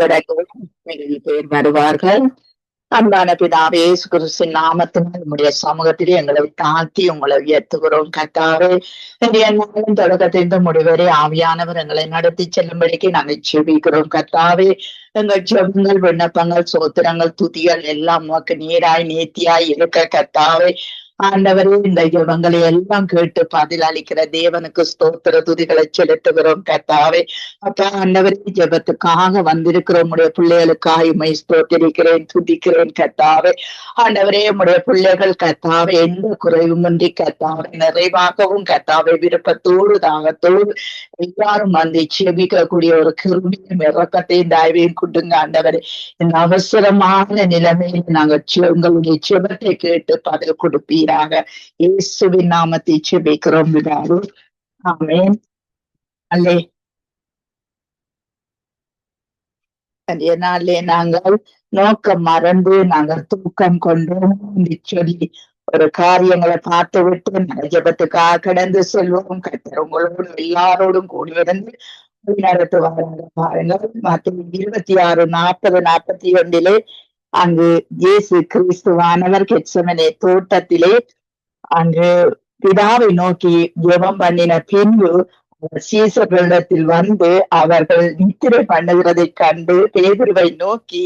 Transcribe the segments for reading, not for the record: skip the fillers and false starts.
பேர் வருவார்கள். அன்பான பிதாவே, இயேசு கிறிஸ்துவின் நாமத்தினால் உம்முடைய சமூகத்திலே எங்களை தாழ்த்தி உங்களை உயர்த்துகிறோம் கர்த்தாவே. இன்றைய நாளின் தொடக்கத்திலிருந்து முடிவரை ஆவியானவர் எங்களை நடத்தி செல்லும்படிக்கு நாங்கள் ஜெபிக்கிறோம் கர்த்தாவே. எங்கள் ஜெபங்கள், விண்ணப்பங்கள், சோத்திரங்கள், துதிகள் எல்லாம் உமக்கு நீராய் நேர்த்தியாய் இருக்க கர்த்தாவே. ஆண்டவரே, இந்த ஜெபங்களை எல்லாம் கேட்டு பதில் அளிக்கிற தேவனுக்கு ஸ்தோத்திர துதிகளை செலுத்துகிறோம் கர்த்தாவே. அப்பா ஆண்டவரே, ஜெபத்துக்காக வந்திருக்கிற உடைய பிள்ளைகளுக்காக உம்மை ஸ்தோத்திரிக்கிறேன், துதிக்கிறேன் கர்த்தாவே. ஆண்டவரே, உடைய பிள்ளைகள் கர்த்தாவே எந்த குறைவுமின்றி கர்த்தாவே நிறைவாகவும் கர்த்தாவே விருப்பத்தோடு தாகத்தோடு எல்லாரும் வந்து செபிக்கக்கூடிய ஒரு கிருபையும் இரக்கத்தையும் தயவையும் கொடுங்க ஆண்டவரே. இந்த அவசரமான நிலைமையில் நாங்கள் உங்களுடைய ஜெபத்தை கேட்டு பதில் கொடுப்பீராக. இயேசுவின் நாமத்தை செபிக்கிறோம் பிதாவே. ஆமென். அல்லே. அதனாலே நாங்கள் நோக்கம் மறந்து நாங்கள் தூக்கம் கொண்டோம் என்று சொல்லி ஒரு காரியங்களை பார்த்து விட்டு நாங்கள் ஜெபத்துக்காக கடந்து செல்வோம். கர்த்தர் உங்களோடு எல்லாரோடும் கூடி இருந்து நடத்துவாங்க பாருங்கள். மத்திய 26:40-41 அங்கு இயேசு கிறிஸ்துவானவர் கெத்செமனே தோட்டத்திலே அங்கு பிதாவை நோக்கி ஜெபம் பண்ணின பின்பு சீசர்களிடத்தில் வந்து அவர்கள் நித்திரை பண்ணுகிறதை கண்டு பேதுருவை நோக்கி,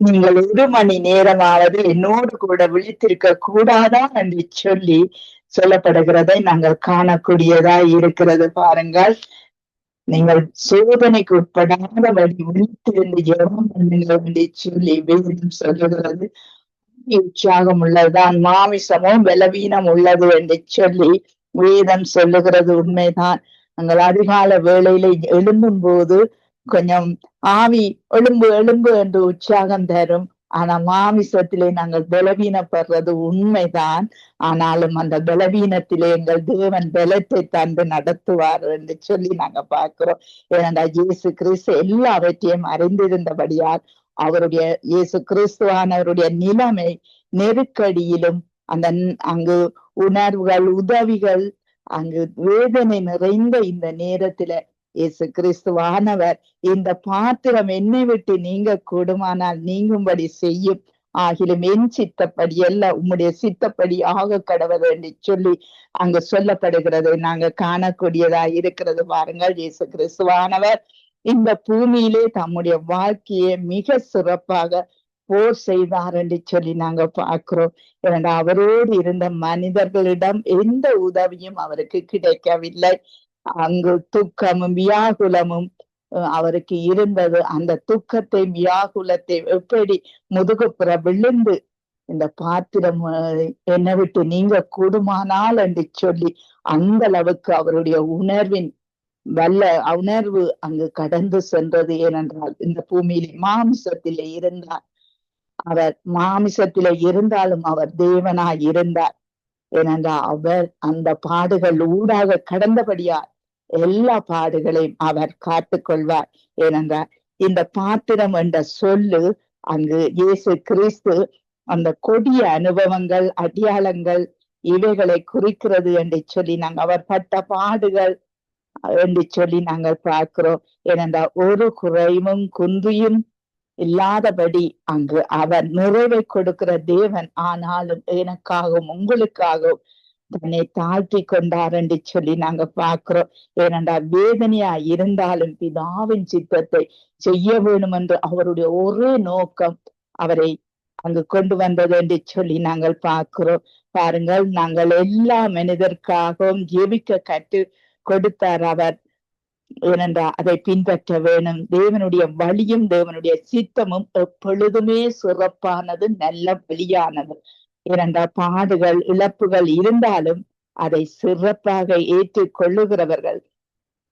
நீங்கள் 1 மணி நேரமாவது என்னோடு கூட விழித்திருக்க கூடாதா என்று சொல்லி சொல்லப்படுகிறதை நாங்கள் காணக்கூடியதாய் இருக்கிறது பாருங்கள். நீங்கள் சோதனைக்கு உட்படாதபடி விழித்திருந்து ஜெபம் பண்ணுங்கள் என்று சொல்லி வேதம் சொல்லுகிறது. உற்சாகம் உள்ளதுதான், மாமிசமும் பலவீனம் உள்ளது என்று சொல்லி வேதம் சொல்லுகிறது உண்மைதான். நாங்கள் அதிகால வேளையில எழும்பும் போது கொஞ்சம் ஆவி எழும்பு எழும்பு என்று உற்சாகம் தரும். ஆனா மாமிசத்திலே நாங்கள் பலவீனப்படுறது உண்மைதான். ஆனாலும் அந்த பலவீனத்திலே எங்கள் தேவன் பலத்தை தந்து நடத்துவார் என்று சொல்லி நாங்க பார்க்கிறோம். ஏனென்றா இயேசு கிறிஸ்து எல்லாவற்றையும் அறிந்திருந்தபடியால் அவருடைய இயேசு கிறிஸ்துவானவருடைய நிலைமை நெருக்கடியிலும் அந்த அங்கு உணர்வுகள், உதவிகள், அங்கு வேதனை நிறைந்த இந்த நேரத்துல இயேசு கிறிஸ்துவானவர் இந்த பாத்திரம் என்னை விட்டு நீங்க கூடுமானால் நீங்கும்படி செய்யும், ஆகிலும் என் சித்தப்படி அல்ல உம்முடைய சித்தப்படி ஆக கடவுள் என்று சொல்லி அங்கு சொல்லப்படுகிறது நாங்க காணக்கூடியதா இருக்கிறது பாருங்கள். இயேசு கிறிஸ்துவானவர் இந்த பூமியிலே தம்முடைய வாழ்க்கையை மிக சிறப்பாக போர் செய்தார் என்று சொல்லி நாங்க பார்க்கிறோம். ஏன்னா அவரோடு இருந்த மனிதர்களிடம் எந்த உதவியும் அவருக்கு கிடைக்கவில்லை. அங்கு துக்கமும் வியாகுலமும் அவருக்கு இருந்தது. அந்த துக்கத்தை வியாகுலத்தை எப்படி முதுகுப்புற விழுந்து இந்த பாத்திரம் என்னை விட்டு நீங்க கூடுமானால் என்று சொல்லி அந்த அளவுக்கு அவருடைய உணர்வின் வல்ல உணர்வு அங்கு கடந்து சென்றது. ஏனென்றால் இந்த பூமியிலே மாமிசத்திலே இருந்தார். அவர் மாமிசத்திலே இருந்தாலும் அவர் தேவனாய் இருந்தார். ஏனென்றால் அவர் அந்த பாடுகள் ஊடாக கடந்தபடியார் எல்லா பாடுகளையும் அவர் காத்துக்கொள்வார். ஏனென்றால் இந்த பாத்திரம் என்ற சொல்லு அங்கு இயேசு கிறிஸ்து அந்த கொடிய அனுபவங்கள், அடையாளங்கள் இவைகளை குறிக்கிறது என்று சொல்லி நாங்கள் அவர் பட்ட பாடுகள் என்று சொல்லி நாங்கள் பார்க்கிறோம். ஏனென்றால் ஒரு குறைவும் குன்றியும் இல்லாதபடி அங்கு அவர் நிறைவை கொடுக்கிற தேவன். ஆனாலும் எனக்காகவும் உங்களுக்காகவும் தன்னை தாழ்த்தி கொண்டார் என்று சொல்லி நாங்க பார்க்கிறோம். ஏனென்றால் வேதனையா இருந்தாலும் பிதாவின் சித்தத்தை செய்ய வேணும் என்று அவருடைய ஒரே நோக்கம் அவரை அங்கு கொண்டு வந்தது என்று சொல்லி நாங்கள் பார்க்கிறோம். பாருங்கள், நாங்கள் எல்லா மனிதர்க்காகவும் ஜெபிக்க கற்று கொடுத்தார் அவர். ஏனென்றால் அதை பின்பற்ற வேணும். தேவனுடைய வழியும் தேவனுடைய சித்தமும் எப்பொழுதுமே சிறப்பானது, நல்ல வழியானது. ஏனென்றால் பாடுகள், இழப்புகள் இருந்தாலும் அதை சிறப்பாக ஏற்றுக் கொள்ளுகிறவர்கள்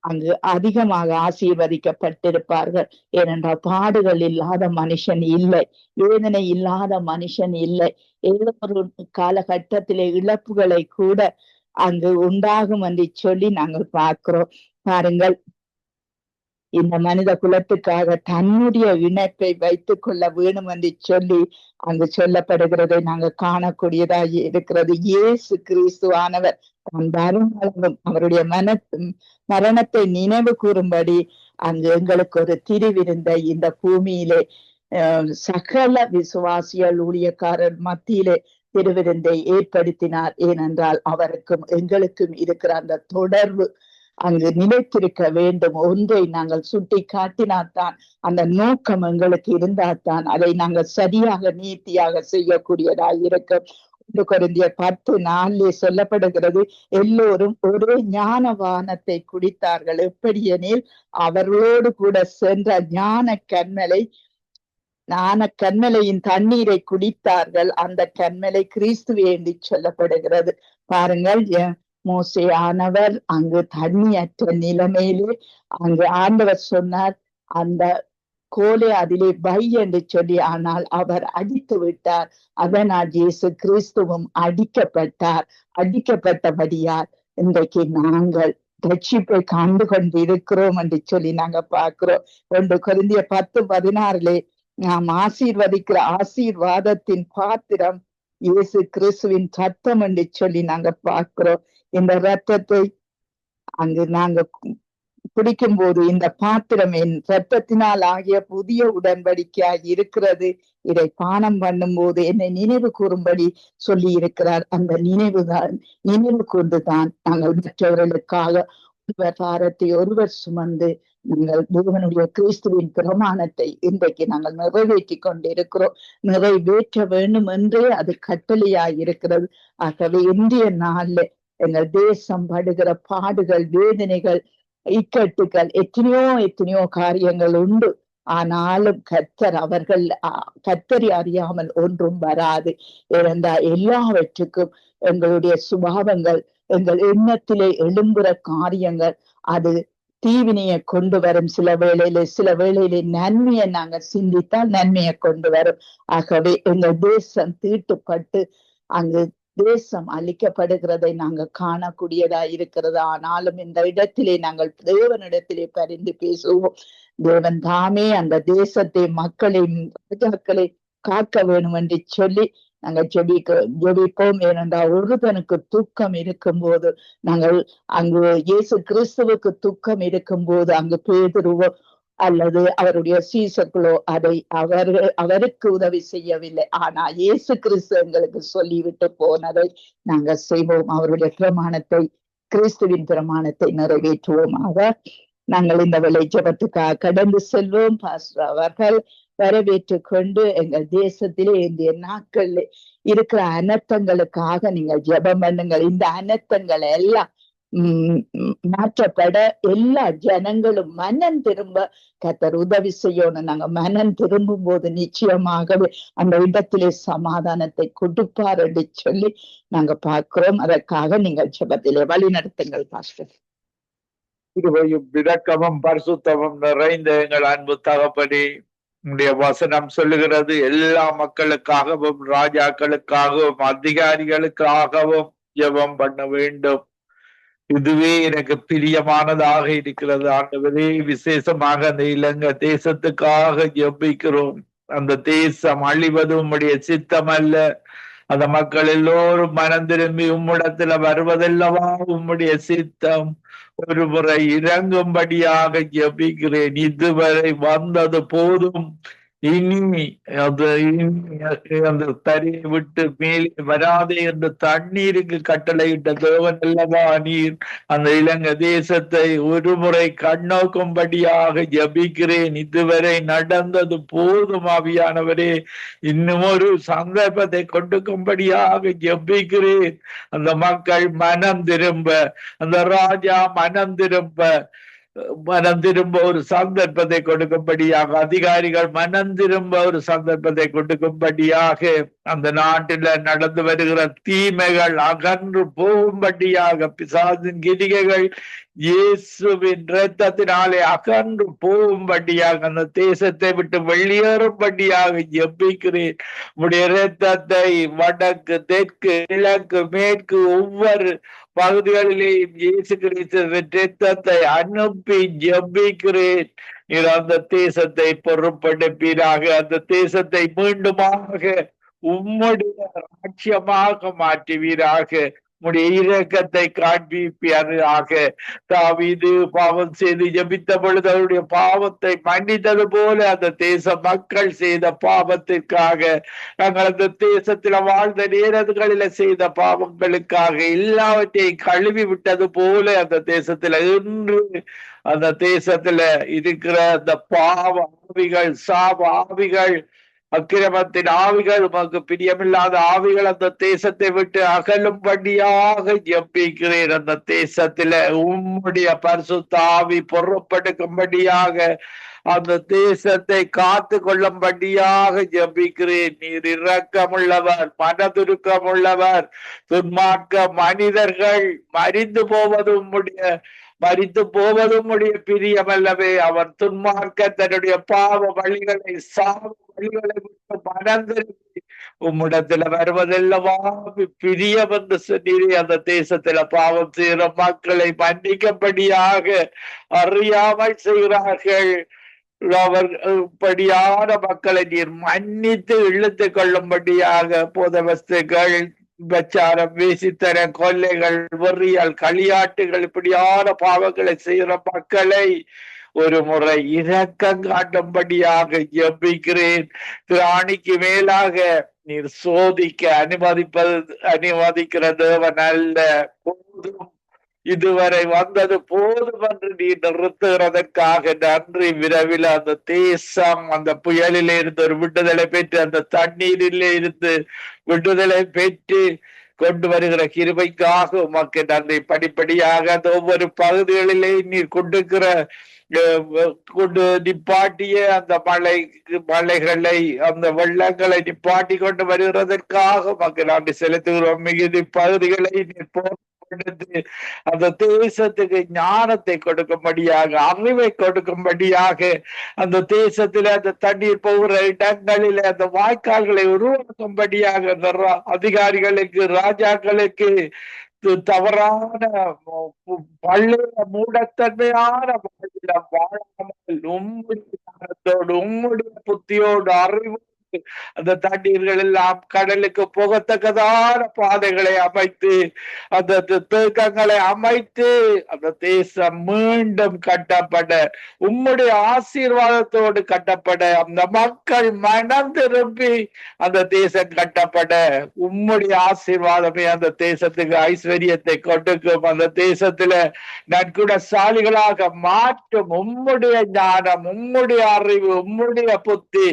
அங்கு அதிகமாக ஆசீர்வதிக்கப்பட்டிருப்பார்கள். ஏனென்றால் பாடுகள் இல்லாத மனுஷன் இல்லை, வேதனை இல்லாத மனுஷன் இல்லை. ஏதோ ஒரு காலகட்டத்திலே இழப்புகளை கூட அங்கு உண்டாகும் என்று சொல்லி நாங்கள் பார்க்கிறோம். பாருங்கள், இந்த மனித குலத்துக்காக தன்னுடைய இணைப்பை வைத்துக் கொள்ள வேணும் என்று சொல்லி அங்கு சொல்லப்படுகிறதை நாங்க காணக்கூடியதாக இருக்கிறது. இயேசு கிறிஸ்துவானவர் தான் வருங்காலம் அவருடைய மரணத்தை நினைவு கூறும்படி அங்கு எங்களுக்கு ஒரு திருவிருந்தை இந்த பூமியிலே சகல விசுவாசிகள் ஊழியக்காரர் மத்தியிலே திருவிருந்தை ஏற்படுத்தினார். ஏனென்றால் அவருக்கும் எங்களுக்கும் இருக்கிற அந்த தொடர்பு அங்கு நிலைத்திருக்க வேண்டும். ஒன்றை நாங்கள் சுட்டி காட்டினால்தான், அந்த நோக்கம் எங்களுக்கு இருந்தால்தான் அதை நாங்கள் சரியாக நீத்தியாக செய்யக்கூடியதாக இருக்கும். 1 கொரிந்தியர் 10:4 சொல்லப்படுகிறது, எல்லோரும் ஒரே ஞானவானத்தை குடித்தார்கள். எப்படியெனில் அவர்களோடு கூட சென்ற ஞான கண்மலையின் தண்ணீரை குடித்தார்கள். அந்த கண்மலை கிறிஸ்துவே என்று சொல்லப்படுகிறது. பாருங்கள், மோசே ஆனவர் அங்கு தண்ணியற்ற நிலைமையிலே அங்கு ஆண்டவர் சொன்னார், அந்த கோலை அதிலே வை என்று சொல்லி, ஆனால் அவர் அடித்து விட்டார். அதனால் இயேசு கிறிஸ்துவும் அடிக்கப்பட்டபடியால் இன்றைக்கு நாங்கள் ரட்சிப்பை கண்டு கொண்டு இருக்கிறோம் என்று சொல்லி நாங்க பார்க்கிறோம். 1 கொரிந்தியர் 10:16 நாம் ஆசீர்வதிக்கிற ஆசீர்வாதத்தின் பாத்திரம் இயேசு கிறிஸ்துவின் ரத்தம் என்று சொல்லி நாங்க பார்க்கிறோம். இந்த ரத்தத்தை அங்கு நாங்க குடிக்கும் போது, இந்த பாத்திரம் என் ரத்தத்தினால் ஆகிய புதிய உடன்படிக்கையாக இருக்கிறது, இதை பானம் பண்ணும் போது என்னை நினைவு கூறும்படி சொல்லி இருக்கிறார். அந்த நினைவு கொண்டுதான் நாங்கள் மற்றவர்களுக்காக ஒருவர் பாரத்தை ஒருவர் சுமந்து நாங்கள் தேவனுடைய கிறிஸ்துவின் பிரமாணத்தை இன்றைக்கு நாங்கள் நிறைவேற்றி கொண்டிருக்கிறோம். நிறைவேற்ற வேண்டும் என்றே அது கட்டளையாய் இருக்கிறது. ஆகவே இன்றைய நாள்ல எங்கள் தேசம் படுகிற பாடுகள், வேதனைகள், இக்கட்டுகள், எத்தனையோ காரியங்கள் உண்டு. ஆனாலும் கர்த்தரை அறியாமல் ஒன்றும் வராது. ஏனென்றால் எல்லாவற்றுக்கும் எங்களுடைய சுபாவங்கள், எங்கள் எண்ணத்திலே எழும்புற காரியங்கள் அது தீவினையை கொண்டு வரும். சில வேளையிலே நன்மையை நாங்கள் சிந்தித்தால் நன்மையை கொண்டு வரும். ஆகவே எங்கள் தேசம் தீட்டுப்பட்டு அங்கு தேசம் அழிக்கப்படுகிறதை நாங்கள் காணக்கூடியதா இருக்கிறது. ஆனாலும் இந்த இடத்திலே நாங்கள் தேவனிடத்திலே பரிந்து பேசுவோம். தேவன் தாமே அந்த தேசத்தை, மக்களை, ராஜாக்களை காக்க வேணும் என்று சொல்லி நாங்கள் ஜெபிப்போம். ஏனென்றால் ஒருவனுக்கு துக்கம் இருக்கும் போது, நாங்கள் அங்கு இயேசு கிறிஸ்துவுக்கு துக்கம் இருக்கும் போது அங்கு பேதுருவோ அல்லது அவருடைய சீசர்களோ அதை அவருக்கு உதவி செய்யவில்லை. ஆனா இயேசு கிறிஸ்து எங்களுக்கு சொல்லிவிட்டு போனதை நாங்கள் செய்வோம். அவருடைய பிரமாணத்தை, கிறிஸ்துவின் பிரமாணத்தை நிறைவேற்றுவோம். நாங்கள் இந்த வேளை ஜெபத்துக்காக கடந்து செல்வோம். பாஸ்டர் அவர்கள் வரவேற்று கொண்டு எங்கள் தேசத்திலே இந்த நாட்கள்ல இருக்கிற அனர்த்தங்களுக்காக நீங்கள் ஜெபம் பண்ணுங்கள். இந்த அனர்த்தங்கள் எல்லாம் மாற்றப்பட எல்லா ஜனங்களும் மனம் திரும்ப கர்த்தர் உதவி செய்யணும். நாங்க மனம் திரும்பும் போது நிச்சயமாகவே அந்த இடத்திலே சமாதானத்தை கொடுப்பார் என்று சொல்லி நாங்க பார்க்கிறோம். அதற்காக நீங்கள் ஜெபத்திலே வழி நடத்துங்கள் பாஸ்டர். கிருபையும் இரக்கமும் பரிசுத்தமும் நிறைந்த எங்கள் அன்பு தகப்பனே, உடைய வசனம் சொல்லுகிறது, எல்லா மக்களுக்காகவும் ராஜாக்களுக்காகவும் அதிகாரிகளுக்காகவும் ஜெபம் பண்ண வேண்டும். இதுவே எனக்கு பிரியமானதாக இருக்கிறது ஆண்டவரே. விசேஷமாக அந்த இலங்கை தேசத்துக்காக ஜெபிக்கிறோம். அந்த தேசம் அழிவது உம்முடைய சித்தம் அல்ல. அந்த மக்கள் எல்லோரும் மனம் திரும்பி உம்மிடத்துல வருவதல்லவா உம்முடைய சித்தம். ஒரு முறை இறங்கும்படியாக ஜெபிக்கிறேன். இதுவரை வந்தது போதும், இனி அந்த தரையை விட்டு மேலே வராதே என்று தண்ணீருக்கு கட்டளையிட்ட தேவன் அல்லவா நீர். அந்த இலங்கை தேசத்தை ஒரு முறை கண்ணோக்கும்படியாக ஜபிக்கிறேன். இதுவரை நடந்தது போதும் ஆவியானவரே, இன்னும் ஒரு சந்தர்ப்பத்தை கொடுக்கும்படியாக ஜபிக்கிறேன். அந்த மக்கள் மனம் திரும்ப, அந்த ராஜா மனம் திரும்ப ஒரு சந்தர்ப்பத்தை கொடுக்கும்படியாக, அதிகாரிகள் மனம் திரும்ப ஒரு சந்தர்ப்பத்தை கொடுக்கும்படியாக, அந்த நாட்டில நடந்து வருகிற தீமைகள் அகன்று போகும்படியாக, பிசாசின் கிரிகைகள் இயேசுவின் இரத்தத்தினாலே அகன்று போகும்படியாக, அந்த தேசத்தை விட்டு வெளியேறும்படியாக ஜெபிக்கிறேன். உடைய இரத்தத்தை வடக்கு, தெற்கு, கிழக்கு, மேற்கு பகுதிகளிலேயும் இயேசு கிறிஸ்துவின் இரத்தத்தை அனுப்பி ஜெபிக்கிறேன். நீர் அந்த தேசத்தை பொறுப்படுப்பீராக, அந்த தேசத்தை மீண்டுமாக உம்முடைய ராட்சியமாக மாற்றுவீராக, உம்முடைய இரக்கத்தை காண்பிப்பீராக. தாவீது பாவம் செய்து ஜெபித்த பொழுது அவருடைய பாவத்தை மன்னித்தது போல அந்த தேச மக்கள் செய்த பாவத்திற்காக, நாங்கள் அந்த தேசத்துல வாழ்ந்த நேரங்களில செய்த பாவங்களுக்காக எல்லாவற்றையும் கழுவி விட்டது போல அந்த தேசத்துல இன்று அந்த தேசத்துல இருக்கிற அந்த பாவ ஆவிகள், சாப ஆவிகள், அக்கிரமத்தின் ஆவிகள், உமக்கு பிரியமில்லாத ஆவிகள் அந்த தேசத்தை விட்டு அகலும்படியாக ஜெபிக்கிறேன். அந்த தேசத்தில உம்முடைய பரிசுத்த ஆவி பொறுப்படுக்கும்படியாக, அந்த தேசத்தை காத்து கொள்ளும்படியாக ஜெபிக்கிறேன். நீர் இரக்கமுள்ளவர், மனதுருக்கமுள்ளவர். துன்மார்க்க மனிதர்கள் மறித்து போவதும் உடைய பிரியமல்லவே. அவர் துன்மார்க்க தன்னுடைய பாவ வழிகளை, சாவ வழிகளை விட்டு மனந்திருப்பி உம்மிடத்துல வருவதெல்லவா பிரியம் என்று சொன்னீரே. அந்த தேசத்துல பாவம் செய்கிற மக்களை மன்னிக்கப்படியாக அறியாமல் செய்கிறார்கள். அவர்படியான மக்களை நீர் மன்னித்து இழுத்து கொள்ளும்படியாக, போதவஸ்துகள், விபச்சாரம், வேசித்தன, கொள்ளைகள், வெறியால், களியாட்டுகள், இப்படியான பாவங்களை செய்கிற மக்களை ஒரு முறை இரக்கம் காட்டும்படியாக ஜெபிக்கிறேன். திராணிக்கு மேலாக நீர் சோதிக்க அனுமதிக்கிற தேவன் அல்ல. போதும், இதுவரை வந்தது போதும் என்று நீ நிறுத்துகிறதற்காக நன்றி. விரைவில் அந்த தேசம் அந்த புயலிலே இருந்து ஒரு விடுதலை பெற்று, அந்த தண்ணீரிலே இருந்து விடுதலை பெற்று கொண்டு வருகிற கிருபைக்காக உமக்கு நன்றி. படிப்படியாக அந்த ஒவ்வொரு பகுதிகளிலே நீர் கொண்டு நிப்பாட்டிய அந்த மலைகளை, அந்த வெள்ளங்களை நிப்பாட்டி கொண்டு வருகிறதற்காக உமக்கு நன்றி செலுத்துகிறோம். மிகுதி பகுதிகளை நீர் அந்த தேசத்துக்கு ஞானத்தை கொடுக்கும்படியாக, அறிவை கொடுக்கும்படியாக, அந்த தேசத்தில அந்த தண்ணீர் போகிற இடங்களில அந்த வாய்க்கால்களை உருவாக்கும்படியாக அதிகாரிகளுக்கு, ராஜாக்களுக்கு தவறான பள்ளிய மூடத்தன்மையான வாழாமல் உம்முடைய புத்தியோடு அறிவு அந்த தண்ணீர்கள் எல்லாம் கடலுக்கு போகத்தக்கதான பாதைகளை அமைத்து, அந்த தேக்கங்களை அமைத்து, அந்த தேசம் மீண்டும் கட்டப்பட, உம்முடைய ஆசீர்வாதத்தோடு கட்டப்பட, அந்த மக்கள் மனம் திரும்பி அந்த தேசம் கட்டப்பட, உம்முடைய ஆசீர்வாதமே அந்த தேசத்துக்கு ஐஸ்வர்யத்தை கொடுக்கும். அந்த தேசத்துல நற்குணசாலிகளாக மாற்றும் உம்முடைய ஞானம், உம்முடைய அறிவு, உம்முடைய புத்தி,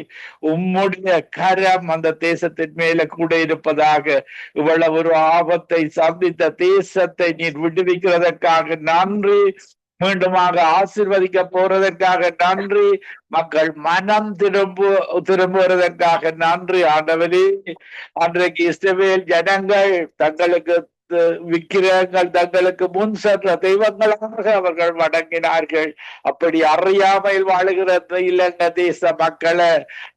உம்முடைய கரம் அந்த தேசத்தின் மேல கூட இருப்பதாக. இவ்வளவு ஒரு ஆபத்தை சந்தித்த தேசத்தை நீர் விடுவிக்கிறதற்காக நன்றி. மீண்டுமாக ஆசீர்வதிக்க போறதற்காக நன்றி. மக்கள் மனம் திரும்புவதற்காக நன்றி. ஆண்டவரே, அன்றைக்கு இஸ்ரவேல் ஜனங்கள் தங்களுக்கு விக்கிரகங்கள், தங்களுக்கு முன் சென்ற தெய்வங்களாக அவர்கள் வணங்கினார்கள். அப்படி அறியாமையில் வாழுகிற இலங்கை தேச மக்களை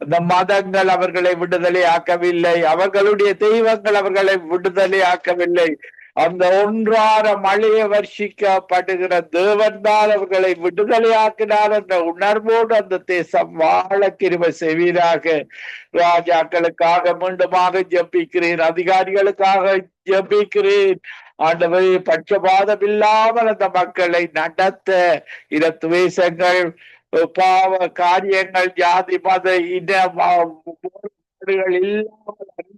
அந்த மதங்கள் அவர்களை விடுதலை ஆக்கவில்லை, அவர்களுடைய தெய்வங்கள் அவர்களை விடுதலை ஆக்கவில்லை. அந்த ஒன்றான மழையை வர்ஷிக்கப்படுகிற தேவன் தான் அவர்களை விடுதலையாக்கினார் என்ற உணர்வோடு அந்த தேசம் வாழ கிருபை செய்வீராக. ராஜாக்களுக்காக மீண்டுமாக ஜெபிக்கிறேன், அதிகாரிகளுக்காக ஜெபிக்கிறேன். ஆண்டவரே, பட்சபாதம் இல்லாமல் அந்த மக்களை நடத்த, இன துவேஷங்கள், பாவ காரியங்கள், ஜாதி மத இன இல்லாமல்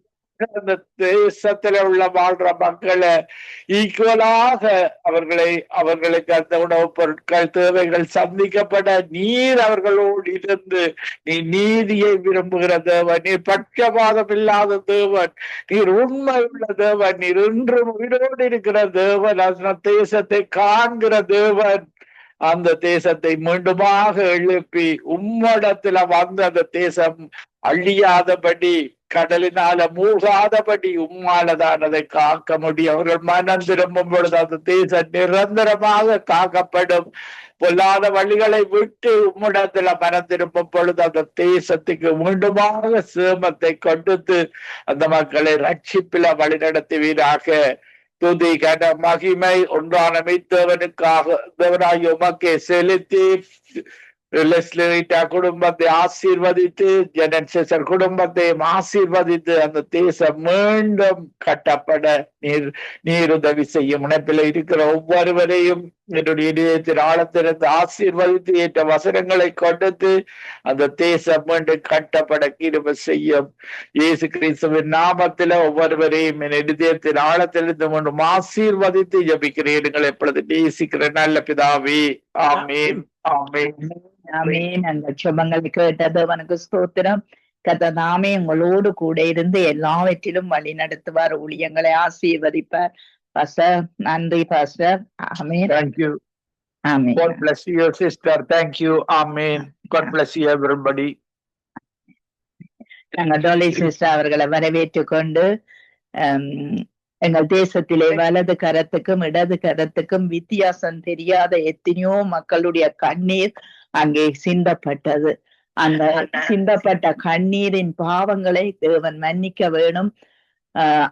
அந்த தேசத்துல உள்ள வாழ்ற மக்களை ஈக்குவலாக அவர்களுக்கு அந்த உணவுப் பொருட்கள் தேவைகள் சந்திக்கப்பட நீர் அவர்களோடு இருந்து நீ நீதியை விரும்புகிற தேவன், நீர் பட்சபாதம் இல்லாத தேவன், நீர் உண்மை உள்ள தேவன், நீர் இன்றும் உயிரோடு இருக்கிற தேவன், அந்த தேசத்தை காண்கிற தேவன். அந்த தேசத்தை மீண்டுமாக எழுப்பி உம்மிடத்துல வந்து அந்த தேசம் அழியாதபடி, கடலினால மூழ்காதபடி உம்மாலதான் அதை காக்க முடியும். அவர்கள் மனம் திரும்பும் பொழுது அந்த தேசம் நிரந்தரமாக காக்கப்படும். பொல்லாத வழிகளை விட்டு உம்மிடத்துல மனம் திரும்பும் பொழுது அந்த தேசத்துக்கு மீண்டுமாக சேமத்தை கொடுத்து அந்த மக்களை ரட்சிப்பில வழிநடத்துவீராக. துதி கன மகிமை ஒன்றான தேவனாகிய உமக்கே செலுத்தி லெஸ்லிட்டா குடும்பத்தை ஆசீர்வதித்து ஜெனன்செசர் குடும்பத்தையும் ஆசீர்வதித்து அந்த தேசம் மீண்டும் கட்டப்பட நீர் உதவி செய்யும். முனைப்பில் இருக்கிற ஒவ்வொருவரையும் என்னுடைய இதயத்தின் ஆழத்திலிருந்து ஆசீர்வதித்து ஏற்ற வசனங்களை கொடுத்து அந்த தேசம் மீண்டும் கட்டப்பட கிருபை செய்யும். இயேசு கிறிஸ்துவின் நாமத்தில ஒவ்வொருவரையும் என் இதயத்தின் ஆழத்திலிருந்து மீண்டும் ஆசீர்வதித்து ஜபிக்கிறேன் எப்பொழுது நேசிக்கிற நல்ல பிதாவே. ஆமேன் ஆமேன் ஆமேன். அந்த சுபங்களை கேட்டது அவனுக்கு ஸ்தோத்திரம். கர்த்தர் உங்களோடு கூட இருந்து எல்லாவற்றிலும் வழி நடத்துவார், ஊழியங்களை ஆசீர்வதிப்பார். பாஸ்டர், நன்றி pastor. Amen. Thank you. Amen. God bless you sister. Thank you. Amen. God bless you everybody. நாங்கள் டோலி சிஸ்டர் அவர்களை வரவேற்றுக் கொண்டு எங்கள் தேசத்திலே வலது கரத்துக்கும் இடது கரத்துக்கும் வித்தியாசம் தெரியாத எத்தனையோ மக்களுடைய கண்ணீர் அங்கே சிந்தப்பட்டது. அந்த சிந்தப்பட்ட கண்ணீரின் பாவங்களை தேவன் மன்னிக்க வேணும்.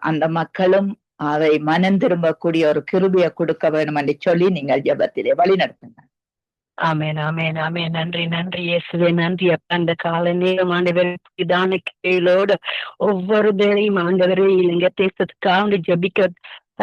அந்த மக்களும் அதை மனம் திரும்பக்கூடிய ஒரு கிருபையை கொடுக்க வேணும் என்று சொல்லி நீங்கள் ஜெபத்திலே வழி நடத்துங்க. ஆமேன் ஆமேன் ஆமேன். நன்றி நன்றி இயேசுவே, நன்றி அப்பா. அந்த கால நேரம் ஆண்டவர் இதான கையிலோடு ஒவ்வொரு பேரையும் ஆண்டவரே இலங்கை தேசத்துக்காக ஜபிக்க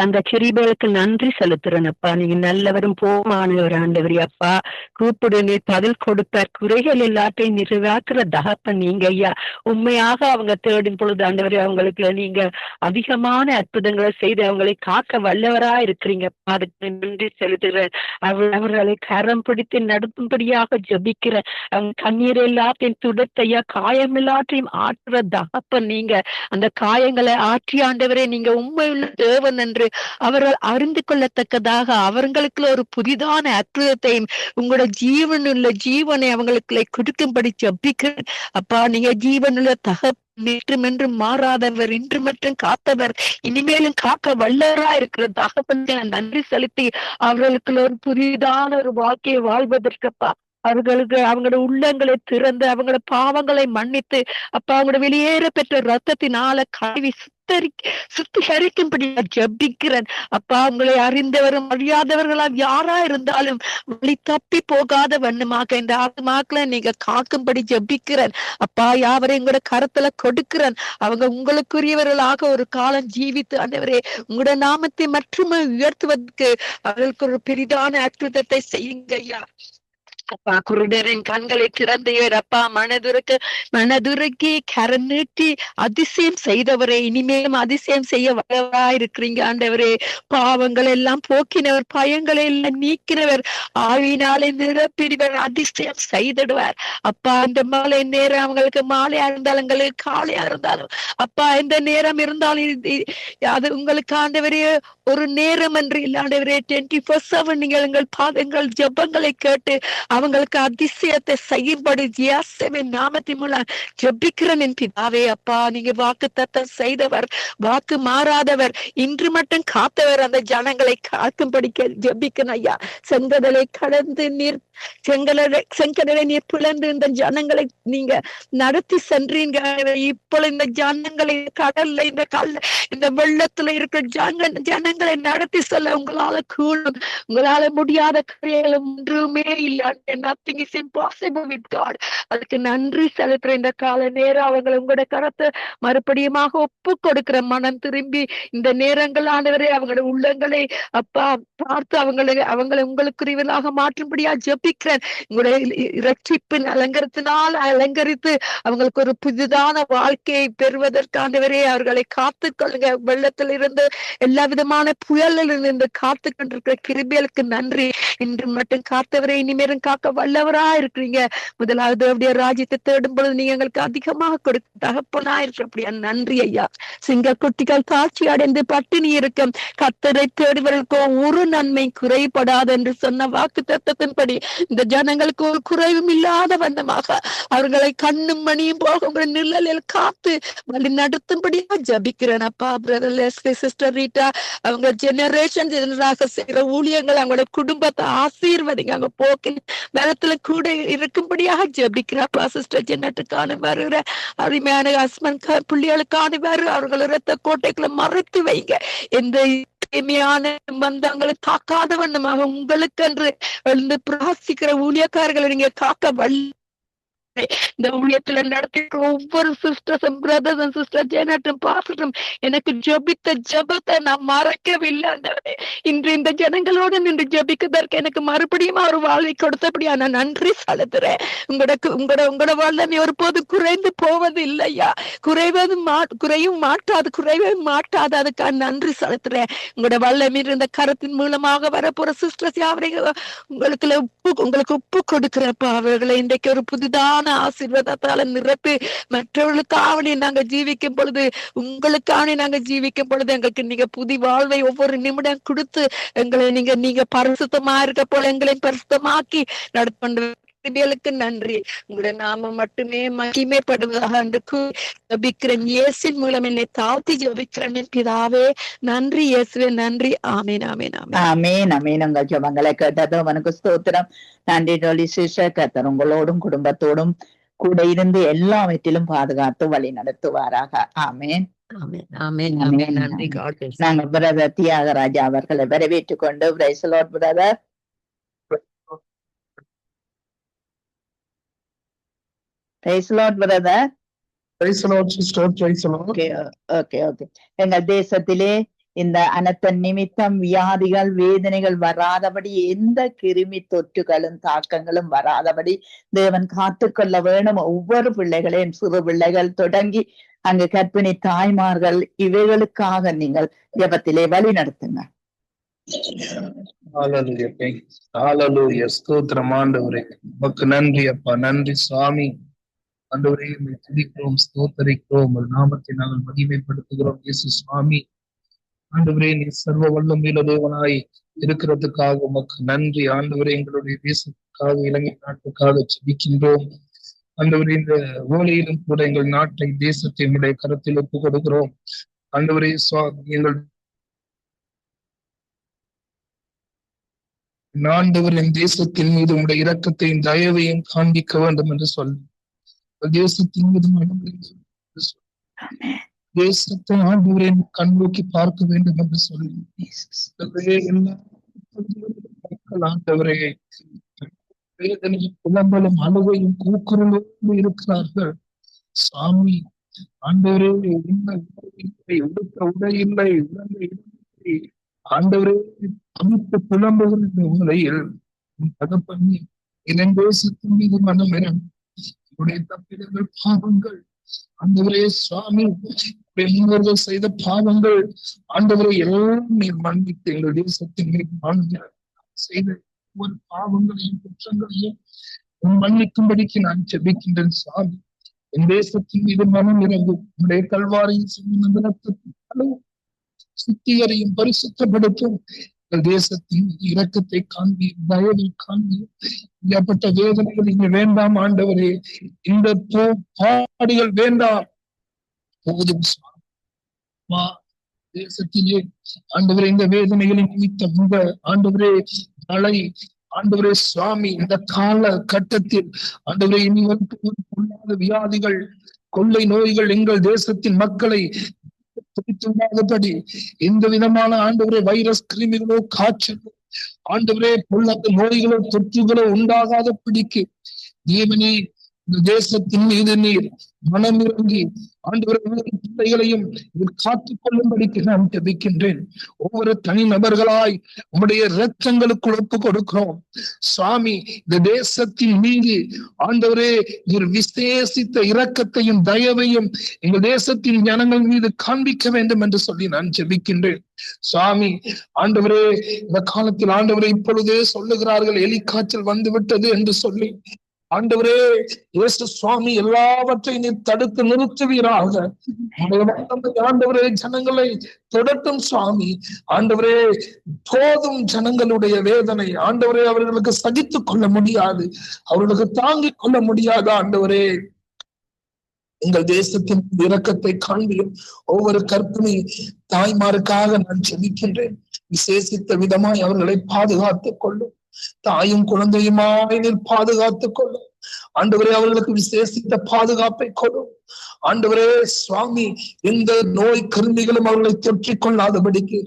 அந்த கிருபைகளுக்கு நன்றி செலுத்துறேன் அப்பா. நீங்க நல்லவரும் போமானவர் ஆண்டவரே அப்பா. கூப்பிடுனே பதில் கொடுப்பார், குறைகள் எல்லாத்தையும் நிறைவேற்றுற தகப்பன் நீங்க ஐயா. உண்மையாக அவங்க தேடும் பொழுது ஆண்டவரே அவங்களுக்கு நீங்க அதிகமான அற்புதங்களை செய்து அவங்களை காக்க வல்லவரா இருக்கிறீங்க. அதுக்கு நன்றி செலுத்துகிறேன். அவர்களை கரம் பிடித்து நடத்தும்படியாக ஜபிக்கிறேன். அவங்க கண்ணீர் எல்லாத்தையும் துடைத்தையா, காயம் எல்லாத்தையும் ஆற்றுற தகப்பன் நீங்க. அந்த காயங்களை ஆற்றி ஆண்டவரே நீங்க உண்மையுள்ள தேவன் என்று அவர்கள் அறிந்து கொள்ளத்தக்கதாக அவர்களுக்குள்ள ஒரு புதிதான அற்புதத்தையும் உங்களோட ஜீவனுள்ள ஜீவனை அவங்களுக்கு கொடுக்கும்படி ஜபிக்கிறேன் அப்பா. நீங்க ஜீவனுள்ள நேற்றும் என்றும் மாறாதவர், இன்று மட்டும் காத்தவர், இனிமேலும் காக்க வல்லவரா இருக்கிற தகப்பனுக்கு நன்றி செலுத்தி அவர்களுக்குள்ள ஒரு புதிதான ஒரு வாழ்க்கையை வாழ்வதற்கப்பா அவர்களுக்கு அவங்களோட உள்ளங்களை திறந்து அவங்களோட பாவங்களை மன்னித்து அப்பா அவங்களோட வெளியேற பெற்ற ரத்தத்தினால கழுவி சுத்திகரிக்கும்படி ஜபிக்கிறேன் அப்பா. உங்களை அறிந்தவரும் அறியாதவர்களா யாரா இருந்தாலும் வழி தப்பி போகாத வண்ணமாக இந்த ஆத்மாக்களை நீங்க காக்கும்படி ஜபிக்கிறேன் அப்பா. யாவரையும் உங்களோட கரத்துல கொடுக்கிறேன். அவங்க உங்களுக்குரியவர்களாக ஒரு காலம் ஜீவித்து ஆண்டவரே உங்களோட நாமத்தை மற்றும் உயர்த்துவதற்கு அவர்களுக்கு ஒரு பெரிதான அற்புதத்தை செய்யுங்க ஐயா. அப்பா குருடரின் கண்களை திறந்தையர் அப்பா, மனதுருக்கி கரம் நீட்டி அதிசயம் செய்தவரே இனிமேலும் அதிசயம் செய்ய வல்லவரா இருக்கிறீங்க ஆண்டவரே. பாவங்கள் எல்லாம் போக்கினவர், பயங்களை எல்லாம் நீக்கினவர், ஆவியினாலே நிரப்பிடுவர், அதிசயம் செய்திடுவார் அப்பா. இந்த மாலை நேரம் அவங்களுக்கு மாலையா இருந்தாலும் காலையா இருந்தாலும் அப்பா எந்த நேரம் இருந்தாலும் அது உங்களுக்கு ஆண்டவரே ஒரு நேரம் என்று இல்லாண்டவரே 24/7 நீங்கள் எங்கள் பாதங்கள் ஜபங்களை கேட்டு அவங்களுக்கு அதிசயத்தை செய்யும்படி இயேசுவின் நாமத்தின் மூலம் ஜெபிக்கிறேன் என் பிதாவே அப்பா. நீங்க வாக்கு தத்தம் செய்தவர், வாக்கு மாறாதவர், இன்று மட்டும் காத்தவர். அந்த ஜனங்களை காக்கும்படி ஜெபிக்கணும் ஐயா. செங்கடலை கடந்து நீர் செங்கடலை நீர் பிளந்து இந்த ஜனங்களை நீங்க நடத்தி சென்றீங்க. இப்பொழுது இந்த ஜனங்களை கடல்ல இந்த வெள்ளத்துல இருக்கிற ஜனங்களை நடத்தி செல்ல உங்களால கூடும். உங்களால முடியாத காரியங்களும் ஒன்றுமே இல்லை. Nothing is impossible with God. அதுக்கு நன்றி செலுத்துற இந்த கால நேரம் அவங்களை உங்களோட கரத்தை மறுபடியுமாக ஒப்பு கொடுக்கிற மனம் திரும்பி இந்த நேரங்கள் ஆண்டவரே அவங்களோட உள்ளங்களை அப்பா பார்த்து அவங்களை உங்களுக்குரியவர்களாக மாற்றும்படியா ஜெபிக்கிறேன். உங்களுடைய இரட்சிப்பின் அலங்கரத்தினால் அலங்கரித்து அவங்களுக்கு ஒரு புதிதான வாழ்க்கையை பெறுவதற்காண்டவரே அவர்களை காத்து கொள்ளுங்க. வெள்ளத்தில் இருந்து எல்லா விதமான புயலில் இருந்து காத்து கொண்டிருக்கிற கிருபைகளுக்கு நன்றி. இன்று மட்டும் காத்தவரை இனிமேலும் காக்க வல்லவரா இருக்கிறீங்க. முதலாவது அப்படியே ராஜ்யத்தை தேடும் பொழுது நீங்க எங்களுக்கு அதிகமாக கொடுக்க தகப்பனா இருக்கிறபடியா நன்றி ஐயா. சிங்க குட்டிகள் தாட்சி அடைந்து பட்டினி இருக்கும் கர்த்தரை தேடுவதற்கு ஒரு நன்மை குறைபடாது என்று சொன்ன வாக்கு தத்தத்தின்படி இந்த ஜனங்களுக்கு ஒரு குறைவும் இல்லாத வண்ணமாக அவர்களை கண்ணும் மணியும் போகும் நிழலில் காத்து வழி நடத்தும்படியா ஜபிக்கிறேன் அப்பா. பிரதர் லெஸ்லி, சிஸ்டர் ரீட்டா அவங்க ஜெனரேஷன் செய்யற ஊழியங்கள் அவங்களோட குடும்பத்தை ஆசீர்வதிங்க. அவங்க போக்கு வேதத்துல கூட இருக்கும்படியாக ஜபிக்கிறப்பா. சிஸ்டர் ஜென்னட்டுக்கான வருகிற அருமையான ஹஸ்பண்ட் பிள்ளைகளுக்கான வரு அவர்கள் இரத்த கோட்டைகளை மறைத்து வைங்க. எந்த தீமையான பந்தங்களை தாக்காத வண்ணமாக உங்களுக்கு என்று பிரார்த்திக்கிற ஊழியக்காரர்களை நீங்க காக்க இந்த ஊழியத்துல நடத்திருக்கிற ஒவ்வொரு சிஸ்டர்ஸும் பிரதர்ஸ் அண்ட் சிஸ்டர் ஜெனட்டும் பாஸ்டரும் எனக்கு ஜெபித்த ஜெபத்தை நான் மறக்கவில்லை. இன்று இந்த ஜனங்களோடு நின்று ஜெபிக்கிறதற்கு எனக்கு மறுபடியும் ஒரு வாழ்வை கொடுத்தபடியா நான் நன்றி செலுத்துறேன். உங்களோட வல்லமை ஒருபோது குறைந்து போவது இல்லையா, குறையும் மாட்டாது. அதுக்காக நன்றி செலுத்துறேன். உங்களோட வல்லமை இந்த கருத்தின் மூலமாக வரப்போற சிஸ்டர்ஸ் யாவரையும் உங்களுக்கு ஒப்பு கொடுக்கிறப்ப அவர்களை இன்றைக்கு ஒரு புதிதான ஆசீர்வாதத்தால நிரப்பி மற்றவர்களுக்காக நாங்க ஜீவிக்கும் பொழுது, உங்களுக்காக நாங்க ஜீவிக்கும் பொழுது எங்களுக்கு நீங்க புதி வாழ்வை ஒவ்வொரு நிமிடம் கொடுத்து எங்களை நீங்க பரிசுத்தமா இருக்க போல எங்களை பரிசுத்தமாக்கி நடத்துக்கு நன்றி. உங்களுடைய நாமம் மட்டுமே மகிமைப்படுவதாக என்று ஜபிக்கிறேன். இயேசுவின் மூலம் என்னை தாழ்த்தி ஜபிக்கிறேன் பிதாவே. நன்றி இயேசுவே, நன்றி. ஆமேன் ஆமேன் ஆமேன் ஆமேன் ஆமேன். உங்கள் ஜெபங்களை கேட்டது உனக்கு ஸ்தோத்திரம். நன்றி டோலி சிஸ்டர். கர்த்தர் உங்களோடும் குடும்பத்தோடும் கூட இருந்து எல்லாவற்றிலும் பாதுகாத்து வழி நடத்துவாராக. ஆமேன் ஆமேன் ஆமேன் ஆமேன். நன்றி. நாங்கள் பிரதர் தியாகராஜா அவர்களை வரவேற்றுக் கொண்டு praise the Lord brother. Praise the Lord, brother. Praise the Lord, sister. Praise the Lord. Okay. எங்கள் தேசத்திலே இந்த அனர்த்த நிமித்தம் வியாதிகள் வேதனைகள் வராதபடி, எந்த கிருமி தொற்றுகளும் தாக்கங்களும் வராதபடி தேவன் காத்துக்கொள்ள வேணும். ஒவ்வொரு பிள்ளைகளையும், சிறு பிள்ளைகள் தொடங்கி அங்கு கர்ப்பிணி தாய்மார்கள், இவைகளுக்காக நீங்கள் ஜெபத்திலே வழி நடத்துங்க. ஸ்தோத்திரம் ஆண்டவரே, உமக்கு நன்றி அப்பா. நன்றி சுவாமி. ஆண்டவரே துதிக்கிறோம், ஸ்தோத்தரிக்கிறோம், நாமத்தை நாங்கள் மகிமைப்படுத்துகிறோம். இயேசு சுவாமி ஆண்டவரே, நீ சர்வ வல்லமையுள்ள தேவனாய் இருக்கிறதுக்காக உமக்கு நன்றி. ஆண்டவரே, எங்களுடைய தேசத்துக்காக, இலங்கை நாட்டுக்காக ஜெபிக்கின்றோம். ஆண்டவரே, இந்த வேளையிலும் கூட எங்கள் நாட்டை, தேசத்தை உடைய கரத்தில் ஒப்புக் கொடுக்கிறோம். ஆண்டவரே எங்கள் ஆண்டவரின் தேசத்தின் மீது உடைய இரக்கத்தையும் தயவையும் காண்பிக்க வேண்டும் என்று சொல்லி, தேசத்தின் மீது தேசத்தை ஆண்டவரை கண்ணோக்கி பார்க்க வேண்டும் என்று சொல்லி, ஆண்டவரே வேதனையும் புலம்பலும் அழுவையும் கூக்குரலோடு இருக்கிறார்கள் சாமி. ஆண்டவரே, உடுத்த உடை இல்லை, ஆண்டவரே அமைத்து புலம்புகிற இந்த உலையில் தகப்பண்ணி என் தேசத்தின் மீது மனம் என்னுடைய தப்பிடங்கள், பாவங்கள் ஆண்டவரே சுவாமி, முன்னோர்கள் செய்த பாவங்கள் ஆண்டவரை எல்லாம் நீர் மன்னித்து எங்கள் தேசத்தின் மீது செய்த ஒவ்வொரு பாவங்களையும் குற்றங்களையும் மன்னிக்கும்படிக்கு நான் ஜெபிக்கின்றேன் சுவாமி. என் தேசத்தின் மீது மனம் இறங்கும். உடைய கல்வாரியின் சுத்திகரையும் பரிசுத்தப்படுத்தும். தேசத்தின் இரக்கத்தை காண்பி, தயவை காண்பி. ஏற்பட்ட வேதனைகள் இங்க வேண்டாம் ஆண்டவரே, இந்த பாடிகள் வேண்டாம். போதும் தேசத்திலே ஆண்டவரே, இந்த வேதனைகளின் நிமித்தம் இந்த ஆண்டவரே மழை, ஆண்டவரே சுவாமி, இந்த கால கட்டத்தில் ஆண்டவரே இனி வந்து வியாதிகள், கொள்ளை நோய்கள் எங்கள் தேசத்தின் மக்களை பிடித்துள்ளாதபடி எந்த விதமான ஆண்டவரே வைரஸ், கிருமிகளோ, காய்ச்சலோ, ஆண்டவரே பொல்லாத நோய்களோ, தொற்றுகளோ உண்டாகாத பிடிக்கு தேவனே இந்த தேசத்தின் மீது நீர் மனம் இறங்கி ஆண்டவரே பிள்ளைகளையும் காத்துக் கொள்ளும்படிக்கு நான் ஜெபிக்கின்றேன். ஒவ்வொரு தனி நபர்களாய் உம்முடைய இரக்கங்களுக்கு ஒப்பு கொடுக்கிறோம் சுவாமி. இந்த தேசத்தின் மீது ஆண்டவரே நீர் விசேஷித்த இரக்கத்தையும் தயவையும் எங்கள் தேசத்தின் ஜனங்கள் மீது காண்பிக்க வேண்டும் என்று சொல்லி நான் ஜெபிக்கின்றேன் சுவாமி. ஆண்டவரே, இந்த காலத்தில் ஆண்டவரே இப்பொழுதே சொல்லுகிறார்கள் எலிக்காய்ச்சல் வந்து விட்டது என்று சொல்லி. ஆண்டவரே இயேசு சுவாமி, எல்லாவற்றையும் நீ தடுத்து நிறுத்துவீராக. ஆண்டவரே ஜனங்களை தொடட்டும் சுவாமி. ஆண்டவரே போதும் ஜனங்களுடைய வேதனை. ஆண்டவரே அவர்களுக்கு சகித்துக் கொள்ள முடியாது, அவர்களுக்கு தாங்கிக் கொள்ள முடியாது. ஆண்டவரே எங்கள் தேசத்தின் இரக்கத்தை காண்பியும். ஒவ்வொரு கற்பிணி தாய்மாருக்காக நான் ஜெபிக்கின்றேன். விசேஷித்த விதமாய் அவர்களை பாதுகாத்துக் கொள்ளும். தாயும் குழந்தையுமாய் நீர் பாதுகாத்துக் கொள்ளும். ஆண்டவரே அவர்களுக்கு விசேஷித்த பாதுகாப்பை கொள்ளும். ஆண்டவரே சுவாமி, எந்த நோய் கிருமிகளும் அவர்களை தொற்றிக் கொள்ளாதபடிக்கு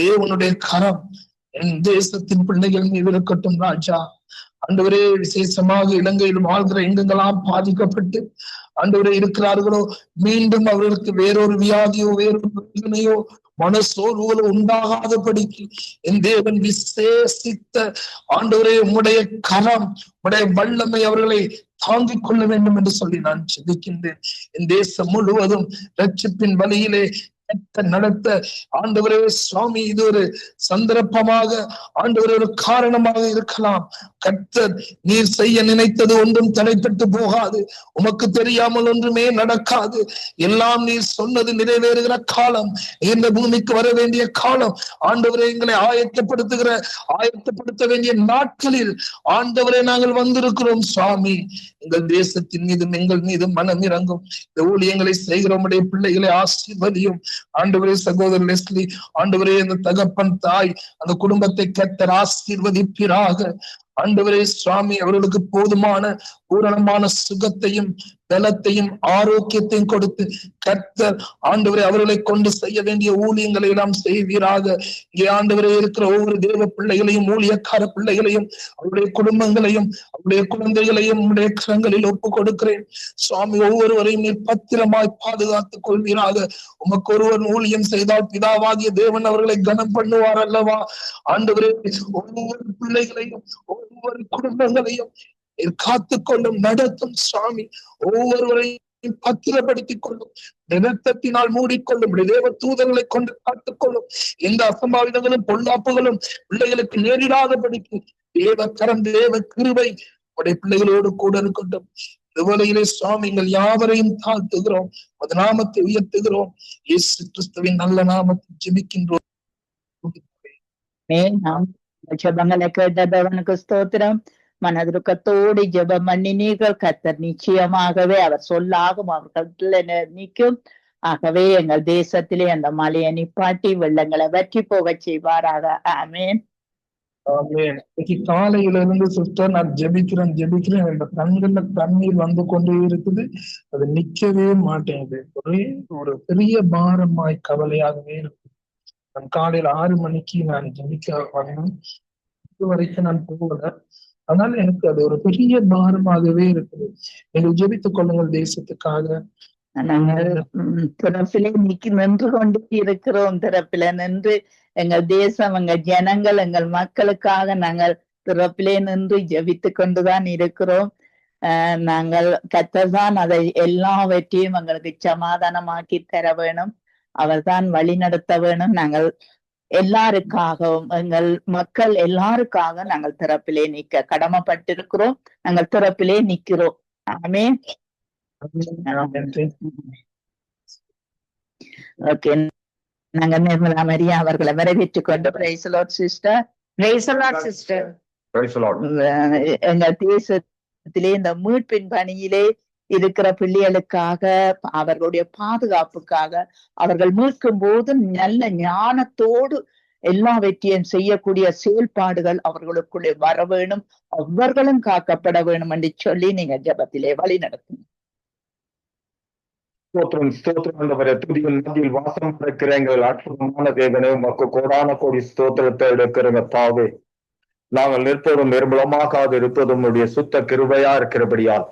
தேவனுடைய கரம் என் தேசத்தின் பிள்ளைகள் மீது இருக்கட்டும் ராஜா. ஆண்டவரே, விசேஷமாக இலங்கையில் வாழ்கிற எங்கெங்கெல்லாம் பாதிக்கப்பட்டு ஆண்டவரே இருக்கிறார்களோ, மீண்டும் அவர்களுக்கு வேறொரு வியாதியோ வேறொரு பிரச்சனையோ மனசோர்வுகளோ உண்டாகாதபடிக்கு என் தேவன் விசேஷித்த ஆண்டவரே உம்முடைய கரம், உம்முடைய வல்லமை அவர்களை தாங்கிக் கொள்ள வேண்டும் என்று சொல்லி நான் ஜெபிக்கின்றேன். என் தேசம் முழுவதும் ரட்சிப்பின் வழியிலே நடத்த ஆண்டவரே சுவாமி, இது ஒரு சந்தர்ப்பமாக ஆண்டவரே ஒரு காரணமாக இருக்கலாம். கர்த்தர் நீர் செய்ய நினைத்தது ஒன்றும் தடைப்பட்டு போகாது. உமக்கு தெரியாமல் ஒன்றுமே நடக்காது. எல்லாம் நீர் சொன்னது நிறைவேறுகிற காலம், இந்த பூமிக்கு வர வேண்டிய காலம். ஆண்டவரே, எங்களை ஆயத்தப்படுத்த வேண்டிய நாட்களில் ஆண்டவரே நாங்கள் வந்திருக்கிறோம் சுவாமி. எங்கள் தேசத்தின் மீதும் எங்கள் மீதும் மனம் இறங்கும். இந்த ஊழியங்களை செய்கிற உம்முடைய பிள்ளைகளை ஆசீர்வதியும் ஆண்டவரே. சகோதரர் லெஸ்லி, ஆண்டவரே, அந்த தகப்பன் தாய் அந்த குடும்பத்தை கர்த்தர் ஆசீர்வதிப்பீராக. ஆண்டவரே சுவாமி, அவர்களுக்கு போதுமான பூரணமான சுகத்தையும் பலத்தையும் ஆரோக்கியத்தையும் கொடுத்து கர்த்தர் ஆண்டவரே அவர்களை கொண்டு செய்ய வேண்டிய ஊழியங்களை எல்லாம் செய்வீராக. இங்கே ஆண்டவரே இருக்கிற ஒவ்வொரு தேவ பிள்ளைகளையும், ஊழியக்கார பிள்ளைகளையும், அவருடைய குடும்பங்களையும், அவருடைய குழந்தைகளையும் உடைய கரங்களில் ஒப்பு கொடுக்கிறேன் சுவாமி. ஒவ்வொருவரையும் நீர் பத்திரமாய் பாதுகாத்துக் கொள்வீராக. உமக்கு ஒருவர் ஊழியம் செய்தால் பிதாவாகிய தேவன் அவர்களை கனம் பண்ணுவார் அல்லவா? ஆண்டவரே, ஒவ்வொரு பிள்ளைகளையும் ஒவ்வொரு குடும்பங்களையும் காத்துக்கொள்ளும், நடத்தும் சுவாமி. ஒவ்வொருவரையும் பத்திரப்படுத்திக் கொள்ளும், நிறுத்தத்தினால் மூடிக்கொள்ளும், தேவ தூதர்களை கொண்டு காத்துக்கொள்ளும். எந்த அசம்பாவிதங்களும் பொல்லாப்புகளும் பிள்ளைகளுக்கு நேரிடாதபடிக்கு தேவ கரம், தேவ கிருபை உடைய பிள்ளைகளோடு கூட இருக்கட்டும். இதுவரையிலே சுவாமி, எங்கள் யாவரையும் தாழ்த்துகிறோம், அது நாமத்தை உயர்த்துகிறோம். இயேசு கிறிஸ்துவின் நல்ல நாமத்தை ஜெபிக்கின்றோம். ஜெபங்களை கேட்டவனுக்கு ஸ்தோத்திரம். மனதுருக்கத்தோடு ஜெபம் பண்ணினீர்கள். கர்த்தர் நிச்சயமாகவே அவர் சொல்லாகும் அவர்கள் நிற்கும். ஆகவே எங்கள் தேசத்திலே அந்த மலையை நிப்பாட்டி வெள்ளங்களை வற்றி போக செய்வாராக. ஆமேன். காலையிலிருந்து சிஸ்டர் நான் ஜெபிக்கிறேன் என்ற கண்கள்ல தண்ணீர் வந்து கொண்டே இருக்குது. அது நிக்கவே மாட்டேங்குது. ஒரே ஒரு பெரிய பாரமாய் கவலையாகவே இருக்கு. நான் காலையில 6 மணிக்கு நான் ஜெபிக்க வரணும். இது வரைக்கும் நான் போகல. அதனால எனக்கு அது ஒரு பெரிய பாரமாகவே இருக்குது. நீங்கள் ஜெபித்துக் கொள்ளுங்கள் தேசத்துக்காக. நாங்கள் திறப்பிலே நின்று கொண்டு இருக்கிறோம். திறப்பில நின்று எங்கள் தேசம், எங்கள் ஜனங்கள், எங்கள் மக்களுக்காக நாங்கள் திறப்பிலே நின்று ஜெபித்து கொண்டுதான் இருக்கிறோம். நாங்கள் கர்த்தர் தான் அதை எல்லாவற்றையும் எங்களுக்கு சமாதானமாக்கி தர வேணும். அவர்தான் வழி நடத்த வேணும். நாங்கள் எல்லாருக்காகவும், எங்கள் மக்கள் எல்லாருக்காக நாங்கள் திறப்பிலே நிக்க கடமைப்பட்டிருக்கிறோம். நாங்கள் திறப்பிலே நிக்கிறோம். ஆமென். ஓகே, நாங்க நிர்மலா மரியா அவர்களை வரவேற்றுக் கொண்டு praise the Lord sister. Praise the Lord sister. Praise the Lord. எங்கள் தேசத்திலே இந்த மீட்பின் பணியிலே இருக்கிற பிள்ளைகளுக்காக, அவர்களுடைய பாதுகாப்புக்காக, அவர்கள் மீட்கும் போது நல்ல ஞானத்தோடு எல்லாவற்றையும் செய்யக்கூடிய செயல்பாடுகள் அவர்களுக்குள்ளே வர வேணும், அவர்களும் காக்கப்பட வேணும் என்று சொல்லி நீங்க ஜெபத்திலே வழி நடத்துங்க. ஸ்தோத்திரம், ஸ்தோத்திரம் ஆண்டவரே. துதியின் மத்தியில் வாசம் இருக்கிற எங்கள் அற்புதமான தேவனே, உமக்கு கோடான கோடி ஸ்தோத்திரத்தை எடுக்கிறங்க தாவே. நாங்கள் நிற்பதும் நிர்மலமாகாது இருப்பதும் உடைய சுத்த கிருபையா இருக்கிறபடியால்,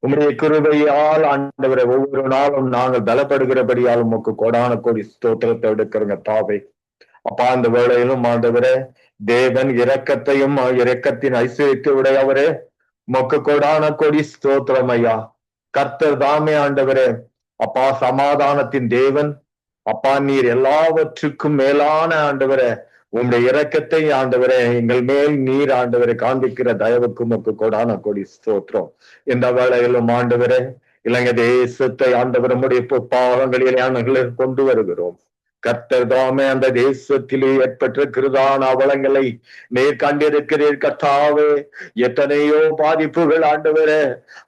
உம்முடைய கிருபையால் ஆண்டவரை ஒவ்வொரு நாளும் நாங்கள் பலப்படுகிறபடியால் உமக்கு கோடான கோடி ஸ்தோத்திரத்தை எடுக்கிறங்க தாவே. அப்பா, அந்த வேளையிலும் ஆண்டவரே, தேவன் இரக்கத்தையும் இரக்கத்தின் ஐஸ்வர்யத்தை உடையவரே, உமக்கு கோடான கோடி ஸ்தோத்திரம் ஐயா. கர்த்தர் தாமே ஆண்டவரே, அப்பா சமாதானத்தின் தேவன், அப்பா நீர் எல்லாவற்றுக்கும் மேலான ஆண்டவரே, உங்களுடைய இரக்கத்தை ஆண்டவரே எங்கள் மேல் நீர் ஆண்டவரை காண்பிக்கிற தயவுக்கு உமக்கு கோடான கோடி ஸ்தோத்திரம். இந்த வேளையிலும் ஆண்டவரே, இலங்கை தேசத்தை ஆண்டவர் நம்முடைய பாவங்களிலே நாங்கள் கொண்டு வருகிறோம். கர்த்தர் தாமே அந்த தேசத்திலே ஏற்பட்ட கிருதான அவலங்களை நீர் கண்டிருக்கிறீர் கர்த்தாவே. எத்தனையோ பாதிப்புகள் ஆண்டவரே,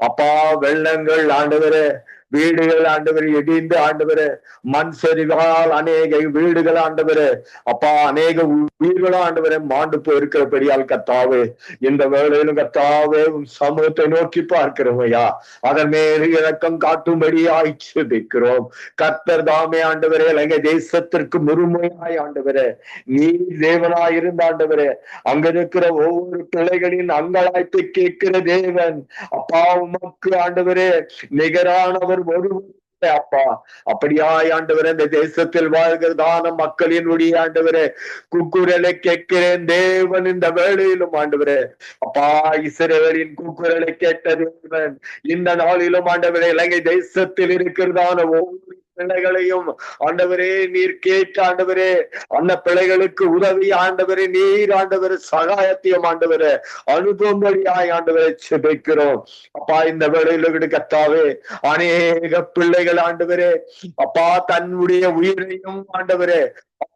அப்பா வெள்ளங்கள் ஆண்டவரே, வீடுகள் ஆண்டவர் இடிந்து ஆண்டவர் மண் சரிவால் அநேக வீடுகள் ஆண்டவர் அப்பா அநேக உயிர்களும் ஆண்டவரை மாண்டு போயிருக்கிறபடியால் கர்த்தாவே இந்த வேளையிலும் கர்த்தாவே சமூகத்தை நோக்கி பார்க்கிறோம் ஐயா. அதன் மேல் இறக்கம் காட்டும்படியாய் ஜெபிக்கிறோம். கர்த்தர் தாமே ஆண்டவரே இலங்கை தேசத்திற்கு முழுமையாய் ஆண்டவரே நீர் தேவனாய் இருந்த ஆண்டவரே அங்க இருக்கிற ஒவ்வொரு பிள்ளைகளின் அங்கலாய்ப்பை கேட்கிற தேவன் அப்பா உமக்கு ஆண்டவரே நிகரானவர் ஒரு அப்பா. அப்படியாய் ஆண்டவரே இந்த தேசத்தில் வாழ்கிறதான மக்களினுடைய ஆண்டவரே கூக்குரலை கேட்கிறேன் தேவன் இந்த வேளையிலும் ஆண்டவரே அப்பா இஸ்ரவேலின் கூக்குரலை கேட்ட தேவன் இந்த நாளிலும் ஆண்டவரே இலங்கை தேசத்தில் இருக்கிறதான ஒவ்வொரு பிள்ளைகளையும் ஆண்டவரே நீர் கேட்ட ஆண்டவரே அந்த பிள்ளைகளுக்கு உதவி ஆண்டவரே நீர் ஆண்டவரே சகாயத்தையும் ஆண்டவரே அனுபவம்படியாய் ஆண்டவரை ஜெபிக்கிறோம். அப்பா இந்த வேளையில கர்த்தாவே அநேக பிள்ளைகள் ஆண்டவரே அப்பா தன்னுடைய உயிரையும் ஆண்டவரே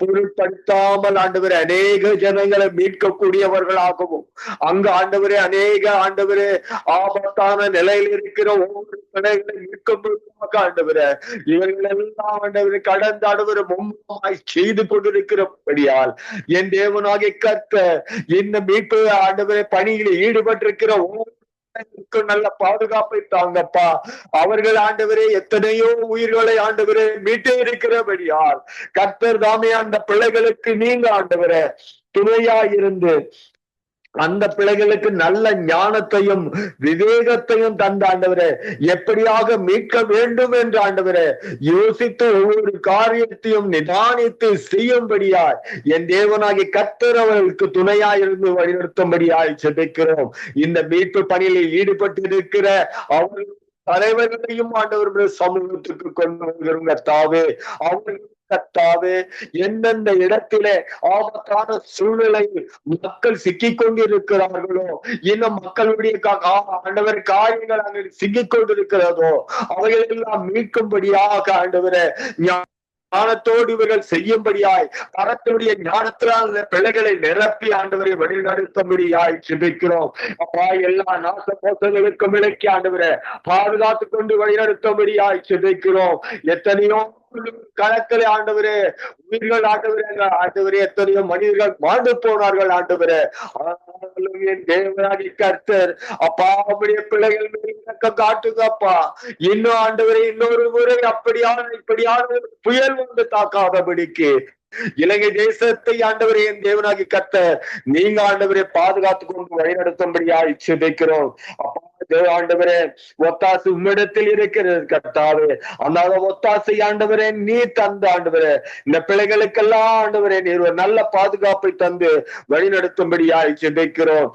பொருட்படுத்தாமல் ஆண்டவரே அநேக ஜனங்களை மீட்கக்கூடியவர்களாகவும் அங்கு ஆண்டவரே அநேக ஆண்டவரே ஆபத்தான நிலையில் இருக்கிற ஒவ்வொரு பிள்ளைகளை மீட்கப்படுவதாக ஆண்டவரே இவர்கள் எல்லாம் ஆண்டவரை கடந்த ஆண்டவரை மும்மாய் செய்து கொண்டிருக்கிறபடியால் என் தேவனாகிய கர்த்தர் இந்த மீட்பு ஆண்டவரை பணியில் ஈடுபட்டிருக்கிற ஒவ்வொரு நல்ல பாதுகாப்பை தாங்கப்பா. அவர்கள் ஆண்டவரே எத்தனையோ உயிர்களை ஆண்டவரே மீட்டு இருக்கிறபடியால் கர்த்தர் தாமே அந்த பிள்ளைகளுக்கு நீங்க ஆண்டவரே துணையாயிருந்து அந்த பிள்ளைகளுக்கு நல்ல ஞானத்தையும் விவேகத்தையும் தந்த ஆண்டவரே எப்படியாக மீட்க வேண்டும் என்று ஆண்டவரே யோசித்து ஒவ்வொரு காரியத்தையும் நிதானித்து செய்யும்படியாய் என் தேவனாகி கர்த்தர் அவர்களுக்கு துணையாயிருந்து வழிநடத்தும்படியாய் ஜெபிக்கிறோம். இந்த மீட்பு பணியில் ஈடுபட்டு இருக்கிற அவர்கள் தலைவர்களையும் ஆண்டவர்கள் சமூகத்துக்கு கொண்டு வருகிறோம் கர்த்தாவே. அவர்கள் கர்த்தாவே எந்தெந்த இடத்திலே ஆபத்தான சூழ்நிலையில் மக்கள் சிக்கிக் கொண்டிருக்கிறார்களோ இன்னும் மக்களுடைய ஆண்டவர் காரியங்கள் அங்கே சிக்கிக் கொண்டிருக்கிறதோ அவைகளெல்லாம் மீட்கும்படியாக ஆண்டவரே ஞானத்தோடு இவர்கள் செய்யும்படியாய் கரத்துடைய ஞானத்தினால் பிள்ளைகளை நிரப்பி ஆண்டவரை வழிநடத்தும்படியாய் ஜெபிக்கிறோம். அப்பா எல்லா நாச மோசங்களுக்கும் விலக்கி ஆண்டவரை பாதுகாத்து கொண்டு வழிநடத்தும்படியாய் ஜெபிக்கிறோம். எத்தனையோ கணக்கிலே ஆண்டவரே உயிர்கள் ஆண்டவரே எத்தனையோ மனிதர்கள் மாண்டு போனார்கள் ஆண்டவரே. ஆனாலும் என் தேவனாகிய கர்த்தர் அப்பா அப்படியே பிள்ளைகள் இறக்கம் காட்டுங்கப்பா. இன்னும் ஆண்டவரே இன்னொரு முறை இப்படியான புயல் வந்து தாக்காதபடிக்கு இலங்கை தேசத்தை ஆண்டவரே என் தேவனாகி கர்த்தர் நீங்க ஆண்டவரே பாதுகாத்து கொண்டு வழிநடத்தும்படியாய் ஜெபிக்கிறோம். அப்பா ஆண்டவரே ஒத்தாசு உம்மிடத்தில் இருக்கிறது கர்த்தாவே. அந்த ஒத்தாசை ஆண்டவரே நீ தந்த ஆண்டவரே இந்த பிள்ளைகளுக்கெல்லாம் ஆண்டவரே நீர் ஒரு நல்ல பாதுகாப்பை தந்து வழிநடத்தும்படியாய் ஜெபிக்கிறோம்.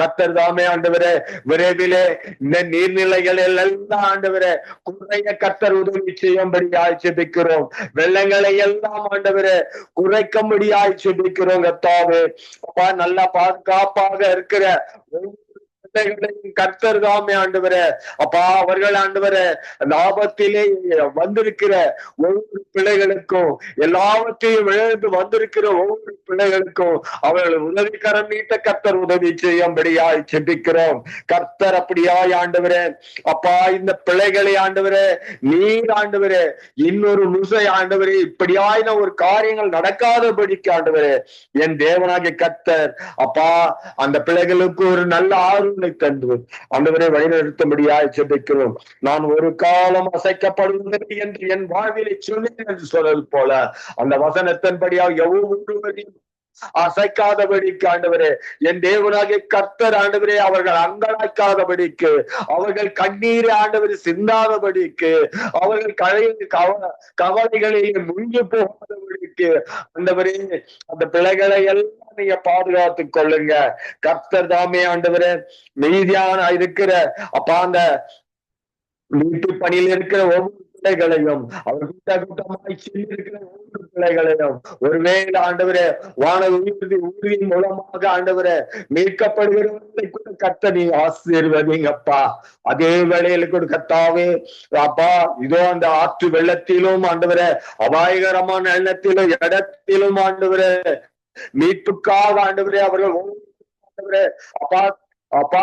கர்த்தர் தாமே ஆண்டவரே விரைவிலே இந்த நீர்நிலைகள் எல்லாம் ஆண்டவரே குறைய கர்த்தர் உதவி செய்யும்படியாய் ஜெபிக்கிறோம். வெள்ளங்களை எல்லாம் ஆண்டவரே குறைக்கும்படியாய் ஜெபிக்கிறோம் கர்த்தாவே. அப்பா நல்ல பாதுகாப்பாக இருக்கிற கர்த்தர் தாமே ஆண்டவரே அப்பா அவர்கள் ஆண்டவரே அந்த ஆபத்திலே வந்திருக்கிற ஒவ்வொரு பிள்ளைகளுக்கும் எல்லாவற்றையும் இழந்து வந்திருக்கிற ஒவ்வொரு பிள்ளைகளுக்கும் அவர்கள் உதவிக்கரம் நீட்ட கர்த்தர் உதவி செய்யும்படியாய் ஜெபிக்கிறோம். கர்த்தர் அப்படியாய் ஆண்டவரே அப்பா இந்த பிள்ளைகளை ஆண்டவரே நீர் ஆண்டவரே இன்னொரு முசை ஆண்டவரே இப்படியாய் ஒரு காரியங்கள் நடக்காதபடிக்கு ஆண்டவரே என் தேவனாகிய கர்த்தர் அப்பா அந்த பிள்ளைகளுக்கு ஒரு நல்ல ஆர்வம் தந்து ஆண்டவரை வழிநடத்தும்படியாய் ஜெபிக்கிறோம். நான் ஒரு காலம் அசைக்கப்படுவதில்லை என்று என் வாழ்விலை சொன்னேன் என்று சொல்வது போல அந்த வசனத்தின்படியாக ஒவ்வொருவரையும் அசைக்காதபடிக்கு ஆண்டவரே என் தேவனாகிய கர்த்தர் ஆண்டவரே அவர்கள் அங்கலாய்க்காதபடிக்கு அவர்கள் கண்ணீரை ஆண்டவரை சிந்தாதபடிக்கு அவர்கள் கவலைகளில் முங்கி போகாதபடிக்கு ஆண்டவரே அந்த பிள்ளைகளை எல்லாம் நீங்க பாதுகாத்துக் கொள்ளுங்க. கர்த்தர் தாமே ஆண்டவரே மீதியான இருக்கிற அப்பா அந்த வீட்டு பணியில் இருக்கிற ஒவ்வொரு பிள்ளைகளையும் அவர் கூட்டமாய் இருக்கிற ஒவ்வொரு பிள்ளைகளையும் ஒருவேளை ஆண்டவரே வான உறுதியின் மூலமாக ஆண்டவரே மீட்கப்படுகிறவர்களை கூட கர்த்தர் நீங்க ஆசீர்வதிங்கப்பா. அதே வேளையில கூட கர்த்தாவே அப்பா இதோ அந்த ஆற்று வெள்ளத்திலும் ஆண்டவரே அபாயகரமான எண்ணத்திலும் இடத்திலும் ஆண்டவரே மீட்புக்காக ஆண்டவரே அவர்கள் ஆண்டவரே அப்பா அப்பா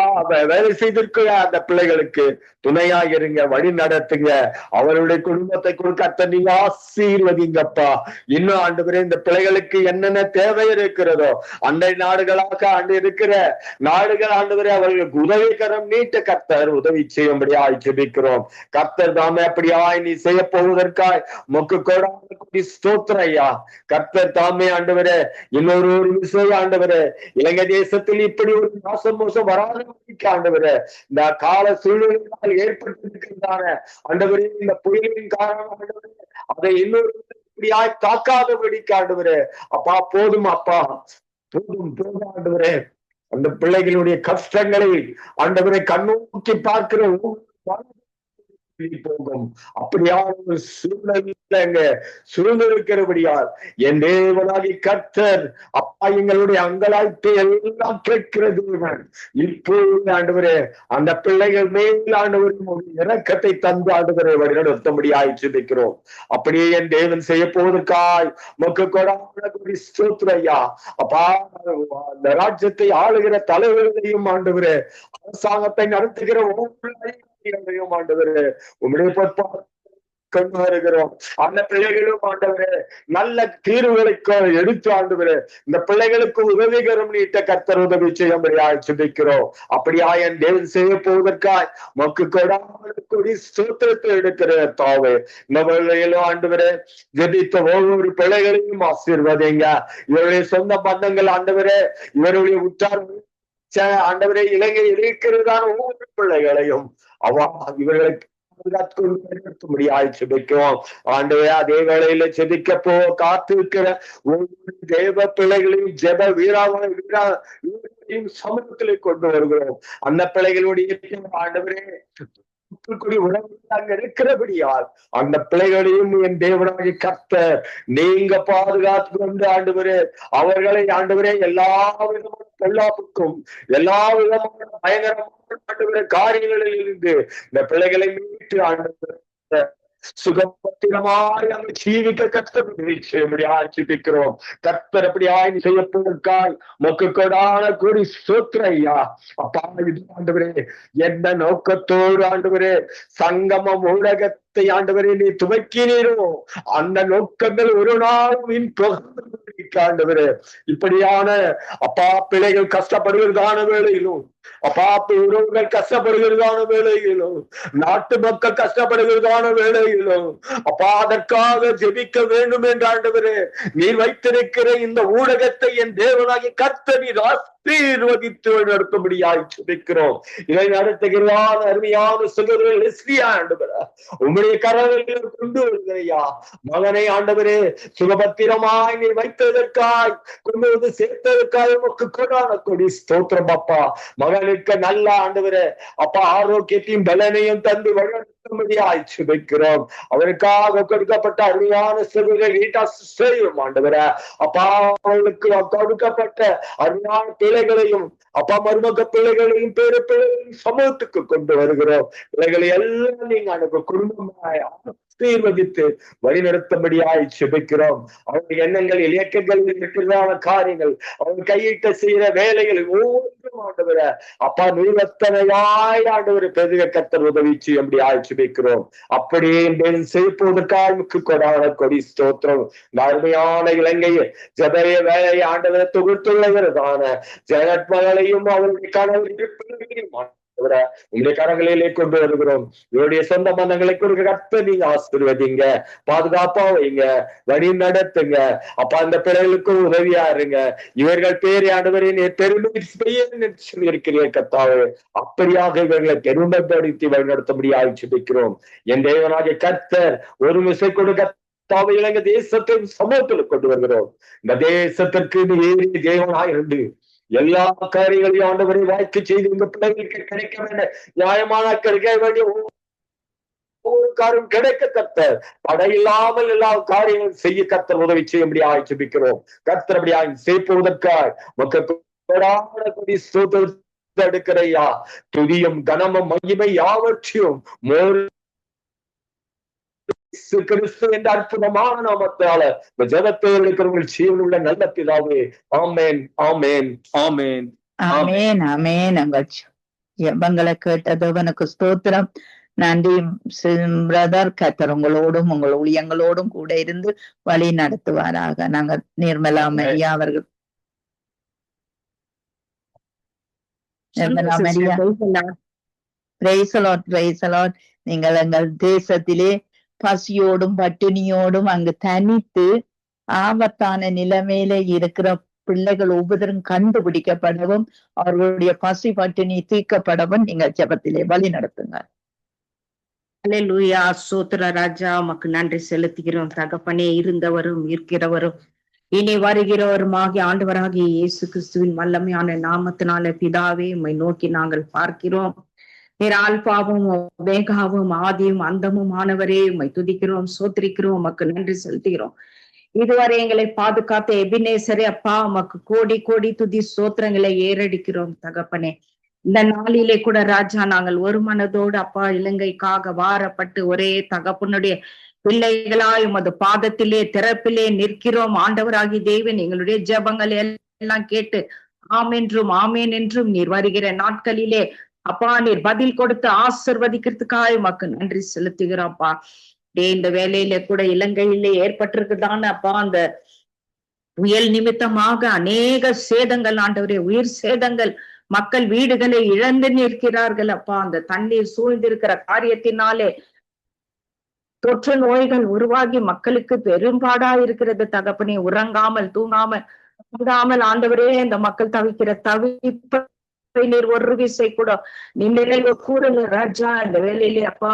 வேலை செய்திருக்கிற அந்த பிள்ளைகளுக்கு துணையாக இருங்க, வழி நடத்துங்க. அவருடைய குடும்பத்தை கொடுக்க நீங்க ஆசீர்வதிங்கப்பா. இன்னும் ஆண்டவரே இந்த பிள்ளைகளுக்கு என்னென்ன தேவை இருக்கிறதோ அண்டை நாடுகளாக ஆண்டு இருக்கிற நாடுகள் ஆண்டவரே அவர்களுக்கு உதவிகரம் நீட்ட கர்த்தர் உதவி செய்யும்படியா ஜெபிக்கிறோம். கர்த்தர் தாமே அப்படியாய் நீ செய்ய போவதற்காய் மொக்கு கோடான ஸ்தோத்திரம் ஐயா. கர்த்தர் தாமே ஆண்டவரே இன்னொரு விஷயம் ஆண்டவரே, இலங்கை தேசத்தில் இப்படி ஒரு மோசம் வராத ஆண்டவரே இந்த கால சூழ்நிலைகளால் ஏற்பட்டிருக்கின்றன ஆண்டவரே, இந்த புயலின் காரணம் ஆண்டவரே அதை இன்னொரு இப்படியாய் தாக்காதபடிக்கு ஆண்டவரே அப்பா போதும் அப்பா, போதும் ஆண்டவரே. அந்த பிள்ளைகளுடைய கஷ்டங்களை ஆண்டவரை கண்ணோக்கி பார்க்கிற போகும் அப்படியான ஒரு சூழ்நிலைங்க சூழ்ந்திருக்கிறபடியால் என் தேவனாகி கர்த்தர் அப்பா எங்களுடைய அங்கலாய்ப்பை எல்லாம் கேட்கிறது. இப்போது ஆண்டவரே அந்த பிள்ளைகள் மேல் ஆண்டவரின் இரக்கத்தை தந்து ஆண்டவரை வழிநடத்தும்படியாய் ஜெபிக்கிறோம். அப்படியே என் தேவன் செய்ய போவதற்காய் மொக்க கொடான ஸ்தோத்திரையா. அப்பா அந்த ராஜ்யத்தை ஆளுகிற தலைவர்களையும் ஆண்டவரே, அரசாங்கத்தை நடத்துகிற ஒவ்வொரு ஆண்டவரே உம்முடைய பொறுப்பாக கொண்டு வருகிறோம். அந்த பிள்ளைகளும் ஆண்டவரே நல்ல தீர்வுகளை எடுத்து ஆண்டவரே இந்த பிள்ளைகளுக்கு உதவிகரம் நீட்ட கர்த்தர் உதவி செய்யும்படியாய் ஜெபிக்கிறோம். அப்படியா என் தேவன் செய்ய போவதற்காய் மக்கு கொடாம ஸ்தோத்திரத்தை எடுக்கிற தாவே இந்த பிள்ளைகளும் ஆண்டவரே ஜெபித்த ஒவ்வொரு பிள்ளைகளையும் ஆசீர்வதிங்க. இவருடைய சொந்த பந்தங்கள் ஆண்டவரே, இவருடைய உற்றார் ஆண்டவரே இலங்கையில் இருக்கிறதான ஒவ்வொரு பிள்ளைகளையும் இவர்களுக்கு முடியாது ஜெபிக்கிறோம். ஆண்டவரே அதே வேளையில ஜெபிக்க காத்திருக்கிற ஒவ்வொரு தேவ பிள்ளைகளையும் ஜெப வீராவையும் சமூகத்திலே கொண்டு வருகிறோம். அந்த பிள்ளைகளுடைய ஆண்டவரே உறவு அங்க இருக்கிறபடியால் அந்த பிள்ளைகளையும் என் தேவனாகிய கர்த்தர் நீங்க பாதுகாத்து கொண்டு ஆண்டவரே அவர்களை ஆண்டவரே எல்லா விதமான பொல்லாப்புக்கும் எல்லா விதமான பயங்கரமான ஆண்டவரே காரியங்களில் இருந்து இந்த பிள்ளைகளை மீட்டு ஆண்டவரே சுகபத்திரமாய் அங்கு ஜீவிக்க கர்த்தர் ஜெபிக்கிறோம். கர்த்தர் அப்படியாய் செய்ய போவதற்காய் மொக்கு கொடான கூடி சோத்திரையா. அப்பா இது ஆண்டவரே எந்த நோக்கத்தோடு ஆண்டவரே சங்கமம் ஊடகத்தை ஆண்டவரே நீ துவக்கினீரோ அந்த நோக்கங்கள் ஒரு நாளும் ஆண்டவரே இப்படியான அப்பா பிள்ளைகள் கஷ்டப்படுவதற்கான வேளையிலும் அப்பா உறவுகள் கஷ்டப்படுகிறதான வேளையிலும் நாட்டு மக்கள் கஷ்டப்படுகிறதான வேளையிலும் அப்பா அதற்காக ஜெபிக்க வேண்டும் என்று ஆண்டவரே நீர் வைத்திருக்கிற இந்த ஊடகத்தை என் தேவனாகி கர்த்தர் நீர் ஆசீர்வதித்து நடத்தும்படியாய் ஜெபிக்கிறோம். இதை நடத்துகிறான அருமையான சகோதரர் ஆண்டவரே உம்முடைய கரங்களில் கொண்டு வருகிறையா மகனை ஆண்டவரே சுகபத்திரமாய் நீ வைத்ததற்காய் கொண்டு வந்து சேர்த்ததற்காக உமக்கு கொடான கொடி ஸ்தோத்திரம் அப்பா. மகனுக்கு நல்ல ஆண்டவரே அப்பா ஆரோக்கியத்தையும் பலனையும் தந்து வழிநடத்தும்படியாய் ஜெபிக்கிறோம். அவருக்காக கொடுக்கப்பட்ட அருமையான செய்யும் ஆண்டவரே அப்பா அவர்களுக்கு கொடுக்கப்பட்ட அருமையான பிள்ளைகளையும் அப்பா மருமக பிள்ளைகளையும் பேரு பிள்ளைகளையும் சமூகத்துக்கு கொண்டு வருகிறோம். பிள்ளைகளை எல்லாம் நீங்க அனுப்ப குடும்பமாய் ஆசீர்வதித்து வழிநடத்தும்படியாய் ஜெபிக்கிறோம். அவருடைய எண்ணங்கள் இயக்கங்களில் இருக்கிறதான காரியங்கள் அவர் கையிட்ட செய்யற வேலைகள் ஒவ்வொன்றும் ஆண்டவர அப்பா நூலத்தனையாய் ஆண்டவர் பெருக கர்த்தர் உதவி செய்யும்படியாய் ஜெபிக்கிறோம். அப்படியே செய்வதற்காக கொடான கொடி ஸ்தோத்திரம். அருமையான இலங்கையை ஜெபரிய வேலையை ஆண்டவரை தொகுத்துள்ளதான ஜெகத் மகளையும் அவருடைய கணவரையும் உங்களுடைய கரங்களிலே கொண்டு வருகிறோம். இவருடைய சொந்த பந்தங்களை கொடுக்க கர்த்தர் நீங்க ஆசீர்வதிங்க, பாதுகாப்பா வைங்க, வழி நடத்துங்க. அப்ப அந்த பிள்ளைகளுக்கும் உதவியா இருங்க. இவர்கள் பேரை ஆண்டவரின் பெருமை இருக்கிறீர்கள் கர்த்தாவே அப்படியாக இவர்களை பெருமைப்படுத்தி வழிநடத்தும்படியாக ஜெபிக்கிறோம். என் தேவனாகிய கர்த்தர் ஒரு மிசை கொடுக்க இலங்கை தேசத்தை சமூகத்தில் கொண்டு வருகிறோம். இந்த தேசத்திற்கு ஏறி தேவனாக இருந்து எல்லா காரியங்களையும் ஆண்டவரை வாய்க்கு செய்து இந்த பிள்ளைகளுக்கு கிடைக்க வேண்டிய நியாயமான கிடைக்க வேண்டிய ஒவ்வொரு காரியம் கிடைக்க கர்த்தர் தடையில்லாமல் எல்லா காரியங்களும் செய்ய கர்த்தர் உதவி செய்யும்படியாக ஜெபிக்கிறோம். கர்த்தர் அப்படியாக செய்வதற்காக மக்கள் எடுக்கிறையா துதியும் கனமும் மகிமை யாவற்றையும் கிறிஸ்து என்ற அற்புதமான நாமத்தால இந்த ஜெபத்தை இருக்கிறவர்கள் ஜீவனுள்ள நல்ல பிதாவே ஆமேன் ஆமேன் ஆமேன். ஆமேன் ஆமேன். உங்கள் ஜெபங்களை கேட்டதவனுக்கு ஸ்தோத்திரம். நன்றி பிரதர். கர்த்தர் உங்களோடும் உங்கள் ஊழியங்களோடும் கூட இருந்து வழி நடத்துவாராக. நாங்க நிர்மலா மரியா அவர்கள் Nirmala Maria praise Lord praise Lord. நீங்கள் எங்கள் தேசத்திலே பசியோடும் பட்டினியோடும் அங்கு தனித்து ஆபத்தான நிலைமையில இருக்கிற பிள்ளைகள் ஒவ்வொருத்தரும் கண்டுபிடிக்கப்படவும் அவர்களுடைய பசி பட்டினி தீர்க்கப்படவும் நீங்கள் ஜெபத்திலே வழி நடத்துங்க. அல்லேலூயா. சோத்திர ராஜா, உமக்கு நன்றி செலுத்துகிறோம் தகப்பனே. இருந்தவரும் இருக்கிறவரும் இனி வருகிறவருமாகிய ஆண்டவராகிய இயேசு கிறிஸ்துவின் வல்லமையான நாமத்தினால பிதாவே உம்மை நோக்கி நாங்கள் பார்க்கிறோம். நீர் ஆல்பாவும் ஒமேகாவும் ஆதியும் அந்தமும் ஆனவரே உம்மை துதிக்கிறோம், சோத்திரிக்கிறோம், உமக்கு நன்றி செலுத்துகிறோம். இதுவரை எங்களை பாதுகாத்த எபினேசரே அப்பா, உமக்கு கோடி கோடி துதி சோத்திரங்களை ஏறடிக்கிறோம் தகப்பனே. இந்த நாளிலே கூட ராஜா, நாங்கள் ஒரு மனதோடு அப்பா இலங்கைக்காக வாரப்பட்டு ஒரே தகப்பனுடைய பிள்ளைகளாய் உமது பாதத்திலே திறப்பிலே நிற்கிறோம். ஆண்டவராகி தேவன் எங்களுடைய ஜெபங்கள் எல்லாம் கேட்டு ஆமென்றும் ஆமேன் என்றும் நீர் வருகிற நாட்களிலே அப்பா நீர் பதில் கொடுத்து ஆசிர்வதிக்கிறதுக்காக உமக்கு நன்றி செலுத்துகிறோம்ப்பா. இந்த வேலையில கூட இலங்கையிலே ஏற்பட்டிருக்குதான அப்பா அந்த புயல் நிமித்தமாக அநேக சேதங்கள் ஆண்டவரே, உயிர் சேதங்கள், மக்கள் வீடுகளை இழந்து நிற்கிறார்கள் அப்பா. அந்த தண்ணீர் சூழ்ந்திருக்கிற காரியத்தினாலே தொற்று நோய்கள் உருவாகி மக்களுக்கு பெரும்பாடா இருக்கிறது தகப்பனே. உறங்காமல் தூங்காமல் ஆண்டவரே இந்த மக்கள் தவிக்கிற தவிப்பை நீர் ஒரு விசை கூட நீ நினைவு கூறல ராஜா. இந்த வேலையிலே அப்பா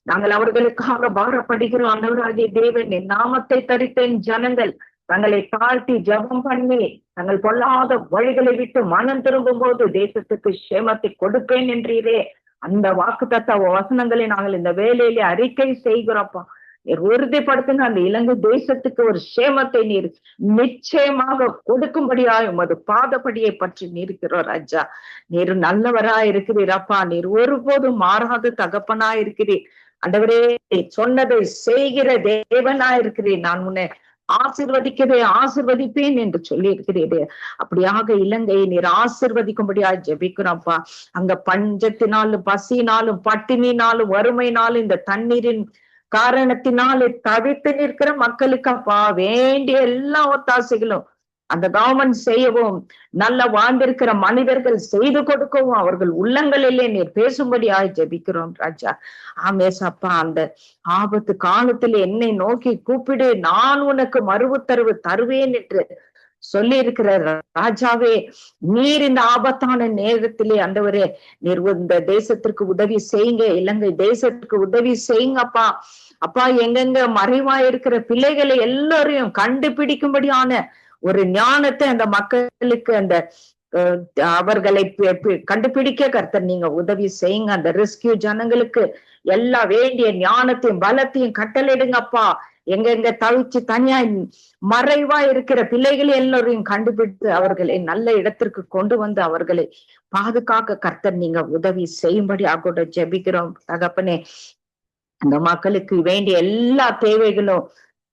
நாங்கள் அவர்களுக்காக பாரப்படுகிறோம். ஆண்டவராகிய தேவன் என் நாமத்தை தரித்த ஜனங்கள் தங்களை தாழ்த்தி ஜெபம் பண்ணி தங்கள் பொல்லாத வழிகளை விட்டு மனம் திரும்பும் போது தேசத்துக்கு சேமத்தை கொடுப்பேன் என்றீரே. அந்த வாக்குத்தத்த வசனங்களை நாங்கள் இந்த வேலையிலே அறிக்கை செய்கிறோம்ப்பா. நீர் உறுதிப்படுத்துங்க. அந்த இலங்கை தேசத்துக்கு ஒரு சேமத்தை நீர் நிச்சயமாக கொடுக்கும்படியாய் உமது பாதப்படியை பற்றி நிற்கிறோம் ராஜா. நீர் நல்லவரா இருக்கிறீர் அப்பா. நீர் ஒருபோதும் மாறாத தகப்பனா இருக்கிறீர் ஆண்டவரே. சொன்னதை செய்கிற தேவனா இருக்கிறீர். நான் உன்னை ஆசிர்வதிப்பேன் என்று சொல்லி இருக்கிறீரே. அப்படியாக இலங்கையை நீர் ஆசிர்வதிக்கும்படியா ஜெபிக்கிறோம்ப்பா. அங்க பஞ்சத்தினாலும் பசினாலும் பட்டினினாலும் வறுமையினாலும் இந்த தண்ணீரின் காரணத்தினாலே தவித்து நிற்கிற மக்களுக்கு அப்பா வேண்டிய எல்லா ஒத்தாசைகளும் அந்த கவர்மெண்ட் செய்யவும், நல்ல வாழ்ந்திருக்கிற மனிதர்கள் செய்து கொடுக்கவும் அவர்கள் உள்ளங்களிலே நீர் பேசும்படியாய் ஜெபிக்கிறோம் ராஜா. ஆமேசப்பா, அந்த ஆபத்து காலத்தில் என்னை நோக்கி கூப்பிடு, நான் உனக்கு மறுவுத்தரவு தருவேன் என்று சொல்லி இருக்கிற ராஜாவே, நீர் இந்த ஆபத்தான நேரத்திலே ஆண்டவரே நீர் இந்த தேசத்திற்கு உதவி செய்யுங்க. இலங்கை தேசத்துக்கு உதவி செய்யுங்கப்பா. அப்பா, எங்கெங்க மறைவா இருக்கிற பிள்ளைகளை எல்லாரையும் கண்டுபிடிக்கும்படியான ஒரு ஞானத்தை அந்த மக்களுக்கு அந்த அவர்களை கண்டுபிடிக்க கர்த்தர் நீங்க உதவி செய்யுங்க. அந்த ரெஸ்கியூ ஜனங்களுக்கு எல்லா வேண்டிய ஞானத்தையும் பலத்தையும் கட்டளையிடுங்கப்பா. எங்கெங்க தவிச்சு தனியா மறைவா இருக்கிற பிள்ளைகளை எல்லோரையும் கண்டுபிடித்து அவர்களை நல்ல இடத்திற்கு கொண்டு வந்து அவர்களை பாதுகாக்க கர்த்தர் நீங்க உதவி செய்யும்படி கூட ஜெபிக்கிறோம் தகப்பனே. அந்த மக்களுக்கு வேண்டிய எல்லா தேவைகளும்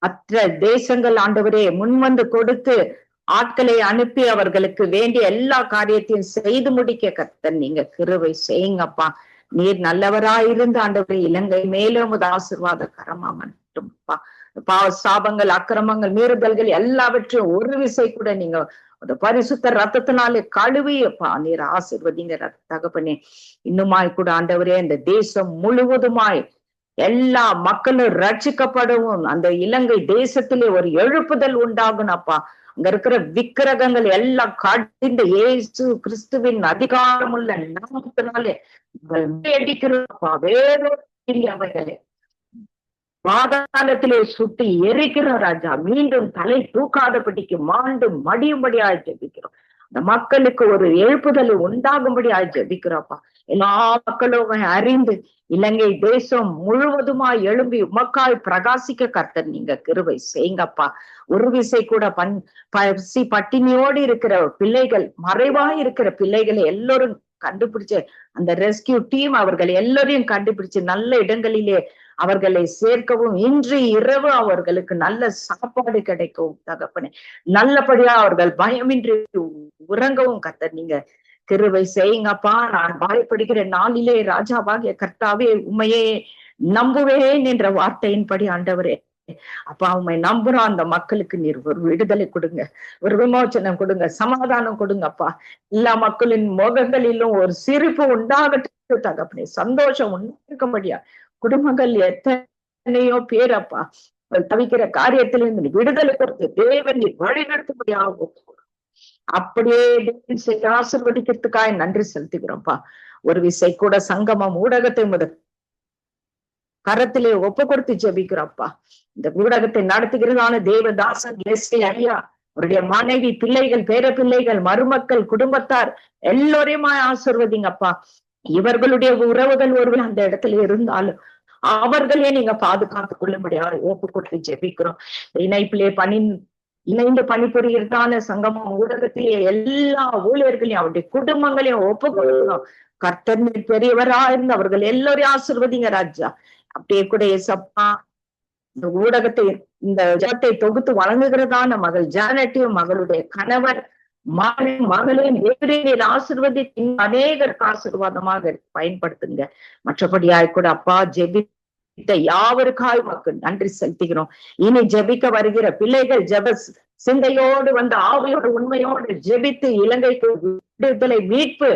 மற்ற தேசங்கள் ஆண்டவரே முன்வந்து கொடுத்து ஆட்களை அனுப்பி அவர்களுக்கு வேண்டிய எல்லா காரியத்தையும் செய்து முடிக்க கர்த்தர் நீங்க கிருபை செய்யுங்கப்பா. நீர் நல்லவராயிருந்து ஆண்டவரே இலங்கை மேலும் ஆசீர்வாத கரமா மட்டும்ப்பா. பாவ சாபங்கள் அக்கிரமங்கள் மீறுதல்கள் எல்லாவற்றையும் ஒரு விசை கூட நீங்க பரிசுத்த ரத்தத்தினாலே கழுவியப்பா நீர் ஆசீர்வதிங்க தகப்பனே. இன்னுமாய் கூட ஆண்டவரே இந்த தேசம் முழுவதுமாய் எல்லா மக்களும் ரட்சிக்கப்படவும் அந்த இலங்கை தேசத்திலே ஒரு எழுப்புதல் உண்டாகுனப்பா. அங்க இருக்கிற விக்கிரகங்கள் எல்லாம் கடிந்து இயேசு கிறிஸ்துவின் அதிகாரமுள்ள நாமத்தினாலே அடிக்கிறோம்ப்பா. வேறொரு பாதாளத்திலே சுட்டி எரிக்கிறோம் ராஜா. மீண்டும் தலை தூக்காதபடிக்கு மாண்டும் மடியும்படியா ஜெபிக்கிறோம். அந்த மக்களுக்கு ஒரு எழுப்புதல் உண்டாகும்படியா ஜெபிக்கிறோம்ப்பா. எல்லா மக்களும் அறிந்து இலங்கை தேசம் முழுவதுமாய் எழும்பி உமக்காய் பிரகாசிக்க கர்த்தர் நீங்க கிருபை செய்யுங்கப்பா. ஒரு விசை கூட பசி பட்டினியோடு இருக்கிற பிள்ளைகள், மறைவாய் இருக்கிற பிள்ளைகளை எல்லோரும் கண்டுபிடிச்சு அந்த ரெஸ்கியூ டீம் அவர்கள் எல்லாரையும் கண்டுபிடிச்சு நல்ல இடங்களிலே அவர்களை சேர்க்கவும், இன்று இரவு அவர்களுக்கு நல்ல சாப்பாடு கிடைக்கவும் தகப்பனே, நல்லபடியா அவர்கள் பயமின்றி உறங்கவும் கர்த்தர் நீங்க கிருபை செய்யுங்கப்பா. நான் பயப்படுகிற நாளிலே ராஜாவாகிய கர்த்தாவே உண்மையே நம்புவேன் என்ற வார்த்தையின்படி ஆண்டவரே அப்பா உண்மை நம்புறோம். அந்த மக்களுக்கு நீர் ஒரு விடுதலை கொடுங்க, ஒரு விமோச்சனம் கொடுங்க, சமாதானம் கொடுங்கப்பா. எல்லா மக்களின் முகங்களிலும் ஒரு சிரிப்பு உண்டாகட்டும் தகப்பனே, சந்தோஷம் உண்டாகும்படியா. குடும்பங்கள் எத்தனையோ பேரப்பா தவிக்கிற காரியத்திலிருந்து விடுதலை கொடுத்து தேவன் வழிநடத்தும்படியாகும். அப்படியே ஆசீர்வதிக்கிறதுக்காக நன்றி செலுத்துகிறோம்ப்பா. ஒரு விசை கூட சங்கமம் ஊடகத்தை முதல் கரத்திலே ஒப்பு கொடுத்து ஜெபிக்கிறோம்ப்பா. இந்த ஊடகத்தை நடத்துகிறதான தேவதாசன் லெஸ்லி ஐயா, அவருடைய மனைவி, பிள்ளைகள், பேர பிள்ளைகள், மருமக்கள், குடும்பத்தார் எல்லோரையுமா ஆசீர்வதிங்கப்பா. இவர்களுடைய உறவுகள் ஒருவர் அந்த இடத்துல இருந்தாலும் அவர்களே நீங்க பாதுகாத்துக் கொள்ளும்படியா ஒப்பு கொடுத்து ஜெபிக்கிறோம். இணைப்பிலே இணைந்து பணிபுரிகிறதான சங்கமம் ஊடகத்திலே எல்லா ஊழியர்களையும் அவருடைய குடும்பங்களையும் ஒப்பு கொடுக்கிறோம். கர்த்தர் பெரியவரா இருந்து அவர்கள் எல்லோரையும் ஆசீர்வதிங்க ராஜா. அப்படியே கூட ஏசப்பா இந்த ஊடகத்தை இந்த ஜனத்தை தொகுத்து வழங்குகிறதான மகள் ஜானட்டையும் மகளுடைய கணவர் மகளையும் தேவரீர் ஆசீர்வதித்து அநேகருக்கு ஆசீர்வாதமாக பயன்படுத்துங்க. மற்றபடியாய் கூட அப்பா ஜெபித்த யாவருக்காய் மக்கள் நன்றி செலுத்துகிறோம். இனி ஜெபிக்க வருகிற பிள்ளைகள் ஜெப சிந்தையோடு வந்து ஆவியோடு உண்மையோடு ஜெபித்து இலங்கைக்கு விடுதலை மீட்பு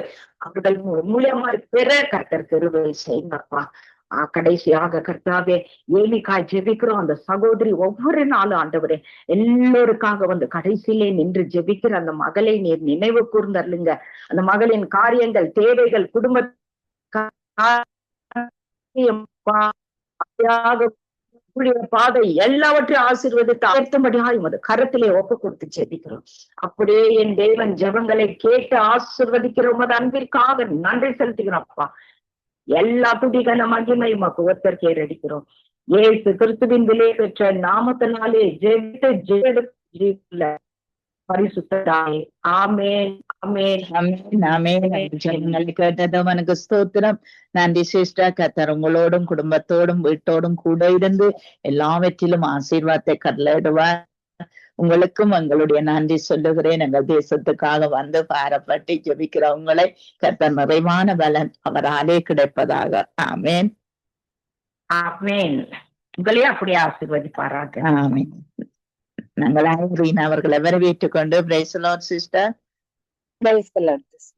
அவர்கள் மூலியமாய் பெற கர்த்தர் கிருபை செய்யுங்கப்பா. கடைசியாக கர்த்தாவே ஏலிக்காய் ஜெபிக்கிறோம். அந்த சகோதரி ஒவ்வொரு நாளும் ஆண்டவரே எல்லோருக்காக வந்து கடைசியிலே நின்று ஜெபிக்கிற அந்த மகளை நீர் நினைவு கூர்ந்தருளுங்க. அந்த மகளின் காரியங்கள், தேவைகள், குடும்ப பாதை எல்லாவற்றையும் ஆசீர்வதித்து அழைத்தும்படியாக கரத்திலே ஒப்பு கொடுத்து ஜெபிக்கிறோம். அப்படியே என் தேவன் ஜெபங்களை கேட்டு ஆசீர்வதிக்கிற உமது அன்பிற்காக நன்றி செலுத்துகிறோம் அப்பா. எல்லா துதிகன மகிமை உமக்கு ஒருத்தர் கேரடிக்கிறோம். ஏசு கிறிஸ்துவின் விலை பெற்ற நாமத்தினாலே பரிசுத்தாயே ஆமென் ஆமென் ஆமென் ஆமென். ஜெபங்கள் கேட்டதவனுக்கு ஸ்தோத்திரம். நன்றி சிஸ்டர். கர்த்தர் உங்களோடும் குடும்பத்தோடும் வீட்டோடும் கூட இருந்து எல்லாவற்றிலும் ஆசீர்வாதத்தை கட்டளையிடுவார். உங்களுக்கும் எங்களுடைய நன்றி சொல்லுகிறேன். எங்கள் தேசத்துக்காக வந்து பாரப்பட்டு ஜெபிக்கிறவங்களை கர்த்தர் நிறைவான பலன் அவராலே கிடைப்பதாக. ஆமென் ஆமென். உங்களையும் அப்படியே ஆசீர்வதிப்பாராக. ஆமென். நாங்கள் ரீனா அவர்களை வரவேற்றுக் கொண்டு பிரைஸ் லார்ட் சிஸ்டர்.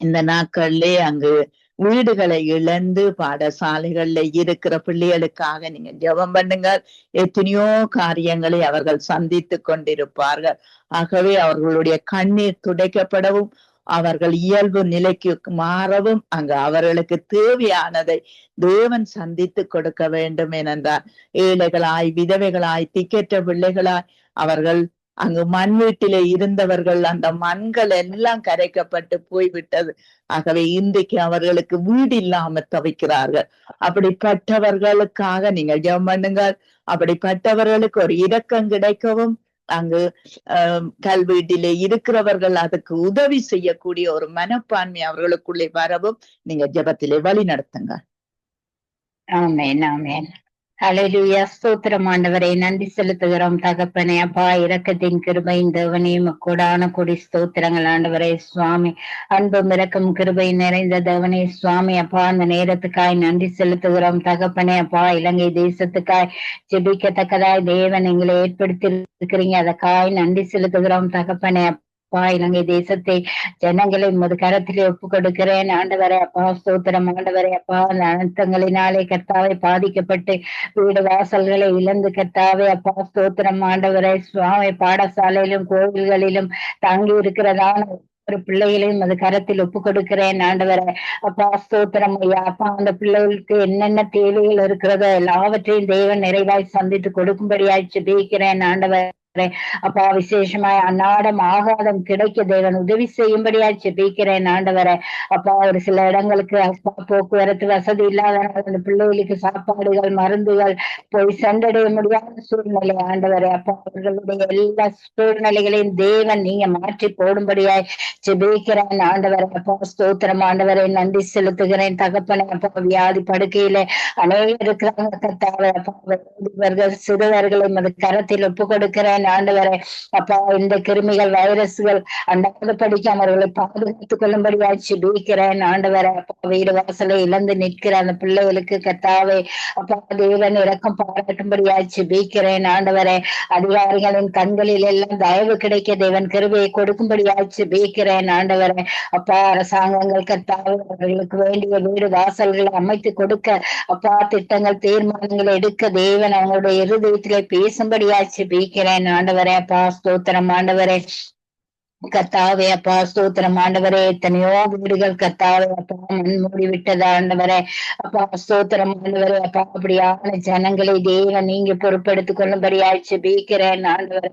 இந்த நாட்கள்லே அங்கு வீடுகளை இழந்து பாடசாலைகள்ல இருக்கிற பிள்ளைகளுக்காக நீங்க ஜெபம் பண்ணுங்க. எத்தனையோ காரியங்களை அவர்கள் சந்தித்து கொண்டிருப்பார்கள். ஆகவே அவர்களுடைய கண்ணீர் துடைக்கப்படவும் அவர்கள் இயல்பு நிலைக்கு மாறவும் அங்கு அவர்களுக்கு தேவையானதை தேவன் சந்தித்து கொடுக்க வேண்டும். ஏனென்றால் ஏழைகளாய், விதவைகளாய், திக்கற்ற பிள்ளைகளாய் அவர்கள் அங்கு மண் வீட்டிலே இருந்தவர்கள் அந்த மண்கள் எல்லாம் கரைக்கப்பட்டு போய்விட்டது. ஆகவே இன்றைக்கு அவர்களுக்கு வீடு இல்லாம தவிக்கிறார்கள். அப்படிப்பட்டவர்களுக்காக நீங்கள் ஜெபம் பண்ணுங்கள். அப்படிப்பட்டவர்களுக்கு ஒரு இரக்கம் கிடைக்கவும் அங்கு கல்வீட்டிலே இருக்கிறவர்கள் அதுக்கு உதவி செய்யக்கூடிய ஒரு மனப்பான்மை அவர்களுக்குள்ளே வரவும் நீங்க ஜெபத்திலே வழி நடத்துங்க. ஆமென் ஆமென். ஹல்லேலூயா. ஸ்தோத்திரம் ஆண்டவரே, நன்றி செலுத்துகிறோம் தகப்பனே. அப்பா இரக்கத்தின் கிருபையின் தேவனே கொடான கொடி ஸ்தோத்திரங்கள் ஆண்டவரே சுவாமி. அன்பும் இரக்கம் கிருபை நிறைந்த தேவனே சுவாமி. அப்பா அந்த நேரத்துக்காய் நன்றி செலுத்துகிறோம் தகப்பனே. அப்பா இலங்கை தேசத்துக்காய் ஜெபிக்கத்தக்கதாய் தேவன் எங்களை ஏற்படுத்தி இருக்கிறீங்க. அதற்காய் நன்றி செலுத்துகிறோம் தகப்பனே. இலங்கை தேசத்தை ஜனங்களை உமது கரத்திலே ஒப்பு கொடுக்கிறேன் ஆண்டவரே. அப்பா ஸ்தோத்திரம் ஆண்டவரே. அப்பா அந்த அனர்த்தங்களினாலே கர்த்தாவை பாதிக்கப்பட்டு வீடு வாசல்களை இழந்து கர்த்தாவே அப்பா ஸ்தோத்திரம் ஆண்டவரே சுவாமி. பாடசாலையிலும் கோவில்களிலும் தங்கி இருக்கிறதான ஒரு பிள்ளைகளையும் அது கரத்தில் ஒப்பு கொடுக்கிறேன் ஆண்டவரே. அப்பா ஸ்தோத்திரம் ஐயா. அப்பா அந்த பிள்ளைகளுக்கு என்னென்ன தேவைகள் இருக்கிறதோ எல்லாவற்றையும் தேவன் நிறைவாய் சந்தித்து கொடுக்கும்படியாய் ஜெபிக்கிறேன் ஆண்டவரே. அப்பா விசேஷமாய் அன்னாடம் ஆகாதம் கிடைக்க தேவன் உதவி செய்யும்படியா ஜெபிக்கிறேன் ஆண்டவரே. அப்பா ஒரு சில இடங்களுக்கு அப்பா போக்குவரத்து வசதி இல்லாத அந்த பிள்ளைகளுக்கு சாப்பாடுகள், மருந்துகள் போய் சென்றடைய முடியாத சூழ்நிலை ஆண்டவரே. அப்பா அவர்களுடைய எல்லா சூழ்நிலைகளையும் தேவன் நீங்க மாற்றி போடும்படியாய் ஜெபிக்கிறேன் ஆண்டவரே. அப்பா ஸ்தோத்திரம் ஆண்டவரை நன்றி செலுத்துகிறேன் தகப்பனே. அப்பா வியாதி படுக்கையில அநேகம் இருக்கிறாங்க கர்த்தாவே. அப்பா சிறுவர்களை கரத்தில் ஒப்பு கொடுக்கிறேன் ஜெபிக்கிறேன் ஆண்டவரே. அப்பா இந்த கிருமிகள் வைரஸ்கள் அண்டாவது படிக்க அவர்களை பாதுகாத்துக் கொள்ளும்படியாய் ஜெபிக்கிறேன் ஆண்டவரே. அப்பா வீடு வாசலை இழந்து நிற்கிற அந்த பிள்ளைகளுக்கு கர்த்தாவே அப்பா தேவன் இரக்கம் பாராட்டும்படியாய் ஜெபிக்கிறேன் ஆண்டவரே. அதிகாரிகளின் கண்களில் எல்லாம் தயவு கிடைக்க தேவன் கிருபையை கொடுக்கும்படியாய் ஜெபிக்கிறேன் ஆண்டவரே. அப்பா அரசாங்கங்கள் கர்த்தாவே அவர்களுக்கு வேண்டிய வீடு வாசல்களை அமைத்து கொடுக்க அப்பா திட்டங்கள் தீர்மானங்களை எடுக்க தேவன் அவங்களுடைய இருதயத்திலே பேசும்படியாய் ஜெபிக்கிறேன் ஆண்டவரே. அப்பா ஸ்தோத்திரம் ஆண்டவரே. கர்த்தாவே அப்பா ஸ்தோத்திரம் ஆண்டவரே. எத்தனையோ வீடுகள் கர்த்தாவே அப்பா மூடி விட்டது ஆண்டவரே. அப்பா ஸ்தோத்திரம் ஆண்டவரே. அப்பா அப்படியான ஜனங்களை தேவன் நீங்க பொறுப்பெடுத்துக் கொள்ளும்படியாய் ஜெபிக்கிறேன் ஆண்டவரே.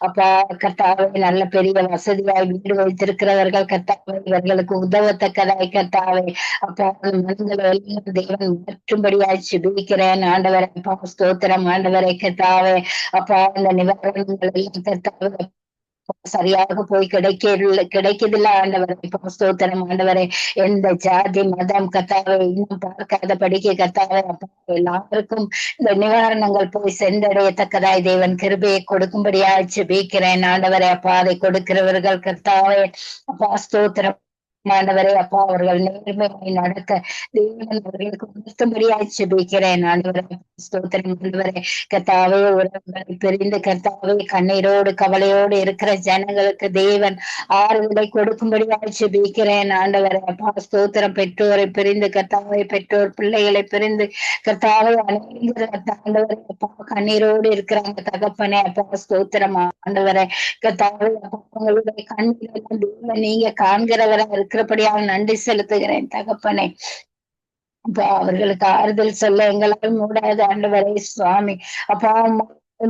அப்பா கர்த்தாவே நல்ல பெரிய வசதியாய் வீடு வைத்திருக்கிறவர்கள் கர்த்தாவே இவர்களுக்கு உதவத்தக்கதாய் கர்த்தாவே அப்பா மனங்களை எல்லாம் தேவன் மாற்றும்படியாய் ஜெபிக்கிறேன் ஆண்டவரே. அப்பா ஸ்தோத்திரம் ஆண்டவரே. கர்த்தாவே அப்பா இந்த நிவாரணங்கள் எல்லாம் கர்த்தாவே சரியாக போய் கிடைக்கதில்ல ஆண்டவரை. இப்போ ஸ்தோத்திரம் ஆண்டவரை. எந்த ஜாதி மதம் கர்த்தாவை இன்னும் பார்க்காத படிக்க கர்த்தாவை அப்பா எல்லாருக்கும் இந்த நிவாரணங்கள் போய் சென்றடையத்தக்கதாய் தேவன் கிருபையை கொடுக்கும்படியாய் ஜெபிக்கிறேன் ஆண்டவரை. அப்பா அதை கொடுக்கிறவர்கள் கர்த்தாவே அப்பா ஸ்தோத்திரம் ஆண்டவரே. அப்பா அவர்கள் நேர்மையாய் நடக்க தேவன் அவர்களுக்கு உணர்த்தும்படியாய் ஜெபிக்கிறேன் ஆண்டவரே. ஸ்தோத்திரம் ஆண்டவரே. கர்த்தாவே உறவுகளை பிரிந்து கர்த்தாவே கண்ணீரோடு கவலையோடு இருக்கிற ஜனங்களுக்கு தேவன் ஆறுதலை கொடுக்கும்படியாய் ஜெபிக்கிறேன் ஆண்டவரே. அப்பா ஸ்தோத்திரம் பெற்றோரை பிரிந்து கர்த்தாவே பெற்றோர் பிள்ளைகளை பிரிந்து கர்த்தாவே அநேகர் ஆண்டவரே அப்பா கண்ணீரோடு இருக்கிறாங்க தகப்பனே. அப்பா ஸ்தோத்திரம் ஆண்டவரே. கர்த்தாவே அவங்களுடைய கண்ணீரெல்லாம் தேவன் நீங்க காண்கிறவரா இருக்கிறபடியாக நன்றி செலுத்துகிறேன் தகப்பனே. அப்பா அவர்களுக்கு ஆறுதல் சொல்ல எங்களால் மூடாது ஆண்டவரே சுவாமி. அப்பா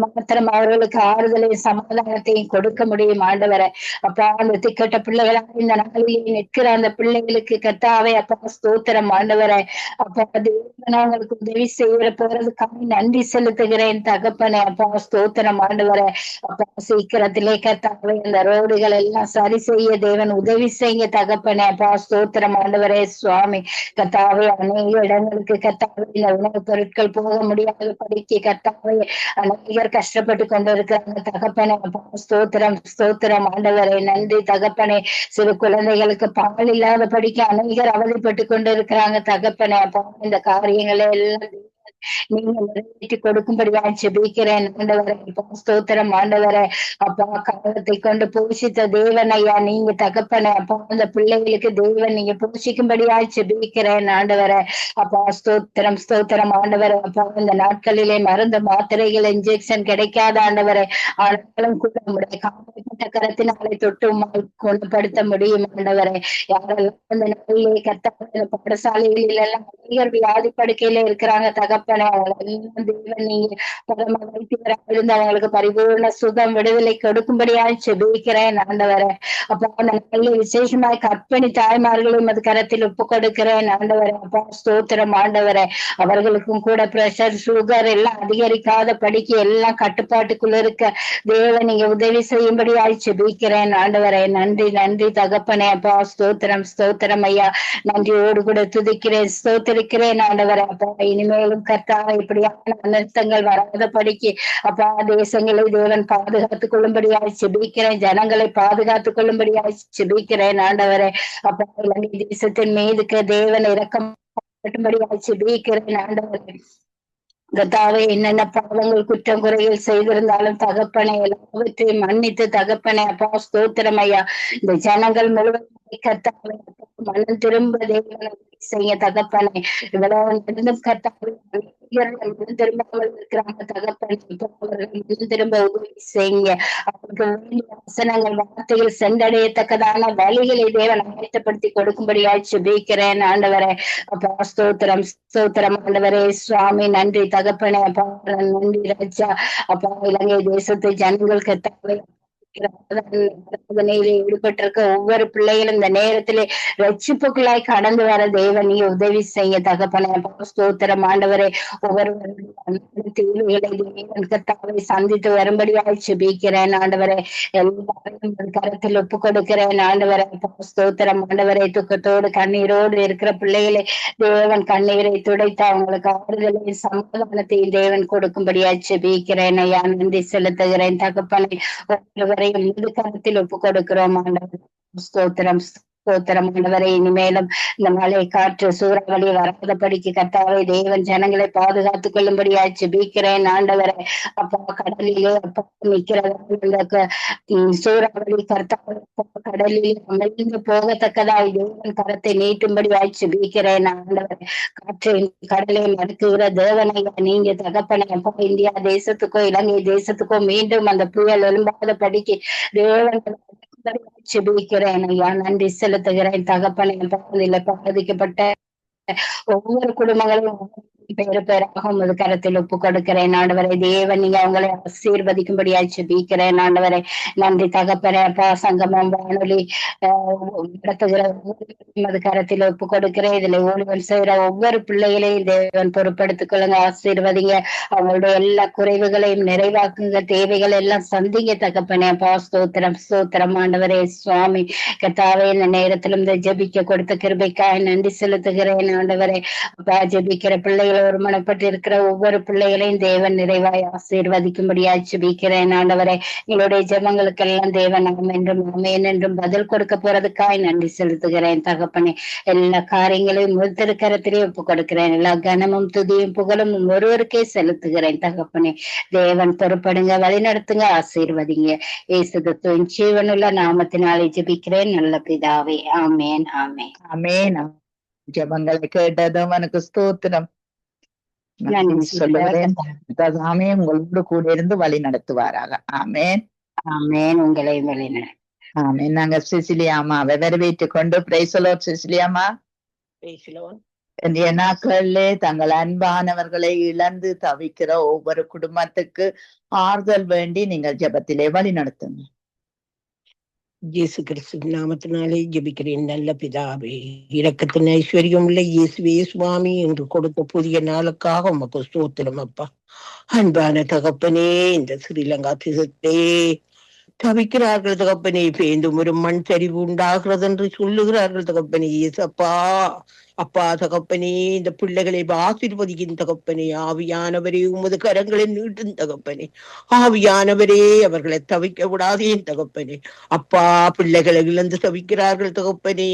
மாத்திரம் அவர்களுக்கு ஆறுதலையும் சமாதானத்தையும் கொடுக்க முடியும் ஆண்டவரை. அப்பா அந்த திக்கட்ட பிள்ளைகளாக இந்த நாளிலே நிற்கிற அந்த பிள்ளைகளுக்கு கர்த்தாவே அப்பா ஸ்தோத்திரம் ஆண்டவரை. அப்பா தேவன் அவங்களுக்கு உதவி செய்ய போறதுக்காக நன்றி செலுத்துகிறேன் தகப்பனே. அப்பா ஸ்தோத்திரம் ஆண்டவரை. அப்பா சீக்கிரத்திலே கர்த்தாவே அந்த ரோடுகள் எல்லாம் சரி செய்ய தேவன் உதவி செய்ய தகப்பனே. அப்பா ஸ்தோத்திரம் ஆண்டவரே சுவாமி. கர்த்தாவே அநேக இடங்களுக்கு கர்த்தாவே இந்த உணவுப் பொருட்கள் போக முடியாத படிக்க கர்த்தாவே அநேக கஷ்டப்பட்டு கொண்டிருக்கிறாங்க தகப்பனே. ஸ்தோத்திரம் ஸ்தோத்திரம் ஆண்டவரை. நன்றி தகப்பனே. சிறு குழந்தைகளுக்கு பால் இல்லாத படிக்க அநேகர் அவதிப்பட்டு கொண்டிருக்கிறாங்க தகப்பனே. அப்பா இந்த காரியங்களை எல்லாம் நீங்க நிறைவேற்றி கொடுக்கும்படியாக ஜெபிக்கிறேன் ஆண்டவரை. ஸ்தோத்திரம் ஆண்டவரை. அப்பா காலத்தை கொண்டு போஷித்த தேவன் ஐயா நீங்க தகப்பனே. அப்பா அந்த பிள்ளைகளுக்கு தேவன் நீங்க போஷிக்கும்படியாக ஜெபிக்கிறேன் ஆண்டவரை. அப்பா ஸ்தோத்திரம் ஸ்தோத்திரம் ஆண்டவரை. அப்பா இந்த நாட்களிலே மருந்து மாத்திரைகள் இன்ஜெக்ஷன் கிடைக்காத ஆண்டவரை. ஆனாலும் கூட நம்முடைய காப்பட்ட கரத்தினாலே தொட்டு குணப்படுத்த முடியும் ஆண்டவரை. யாரெல்லாம் அந்த நாளிலே கர்த்தாவே பாடசாலைகளில் எல்லாம் அநேகர் வியாதி படுக்கையில இருக்கிறாங்க தகப்பனே. தேவன் நீங்க பரம வைத்தியராக இருந்து அவங்களுக்கு பரிபூர்ண சுகம் விடுதலை கொடுக்கும்படியாக ஜெபிக்கிறேன் ஆண்டவரை. அப்பா அந்த நாளில் விசேஷமாய் கற்பனை தாய்மார்களும் அது கரத்தில் ஒப்பு கொடுக்கிறேன் ஆண்டவரை. அப்பா ஸ்தோத்திரம் ஆண்டவரை. அவர்களுக்கும் கூட பிரஷர் சுகர் எல்லாம் அதிகரிக்காத படிக்க எல்லாம் கட்டுப்பாட்டுக்குள்ள இருக்க தேவன் நீங்க உதவி செய்யும்படியாக ஜெபிக்கிறேன் ஆண்டவரை. நன்றி நன்றி தகப்பனே. அப்பா ஸ்தோத்திரம் ஸ்தோத்திரம் ஐயா. நன்றியோடு கூட துதிக்கிறேன் ஸ்தோத்திரிக்கிறேன் ஆண்டவரை. அப்பா இனிமேலும் கர்த்தாவை இப்படியான அனர்த்தங்கள் வராத படிக்கு அப்பா தேசங்களை தேவன் பாதுகாத்துக் கொள்ளும்படியாக ஜெபிக்கிறேன். ஜனங்களை பாதுகாத்துக் கொள்ளும்படியாக ஜெபிக்கிறேன் ஆண்டவரை. அப்பா இலங்கை தேசத்தின் மீதுக்கு தேவன் இரக்கம் கட்டும்படியாக ஜெபிக்கிறேன் ஆண்டவரை. கர்த்தாவே என்னென்ன பாவங்கள் குற்றம் குறைகள் செய்திருந்தாலும் தகப்பனை எல்லாவற்றையும் மன்னித்து தகப்பனை. அப்பா ஸ்தோத்திரம் ஐயா. இந்த ஜனங்கள் முழுவதும் கர்த்தாவை மனம் திரும்ப தேவனை செய்ய தகப்பனை. இவ்வளவு நடந்தும் கர்த்தாவை திரும்பாமல் இருக்கிறாங்க தகப்பனை. அவர்கள் திரும்ப உதவி செய்ய அவருக்கு வேண்டிய வசனங்கள் வார்த்தைகள் சென்றடையத்தக்கதான வழிகளை தேவன் ஆயத்தப்படுத்தி கொடுக்கும்படியாக ஜெபிக்கிறேன் ஆண்டவரை. அப்பா ஸ்தோத்திரம் ஸ்தோத்திரம் ஆண்டவரே சுவாமி. நன்றி தகப்பனே. அப்பா நன்றி ராஜா. அப்பா இலங்கை தேசத்து ஜனங்கள் கர்த்தாவை ஈடுபட்டிருக்க ஒவ்வொரு பிள்ளைகளும் இந்த நேரத்திலே ரட்சிப்புக்குள்ளாய் கடந்து வர தேவன் நீ உதவி செய்ய தகப்பனே. ஸ்தோத்திரம் ஆண்டவரே. ஒவ்வொருவரும் தீர்வுகளை தேவன் கர்த்தாவை சந்தித்து வரும்படியாய் ஜெபிக்கிறேன் ஆண்டவரே. எல்லாரையும் கருத்தில் ஒப்பு கொடுக்கிறேன் ஆண்டவரே. ஸ்தோத்திரம் ஆண்டவரே. துக்கத்தோடு கண்ணீரோடு இருக்கிற பிள்ளைகளை தேவன் கண்ணீரை துடைத்து அவங்களுக்கு ஆறுதலையும் சமாதானத்தையும் தேவன் கொடுக்கும்படியாய் ஜெபிக்கிறேன் ஐயா. நன்றி செலுத்துகிறேன் தகப்பனை. ஒவ்வொருவரையும் இந்த கருத்தில் ஒப்பு கொடுக்கிறோம் ஆண்டவர். ஸ்தோத்திரம் ஸ்தோத்திரம் ஆண்டவரை. இனிமேலும் இந்த மழை காற்று சூறாவளி வராதபடிக்கு கர்த்தாவை தேவன் ஜனங்களை பாதுகாத்துக் கொள்ளும்படியாய் ஜெபிக்கிறேன் ஆண்டவரை. அப்பா கடலிலே அப்பா நிற்கிறதா சூறாவளி கர்த்தாவை கடலில் அமிழ்ந்து போகத்தக்கதாய் தேவன் கரத்தை நீட்டும்படியாய் ஜெபிக்கிறேன் ஆண்டவரை. காற்றை கடலை மறுக்குகிற தேவனையா நீங்க தகப்பனை. அப்பா இந்தியா தேசத்துக்கோ இலங்கை தேசத்துக்கோ மீண்டும் அந்த புயல் எழும்பாதபடிக்கு தேவன் ஜெபிக்கிறேன் ஐயா. நன்றி செலுத்துகிறேன் தகப்பனை. பாதிக்கப்பட்ட ஒவ்வொரு குடும்பங்களும் பேரு பேராக உமது கரத்தில் ஒப்பு கொடுக்கிறேன் ஆண்டவரை. தேவன் நீங்க அவங்களை ஆசீர்வதிக்கும்படியாய் ஜெபிக்கிறேன் ஆண்டவரை. நன்றி தகப்பனே. அப்பா சங்கமம் வானொலி நடத்துகிற உமது கரத்தில் ஒப்பு கொடுக்கிறேன். இதுல ஊழியர் செய்யற ஒவ்வொரு பிள்ளைகளையும் தேவன் பொறுப்படுத்திக் கொள்ளுங்க, ஆசீர்வதிங்க. அவங்களுடைய எல்லா குறைவுகளையும் நிறைவாக்குங்க, தேவைகள் எல்லாம் சந்திங்க தகப்பனே. அப்பா ஸ்தோத்திரம் ஸ்தோத்திரம் ஆண்டவரே. சுவாமி கர்த்தாவே இந்த நேரத்திலும் இந்த ஜெபிக்க கொடுத்த கிருபைக்காய் நன்றி செலுத்துகிறேன் ஆண்டவரே. அப்பா ஜெபிக்கிற பிள்ளைகளை ஒருமனப்பட்டு இருக்கிற ஒவ்வொரு பிள்ளைகளையும் தேவன் நிறைவாய் ஆசீர்வதிக்கும்படியாய் ஜெபிக்கிறேன் ஆண்டவரே. எங்களுடைய ஜெபங்களுக்கெல்லாம் தேவன் நாம் என்றும் ஆமென் என்றும் பதில் கொடுக்க போறதுக்காய் நன்றி செலுத்துகிறேன் தகப்பனே. எல்லா காரியங்களையும் முழுத்திருக்கிறத்திலே ஒப்பு கொடுக்கிறேன். எல்லா கனமும் துதியும் புகழும் ஒருவருக்கே செலுத்துகிறேன் தகப்பனே. தேவன் பொறுப்படுங்க, வழிநடத்துங்க, ஆசீர்வதிங்க. இயேசுவின் ஜீவனுள்ள நாமத்தினாலே ஜெபிக்கிறேன் நல்ல பிதாவே. ஆமென் ஆமென் ஆமென். ஜெபங்களை கேட்டதும் எனக்கு ஸ்தோத்திரம். நன்றி சொல்லுகிறேன். ஆமே உங்களோடு கூட இருந்து வழி நடத்துவாராக. ஆமேன் ஆமென். உங்களை வழிநட ஆமேன். நாங்க சிசிலியாமாவை வரவேற்றுக் கொண்டு பிரைஸ் தி லார்ட். சிசிலியாமா இந்த நாட்களிலே தங்கள் அன்பானவர்களை இழந்து தவிக்கிற ஒவ்வொரு குடும்பத்துக்கு ஆறுதல் வேண்டி நீங்கள் ஜெபத்திலே வழி நடத்துங்க. இயேசு கிறிஸ்து நாமத்தினாலே ஜெபிக்கிறேன் நல்ல பிதாவே. இரக்கத்தின் ஐஸ்வர்யம் உள்ள இயேசுவே சுவாமி என்று கொடுத்த புதிய நாளுக்காக உமக்கு ஸ்தோத்திரம் அப்பா. அன்பான தகப்பனே, இந்த ஸ்ரீலங்கா தேசத்தே தவிக்கிறார்கள் தகப்பனே. பேந்தும் ஒரு மண் சரிவு உண்டாகிறது என்று சொல்லுகிறார்கள் தகப்பனே. இயேசப்பா அப்பா தகப்பனே, இந்த பிள்ளைகளை ஆசீர்வதிக்கும் தகப்பனே. ஆவியானவரே உமது கரங்களை நீட்டும் தகப்பனே. ஆவியானவரே அவர்களை தவிக்க விடாதேன் தகப்பனே. அப்பா பிள்ளைகளை இழந்து தவிக்கிறார்கள் தகப்பனே.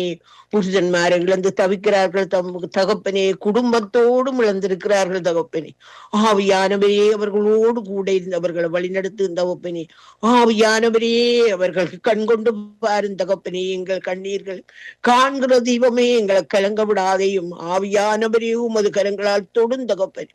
புருஷன்மாரை இழந்து தவிக்கிறார்கள் தகப்பனே. குடும்பத்தோடும் இழந்திருக்கிறார்கள் தகப்பனே. ஆவியானவரே அவர்களோடு கூட இருந்து அவர்களை வழிநடத்து தகப்பனே. ஆவியானவரே அவர்களுக்கு கண் கொண்டு பாரும் தகப்பனே. எங்கள் கண்ணீர்கள் காண்கிற தெய்வமே எங்களை கலங்க விடாதையும். ஆவியானவரே உமது கரங்களால் தொடுந்தகப்பனே,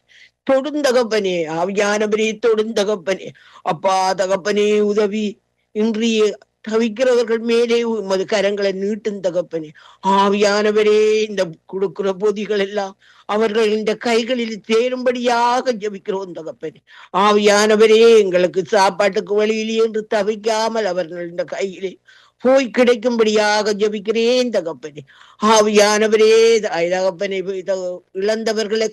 தொடுந்தகப்பனே. ஆவியானவரே தொடுந்தகப்பனே. அப்பா தகப்பனே உதவி இன்றைய தவிக்கிறவர்கள் மேலே உமது கரங்களை நீட்டும் தகப்பனே. ஆவியானவரே இந்த கொடுக்கிற பொதிகள் எல்லாம் அவர்கள் இந்த கைகளில் சேரும்படியாக ஜெபிக்கிறோம் தகப்பனே. ஆவியானவரே எங்களுக்கு சாப்பாட்டுக்கு வழியிலே என்று தவிக்காமல் அவர்கள் இந்த கையிலே போய் கிடைக்கும்படியாக ஜெபிக்கிறேன் தகப்பனே. ஆவியானவரே தகப்பனே இழந்தவர்களை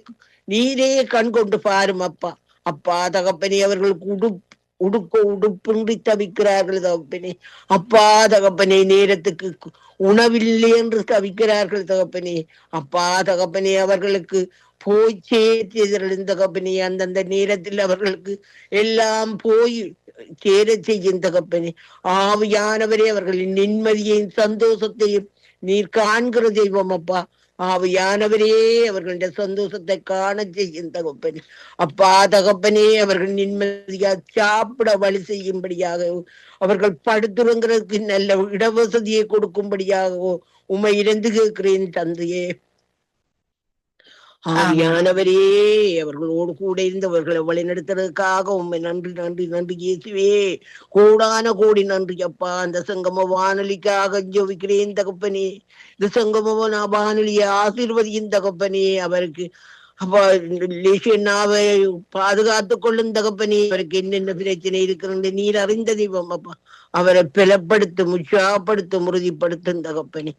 நீரே கண் கொண்டு பாரும் அப்பா. அப்பா தகப்பனே அவர்களுக்கு உடுப்பின்றி தவிக்கிறார்கள் தகப்பனே. அப்பா தகப்பனே நேரத்துக்கு உணவில்லை என்று தவிக்கிறார்கள் தகப்பனே. அப்பா தகப்பனே அவர்களுக்கு போய் சேர்த்தீர்கள் தகப்பனே. அந்தந்த நேரத்தில் அவர்களுக்கு எல்லாம் போய் சேர செய்யும் தகப்பனே. ஆவியானவரே அவர்களின் நிம்மதியையும் சந்தோஷத்தையும் நீர் காண்கிற தெய்வம் அப்பா. ஆவியானவரே அவர்களுடைய சந்தோஷத்தை காண செய்யும் தகப்பனே. அப்பா தகப்பனே அவர்கள் நிம்மதியா சாப்பிட வழி செய்யும்படியாக, அவர்கள் படுத்துறங்கிறதுக்கு நல்ல இடவசதியை கொடுக்கும்படியாகவோ உம்மை இருந்து கேட்கிறேன் தந்தையே. ஆவியானவரே அவர்களோடு கூட இருந்தவர்களை வழிநடத்துறதுக்காக உண்மை நன்றி நன்றி நன்றி இயேசுவே. கோடான கோடி நன்றி அப்பா. அந்த சங்கம வானொலிக்காக ஜெபிக்கிறேன் தகப்பனே. இந்த சங்கம வானொலியை ஆசீர்வதியின் தகப்பனே. அவருக்கு அப்ப லிஷனாவை பாதுகாத்து கொள்ளும் தகப்பனே. அவருக்கு என்னென்ன பிரச்சனை இருக்கிறது நீர் அறிந்த தெய்வம் அப்பா. அவரை பலப்படுத்தும், உற்சாகப்படுத்தும், உறுதிப்படுத்தும் தகப்பனே.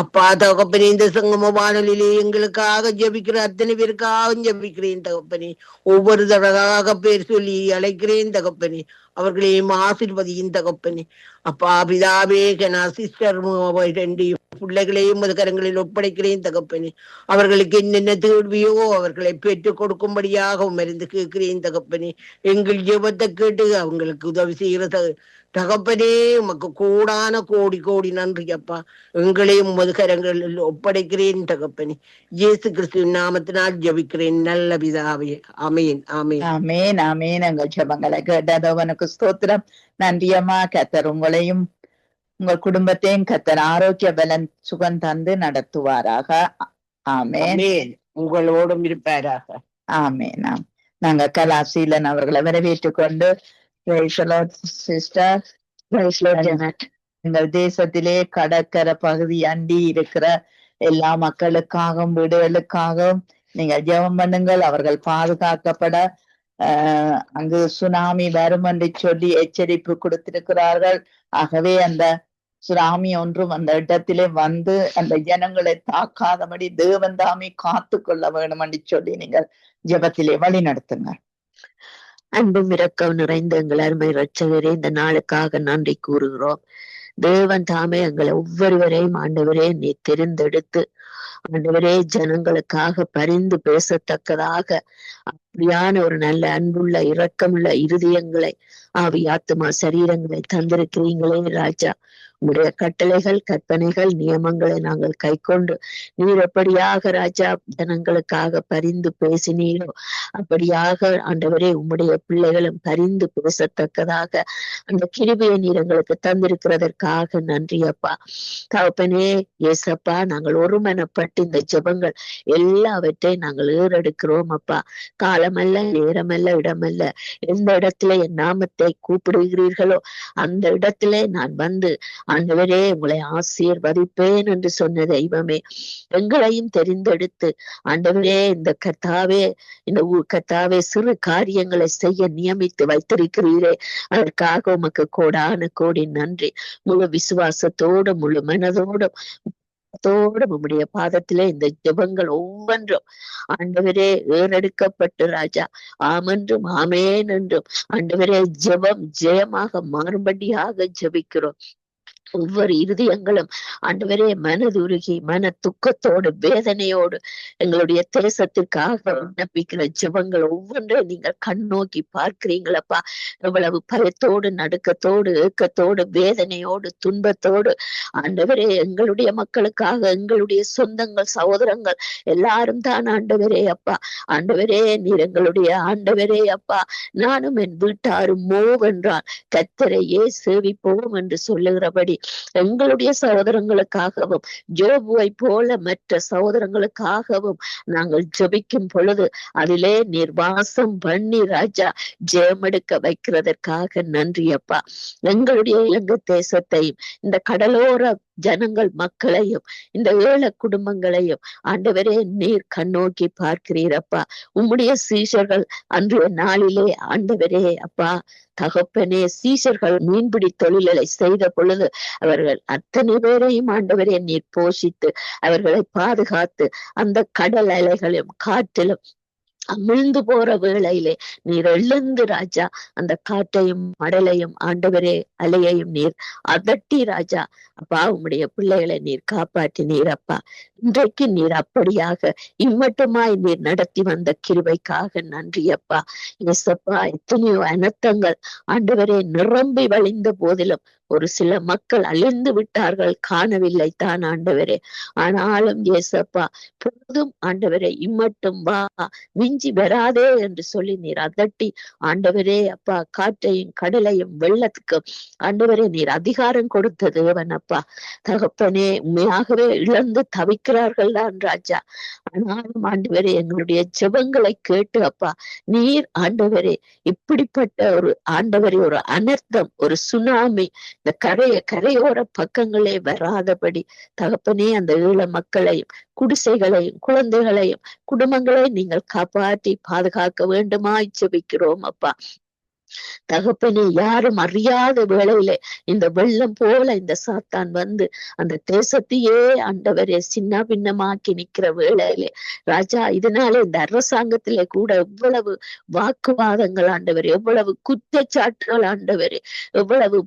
அப்பா தகப்பனே, இந்த சங்கம வானொலியிலே எங்களுக்காக ஜபிக்கிற அத்தனை பேருக்காக ஜபிக்கிறேன் தகப்பனே. ஒவ்வொரு தடவையாக பேர் சொல்லி அழைக்கிறேன் தகப்பனே. அவர்களையும் ஆசீர்வதியும் தகப்பனே. அப்பா பிதாவே, சிஸ்டர் ரெண்டு பிள்ளைகளையும் அது கரங்களில் ஒப்படைக்கிறேன் தகப்பனே. அவர்களுக்கு என்னென்ன தேர்வியோ அவர்களை பெற்றுக் கொடுக்கும்படியாக மருந்து கேட்கிறேன் தகப்பனே. எங்கள் ஜெபத்தை கேட்டு அவங்களுக்கு உதவி செய்கிற தகப்பனே, உமக்கு கூடான கோடி கோடி நன்றி அப்பா. எங்களையும் உமது கரங்களில் ஒப்படைக்கிறேன் தகப்பனே. இயேசு கிறிஸ்துவின் நாமத்தினால் ஜபிக்கிறேன் நல்ல பிதாவே. ஆமேன் ஆமேன் ஆமேன் ஆமேன். எங்கள் ஜெபங்களை கேட்டதவனுக்கு ஸ்தோத்திரம். நன்றியம்மா. கர்த்தர் உங்களையும் உங்கள் குடும்பத்தையும் கர்த்தர் ஆரோக்கிய பலன் சுகம் தந்து நடத்துவாராக. ஆமேன். உங்களோடும் இருப்பாராக. ஆமேன். நாங்க கலாசீலன் அவர்களை வரவேற்றுக் கொண்டு சிஸ்டர், எங்கள் தேசத்திலே கடற்கரை பகுதி அண்டி இருக்கிற எல்லா மக்களுக்காகவும் வீடுகளுக்காகவும் நீங்கள் ஜெபம் பண்ணுங்கள். அவர்கள் பாதுகாக்கப்பட அங்கு சுனாமி வரும் என்று சொல்லி எச்சரிப்பு கொடுத்திருக்கிறார்கள். ஆகவே அந்த சுனாமி ஒன்றும் அந்த இடத்திலே வந்து அந்த ஜனங்களை தாக்காதபடி தேவன் தாமே காத்து கொள்ள வேண்டும் என்று சொல்லி நீங்கள் ஜெபத்திலே வழி நடத்துங்க. அன்பும் இரக்கம் நிறைந்த எங்கள் அருமை இரட்சகரே, இந்த நாளுக்காக நன்றி கூறுகிறோம். தேவன் தாமே எங்களை ஒவ்வொருவரையும் ஆண்டவரே நீ தெரிந்தெடுத்து ஆண்டவரே ஜனங்களுக்காக பரிந்து பேசத்தக்கதாக அப்படியான ஒரு நல்ல அன்புள்ள இரக்கமுள்ள இருதயங்களை ஆவி ஆத்துமா சரீரங்களை தந்திருக்கிறீங்களே ராஜா. உங்களுடைய கட்டளைகள் கற்பனைகள் நியமங்களை நாங்கள் கை கொண்டு நீர் எப்படியாக ராஜா ஜனங்களுக்காக பரிந்து பேசினீரோ அப்படியாக ஆண்டவரே உம்முடைய பிள்ளைகளும் பரிந்து பேசத்தக்கதாக அந்த கிருபையை நீர் எங்களுக்கு தந்திருக்கிறதற்காக நன்றி அப்பா. தகப்பனே ஏசப்பா, நாங்கள் ஒருமனப்பட்டு இந்த ஜெபங்கள் எல்லாவற்றையும் நாங்கள் ஏறெடுக்கிறோம் அப்பா. காலமல்ல, நேரமல்ல, இடமல்ல, எந்த இடத்துல என் நாமத்தை கூப்பிடுகிறீர்களோ அந்த இடத்திலே நான் வந்து ஆண்டவரே உங்களை ஆசீர்வதிப்பேன் என்று சொன்ன தெய்வமே, எங்களையும் தெரிந்தெடுத்து ஆண்டவரே இந்த கர்த்தாவே சிறு காரியங்களை செய்ய நியமித்து வைத்திருக்கிறீரே, அதற்காக உமக்கு கோடான கோடி நன்றி. முழு விசுவாசத்தோடு முழு மனதோடும் உம்முடைய பாதத்திலே இந்த ஜெபங்கள் ஒவ்வொன்றும் ஆண்டவரே ஏறெடுக்கப்பட்டு ராஜா ஆமென்றும் ஆமேன் என்றும் ஆண்டவரே ஜெபம் ஜெயமாக மாறும்படியாக ஜெபிக்கிறோம். ஒவ்வொரு இருதயங்களும் ஆண்டவரே மனதுருகி மன துக்கத்தோடு வேதனையோடு எங்களுடைய தேசத்திற்காக விண்ணப்பிக்கிற ஜெபங்கள் ஒவ்வொன்றை நீங்கள் கண்ணோக்கி பார்க்கிறீங்களப்பா. எவ்வளவு பயத்தோடு நடுக்கத்தோடு ஏக்கத்தோடு வேதனையோடு துன்பத்தோடு ஆண்டவரே எங்களுடைய மக்களுக்காக எங்களுடைய சொந்தங்கள் சகோதரங்கள் எல்லாரும் தான் ஆண்டவரே அப்பா. ஆண்டவரே நீர் எங்களுடைய ஆண்டவரே அப்பா, நானும் என் வீட்டாரும் மோவென்றால் கர்த்தரையே சேவிப்போம் என்று சொல்லுகிறபடி எங்களுடைய சகோதரங்களுக்காகவும் ஜோபுவை போல மற்ற சகோதரங்களுக்காகவும் நாங்கள் ஜெபிக்கும் பொழுது அதிலே நீர் வாசம் பண்ணி ராஜா ஜெயமெடுக்க வைக்கிறதற்காக நன்றி அப்பா. எங்களுடைய இலங்கை தேசத்தையும் இந்த கடலோர ஜனங்கள் மக்களையும் இந்த ஏழை குடும்பங்களையும் ஆண்டவரே நீர் கண்ணோக்கி பார்க்கிறீரப்பா. உம்முடைய சீஷர்கள் அன்றைய நாளிலே ஆண்டவரே அப்பா தகப்பனே சீஷர்கள் மீன்பிடி தொழில்களை செய்த பொழுது அவர்கள் அத்தனை பேரையும் ஆண்டவரே நீர் போஷித்து அவர்களை பாதுகாத்து அந்த கடல் அலைகளிலும் காற்றிலும் அமிழ்ந்து போற வேளையிலே நீர் எழுந்து ராஜா அந்த காற்றையும் மடலையும் ஆண்டவரே அலையையும் நீர் அதட்டி ராஜா அப்பா உம்முடைய பிள்ளைகளை நீர் காப்பாற்றினீர் அப்பா. இன்றைக்கு நீர் அப்படியாக இம்மட்டுமாய் நீர் நடத்தி வந்த கிருபைக்காக நன்றி அப்பா. ஏசப்பா, எத்தனையோ அனர்த்தங்கள் ஆண்டவரே நிரம்பி வழிந்த போதிலும் ஒரு சில மக்கள் அழிந்து விட்டார்கள், காணவில்லை தான் ஆண்டவரே. ஆனாலும் ஏசப்பா போதும் ஆண்டவரே, இம்மட்டும் வா, மிஞ்சி வராதே என்று சொல்லி நீர் அதட்டி ஆண்டவரே அப்பா காற்றையும் கடலையும் வெள்ளத்துக்கும் ஆண்டவரே நீர் அதிகாரம் கொடுத்த தேவன் அப்பா. தகப்பனே உண்மையாகவே இழந்து தவிக்கிறார்கள் தான் ராஜா. ஆனாலும் ஆண்டவரே எங்களுடைய ஜெபங்களை கேட்டு அப்பா நீர் ஆண்டவரே இப்படிப்பட்ட ஒரு ஆண்டவரே ஒரு அனர்த்தம் ஒரு சுனாமி இந்த கரையோர பக்கங்களே வராதபடி தகப்பனே அந்த ஈழ மக்களையும் குடிசைகளையும் குழந்தைகளையும் குடும்பங்களையும் நீங்கள் காப்பாற்றி பாதுகாக்க வேண்டுமாய் ஜெபிக்கிறோம் அப்பா. தகப்பனே யாரும் அறியாத வேளையிலே இந்த வெள்ளம் போல இந்த சாத்தான் வந்து அந்த தேசத்தையே ஆண்டவரே சின்ன பின்னமாக்கி நிக்கிற வேளையிலே ராஜா, இதனால இந்த அரசாங்கத்திலே கூட எவ்வளவு வாக்குவாதங்கள் ஆண்டவரே, எவ்வளவு குற்றச்சாட்டுகள் ஆண்டவரே, எவ்வளவு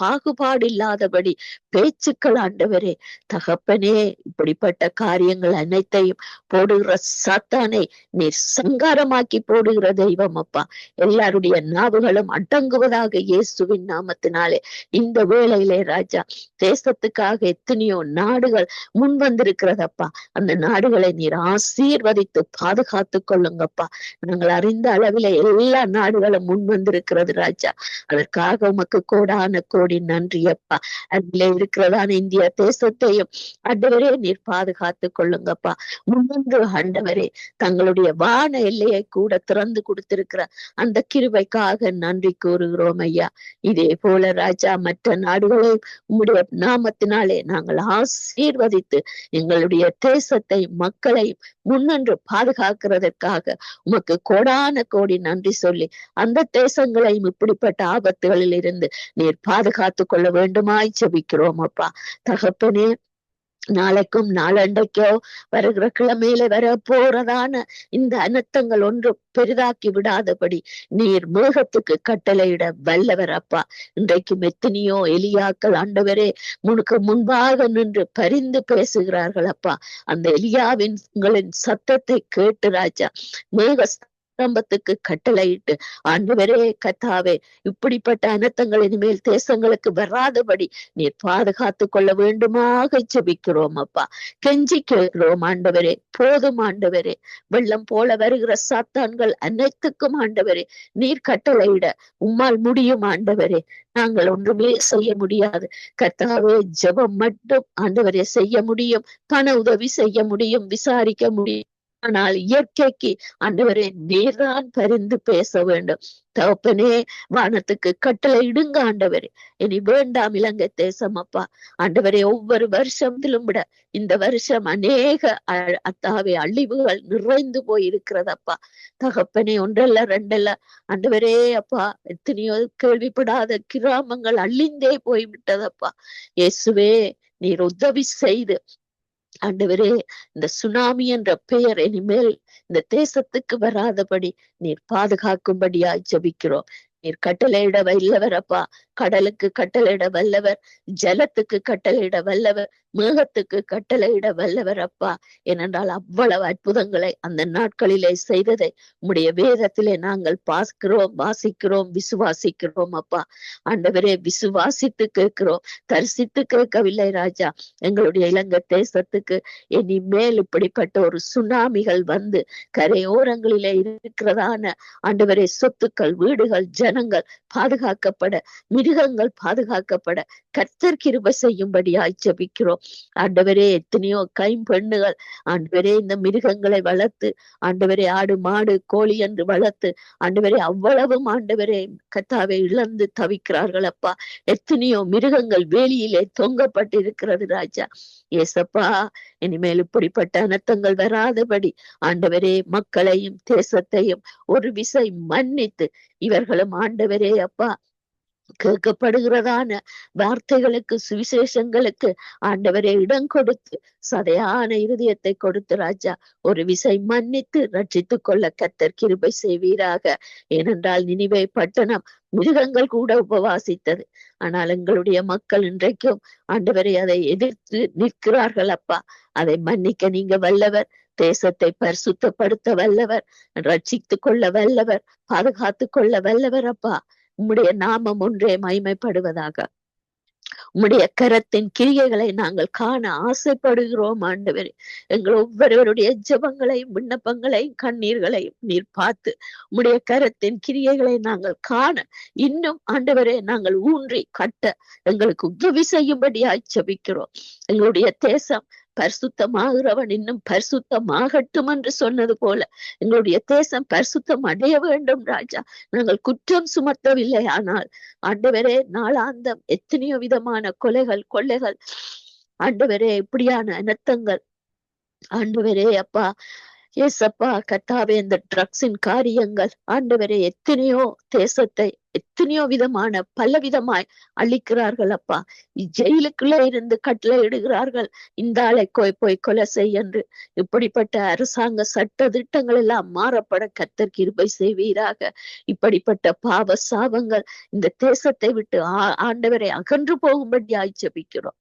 பாகுபாடு இல்லாதபடி பேச்சுக்கள் ஆண்டவரே. தகப்பனே, இப்படிப்பட்ட காரியங்கள் அனைத்தையும் போடுகிற சாத்தானை நீர் சங்காரமாக்கி போடுகிற தெய்வம் அப்பா. எல்லாருடைய நாவுகளும் அடங்குவதாக இயேசுவின் நாமத்தினாலே. இந்த வேளையிலே ராஜா, தேசத்துக்காக எத்தனையோ நாடுகள் முன் வந்திருக்கிறதப்பா. அந்த நாடுகளை நீர் ஆசீர்வதித்து பாதுகாத்து கொள்ளுங்கப்பா. நாங்கள் அறிந்த அளவில எல்லா நாடுகளும் முன் வந்திருக்கிறது ராஜா. அதற்காக உமக்கு கோடான கோடி நன்றி அப்பா. அதிலே இருக்கிறதான இந்திய தேசத்தையும் ஆண்டவரே நீர் பாதுகாத்து கொள்ளுங்கப்பா. முன்வந்து ஆண்டவரே தங்களுடைய வான எல்லையை கூட திறந்து கொடுத்திருக்கிற அந்த கிருபைக்காக நன்றி கூறுகிறோம் ஐயா. இதே போல ராஜா, மற்ற நாடுகளையும் உம்முடைய நாமத்தினாலே நாங்கள் ஆசீர்வதித்து எங்களுடைய தேசத்தை மக்களையும் முன்னன்று பாதுகாக்கிறதற்காக உமக்கு கோடான கோடி நன்றி சொல்லி அந்த தேசங்களையும் இப்படிப்பட்ட ஆபத்துகளில் இருந்து நீர் பாதுகாத்து கொள்ள வேண்டுமாய் ஜெபிக்கிறோம் அப்பா. தகப்பனே, நாளைக்கும் நாளண்டைக்கோ வருகிற கிழமையில வர போறதான இந்த அனர்த்தங்கள் ஒன்று பெரிதாக்கி விடாதபடி நீர் மேகத்துக்கு கட்டளையிட வல்லவர் அப்பா. இன்றைக்கும் எத்தனையோ எலியாக்கள் ஆண்டவரே முன்பாக நின்று பரிந்து பேசுகிறார்கள் அப்பா. அந்த எலியாவின் சத்தத்தை கேட்டு ராஜா மேக ஸ்தம்பத்துக்கு கட்டளையிட்டு ஆண்டவரே கர்த்தாவே, இப்படிப்பட்ட அனர்த்தங்கள் இனிமேல் தேசங்களுக்கு வராதபடி நீர் பாதுகாத்து கொள்ள வேண்டுமாக ஜெபிக்கிறோம் அப்பா. கெஞ்சி கேட்கிறோம் ஆண்டவரே. போதும் ஆண்டவரே, வெள்ளம் போல வருகிற சாத்தான்கள் அனைத்துக்கும் ஆண்டவரே நீர் கட்டளையிட உம்மால் முடியும் ஆண்டவரே. நாங்கள் ஒன்றுமே செய்ய முடியாது கர்த்தாவே. ஜெபம் மட்டும் ஆண்டவரே செய்ய முடியும், பண உதவி செய்ய முடியும், விசாரிக்க முடியும். ஆனால் இயற்கைக்கு ஆண்டவரே நீர்தான் பரிந்து பேச வேண்டும். தகப்பனே, வானத்துக்கு கட்டளை இடுங்க ஆண்டவரே. இனி வேண்டாம் இலங்கை தேசம் அப்பா. ஆண்டவரே, ஒவ்வொரு வருஷத்திலும் விட இந்த வருஷம் அநேக அத்தாவே அழிவுகள் நிறைந்து போய் இருக்கிறதப்பா. தகப்பனே, ஒன்றல்ல ரெண்டல்ல ஆண்டவரே அப்பா, எத்தனையோ கேள்விப்படாத கிராமங்கள் அழிந்தே போய்விட்டதப்பா. இயேசுவே, நீர் உதவி செய்து ஆண்டவரே இந்த சுனாமி என்ற பெயர் இனிமேல் இந்த தேசத்துக்கு வராதபடி நீர் பாதுகாக்கும்படியாய் ஜெபிக்கிறோம். நீர் கட்டளையிட வல்லவர் அப்பா. கடலுக்கு கட்டளையிட வல்லவர், ஜலத்துக்கு கட்டளையிட வல்லவர், மேகத்துக்கு கட்டளையிட வல்லவர் அப்பா. ஏனென்றால் அவ்வளவு அற்புதங்களை அந்த நாட்களிலே செய்ததை உம்முடைய வேதத்திலே நாங்கள் பார்க்கிறோம், வாசிக்கிறோம், விசுவாசிக்கிறோம் அப்பா. ஆண்டவரே, விசுவாசித்து கேட்கிறோம், தரிசித்து கேட்கவில்லை ராஜா. எங்களுடைய இலங்கை தேசத்துக்கு இனிமேல் இப்படிப்பட்ட ஒரு சுனாமிகள் வந்து கரையோரங்களிலே இருக்கிறதான ஆண்டவரே சொத்துக்கள், வீடுகள், ஜனங்கள் பாதுகாக்கப்பட, மிருகங்கள் பாதுகாக்கப்பட கர்த்தர் கிருபை செய்யும்படியாய் ஜெபிக்கிறோம் ஆண்டவரே. எத்தனையோ கைம்பெண்ணுகள் ஆண்டவரே இந்த மிருகங்களை வளர்த்து ஆண்டவரே ஆடு மாடு கோழி என்று வளர்த்து ஆண்டவரே அவ்வளவும் ஆண்டவரே கர்த்தாவை இழந்து தவிக்கிறார்கள் அப்பா. எத்தனையோ மிருகங்கள் வேலியிலே தொங்கப்பட்டு இருக்கிறது ராஜா. ஏசப்பா, இனிமேல் இப்படிப்பட்ட அனர்த்தங்கள் வராதபடி ஆண்டவரே மக்களையும் தேசத்தையும் ஒரு விசை மன்னித்து இவர்களும் ஆண்டவரே அப்பா கேட்கப்படுகிறதான வார்த்தைகளுக்கு சுவிசேஷங்களுக்கு ஆண்டவரே இடம் கொடுத்து சதையான இருதயத்தை கொடுத்து ராஜா ஒரு விசை மன்னித்து ரட்சித்துக் கொள்ள கர்த்தர் கிருபை செய்வீராக. ஏனென்றால் நினிவே பட்டணம் மிருகங்கள் கூட உபவாசித்தது. ஆனால் எங்களுடைய மக்கள் இன்றைக்கும் ஆண்டவரை அதை எதிர்த்து நிற்கிறார்கள் அப்பா. அதை மன்னிக்க நீங்க வல்லவர், தேசத்தை பரிசுத்தப்படுத்த வல்லவர், ரட்சித்துக் கொள்ள வல்லவர், பாதுகாத்து கொள்ள வல்லவர் அப்பா. உம்முடைய நாமம் ஒன்றே மகிமைப்படுவதாக. உம்முடைய கரத்தின் கிரியைகளை நாங்கள் காண ஆசைப்படுகிறோம் ஆண்டவரே. எங்கள் ஒவ்வொருவருடைய ஜெபங்களையும் விண்ணப்பங்களையும் கண்ணீர்களையும் நீர் பார்த்து உம்முடைய கரத்தின் கிரியைகளை நாங்கள் காண இன்னும் ஆண்டவரே நாங்கள் ஊன்றி கட்ட எங்களுக்கு உதவி செய்யும்படியாய் ஜெபிக்கிறோம். எங்களுடைய தேசம் பரிசுத்தமாகிறவன் இன்னும் பரிசுத்தமாகட்டும் என்று சொன்னது போல எங்களுடைய தேசம் பரிசுத்தம் அடைய வேண்டும் ராஜா. நாங்கள் குற்றம் சுமத்தவில்லை, ஆனால் ஆண்டவரே நாளாந்தம் எத்தனையோ விதமான கொலைகள் கொள்ளைகள் ஆண்டவரே இப்படியான அனர்த்தங்கள் ஆண்டவரே அப்பா ஏசப்பா கர்த்தாவே இந்த ட்ரக்ஸின் காரியங்கள் ஆண்டவரே எத்தனையோ தேசத்தை எத்தனையோ விதமான பலவிதமாய் அழிக்கிறார்கள் அப்பா. ஜெயிலுக்குள்ள இருந்து கட்டளை இடுகிறார்கள், இந்த ஆளை போய் கொலை செய் என்று. இப்படிப்பட்ட அரசாங்க சட்ட திட்டங்கள் எல்லாம் மாறப்பட கர்த்தர் கிருபை செய்வீராக. இப்படிப்பட்ட பாவ சாபங்கள் இந்த தேசத்தை விட்டு ஆண்டவரை அகன்று போகும்படியாய் ஜெபிக்கிறோம்.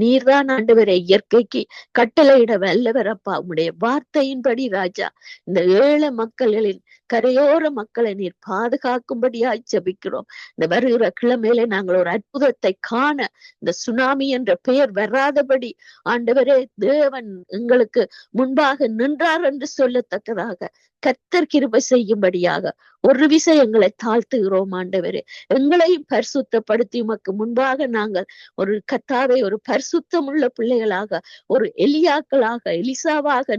நீர்தான் ஆண்டவரை இயற்கைக்கு கட்டளையிட வல்லவர் அப்பா. உம்முடைய வார்த்தையின்படி ராஜா இந்த ஏழை மக்களின் கரையோர மக்களை நீர் பாதுகாக்கும்படியாய் ஜெபிக்கிறோம். இந்த வருகிற கிழமையில நாங்கள் ஒரு அற்புதத்தை காண, இந்த சுனாமி என்ற பெயர் வராதபடி ஆண்டவரே தேவன் எங்களுக்கு முன்பாக நின்றார் என்று சொல்லத்தக்கதாக கர்த்தர் கிருபை செய்யும்படியாக ஒரு விஷயங்களை தாழ்த்துகிறோம் ஆண்டவரே. எங்களையும் பரிசுத்தப்படுத்தி உமக்கு முன்பாக நாங்கள் ஒரு கர்த்தாவை ஒரு பரிசுத்தமுள்ள பிள்ளைகளாக, ஒரு எலியாக்களாக, எலிசாவாக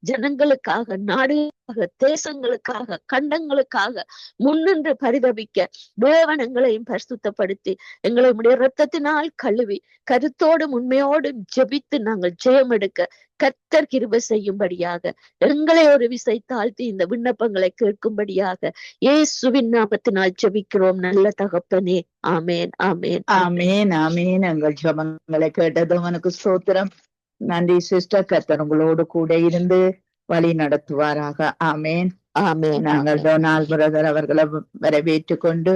ஜனங்களுக்காக, நாடுகளுக்காக, தேசங்களுக்காக, கண்டங்களுக்காக முன்னின்று பரிதபிக்க தேவன் எங்களையும் பரிசுத்தப்படுத்தி எங்களை உம்முடைய இரத்தத்தினால் கழுவி கருத்தோடும் உண்மையோடும் ஜெபித்து நாங்கள் ஜெயம் எடுக்க கர்த்தர் கிருபை செய்யும்படியாக எங்களை ஒரு விசை தாழ்த்தி இந்த விண்ணப்பங்களை கேட்கும்படியாக இயேசுவின் நாமத்தினால் ஜெபிக்கிறோம் நல்ல தகப்பனே. ஆமேன், ஆமேன், ஆமேன், ஆமேன். எங்கள் ஜெபங்களை கேட்டது உனக்கு ஸ்தோத்திரம். நன்றி சிஸ்டர். கர்த்தர் உங்களோடு கூட இருந்து வழி நடத்துவாராக. ஆமேன், ஆமேன். நாங்கள் டொனால்ட் பிரதர் அவர்களை வரவேற்று கொண்டு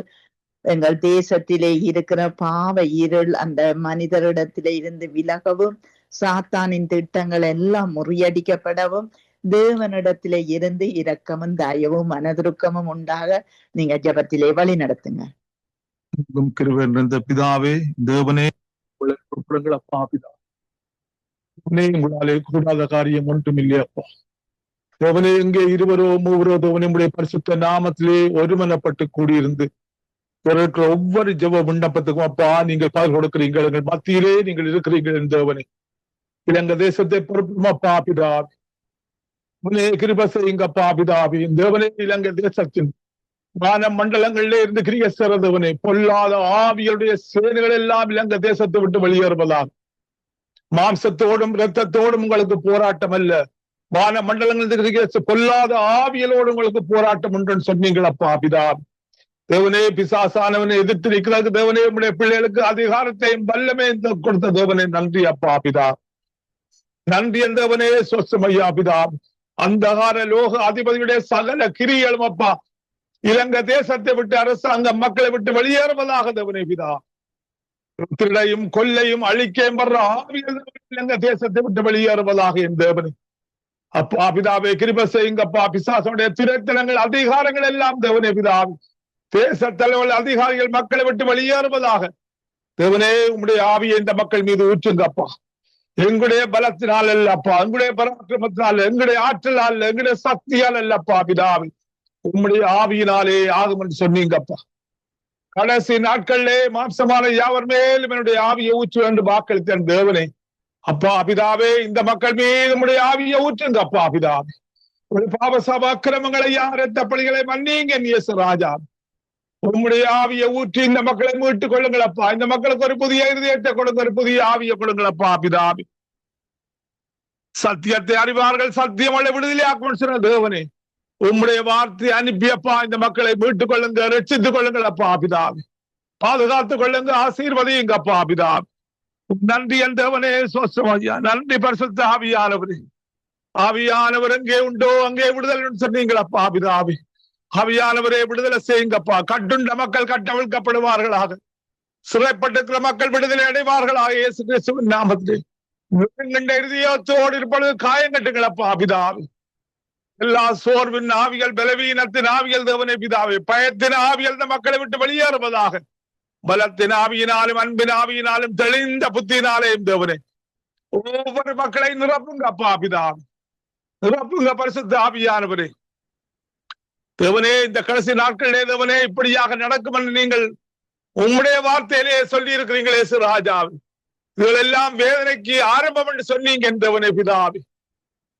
எங்கள் தேசத்திலே இருக்கிற பாவ இருள் அந்த மனிதரிடத்திலே இருந்து விலகவும், சாத்தானின் திட்டங்கள் எல்லாம் முறியடிக்கப்படவும், தேவனிடத்திலே இருந்து இரக்கமும் தயவும் மனதுருக்கமும் உண்டாக நீங்க ஜெபத்திலே வழி நடத்துங்க. பிதாவே, தேவனே, அப்பா பிதா, உங்களாலே கூடாத காரியம் ஒன்றும் இல்லையப்பா. தேவனே, எங்கே இருவரோ மூவரோ தேவனுடைய பரிசுத்த நாமத்திலே ஒருமனப்பட்டு கூடியிருந்து இருக்கிற ஒவ்வொரு ஜெப விண்ணப்பத்துக்கும் அப்பா நீங்கள் பதில் கொடுக்கிறீர்கள். எங்கள் மத்தியிலே நீங்கள் இருக்கிறீர்கள் தேவனே. இலங்கை தேசத்தை பொறுப்பும் அப்பா பிதாவே, கிருபை செய்யுங்கப்பா பிதாவே. தேவனே, இலங்கை தேசத்தின் வான மண்டலங்களிலே இருந்து கிரியஸ்தர தேவனே, பொல்லாத ஆவிகளுடைய சேனைகள் எல்லாம் இலங்கை தேசத்தை விட்டு வெளியேறுவதாக. மாம்சத்தோடும் இரத்தத்தோடும் உங்களுக்கு போராட்டம் அல்ல, வான மண்டலங்கள் பொல்லாத ஆவியலோடு உங்களுக்கு போராட்டம் உண்டு சொன்னீங்கள் அப்பா பிதாவே. தேவனே, பிசாசானவனை எதிர்த்து நிற்கிறது தேவனே, உடைய பிள்ளைகளுக்கு அதிகாரத்தையும் வல்லமையும் கொடுத்த தேவனே நன்றி அப்பா பிதா. நன்றி தேவனே, சொசமையா பிதா. அந்தகார லோக அதிபதியுடைய சகல கிரிகளும் அப்பா இலங்கை தேசத்தை விட்டு அரசாங்க மக்களை விட்டு வெளியேறுவதாக தேவனே பிதா. திருடையும் கொல்லையும் அழிக்கையும் வர்ற ஆவிகள் இலங்கை தேசத்தை விட்டு வெளியேறுவதாக என் தேவனே அப்பா பிதாவே. கிருபை செய்யுங்கப்பா. பிசாசுடைய திரைத்தனங்கள் அதிகாரங்கள் எல்லாம் தேவனே பிதாவே, தேச தலைவர்கள் அதிகாரிகள் மக்களை விட்டு வெளியேறுவதாக தேவனே. உம்முடைய ஆவியை இந்த மக்கள் மீது ஊற்றுங்கப்பா. எங்களுடைய பலத்தினால் அல்லப்பா, எங்களுடைய பராக்கிரமத்தினால், எங்களுடைய ஆற்றலால், எங்களுடைய சக்தியால் அல்லப்பா பிதாவே, உம்முடைய ஆவியினாலே ஆகும் என்று சொன்னீங்கப்பா. கடைசி நாட்களிலே மாம்சமான யாவர் மேலும் என்னுடைய ஆவியை ஊற்று என்று வாக்களித்த தேவனே அப்பா பிதாவே, இந்த மக்கள் மீது உம்முடைய ஆவியை ஊற்றுங்க அப்பா பிதாவே. ஒரு பாவ சபாக்கிரமங்களை யாரத்த பணிகளை மன்னிங்க இயேசு ராஜா. உம்முடைய ஆவியை ஊற்றி இந்த மக்களை மீட்டுக் கொள்ளுங்களப்பா. இந்த மக்களுக்கு ஒரு புதிய இருதயத்தை கொடுங்க, ஒரு புதிய ஆவியை கொடுங்களப்பா பிதாவே. சத்தியத்தை அறிவார்கள், சத்தியம் உள்ள விடுதலை ஆக்கும் சொன்ன தேவனே, உம்முடைய வார்த்தை அனுப்பியப்பா இந்த மக்களை மீட்டுக் கொள்ளுங்க, ரட்சித்துக் கொள்ளுங்கள் அப்பா பிதாவே. பாதுகாத்துக் கொள்ளுங்க, ஆசீர்வதியுங்க அப்பா பிதாவே. நன்றி என் தேவனே, சோஸ்தமையா. நன்றி பரிசுத்த ஆவியானவரே. ஆவியானவர் எங்கே உண்டோ அங்கே விடுதலை சொன்னீங்களப்பா பிதாவே. ஆவியானவரே, விடுதலை செய்யுங்கப்பா. கட்டுண்ட மக்கள் கட்டவிழ்க்கப்படுவார்களாக, சிறைப்பட்டிருக்கிற மக்கள் விடுதலை அடைவார்களாக இயேசு கிறிஸ்துவின் நாமத்திலே. இருதயத்தோடு இருப்பது காயங்கட்டுங்களப்பா பிதாவே. எல்லா சோர்வின் ஆவிகள், பலவீனத்தின் ஆவிகள் தேவனே பிதாவே, பயத்தின் ஆவிகள் இந்த மக்களை விட்டு வெளியேறுவதாக. பலத்தின் ஆவியினாலும் அன்பின் ஆவியினாலும் தெளிந்த புத்தினாலேயும் தேவனே ஒவ்வொரு மக்களை நிரப்புங்க அப்பா பிதாவே. நிரப்புங்க பரிசுத்த ஆவியானவரே. தேவனே, இந்த கடைசி நாட்களிலே தேவனே இப்படியாக நடக்கும் என்று நீங்கள் உம்முடைய வார்த்தையிலே சொல்லி இருக்கிறீங்களே ராஜாவே. இதுகளெல்லாம் வேதனைக்கு ஆரம்பம் என்று சொன்னீங்க தேவனே பிதாவே.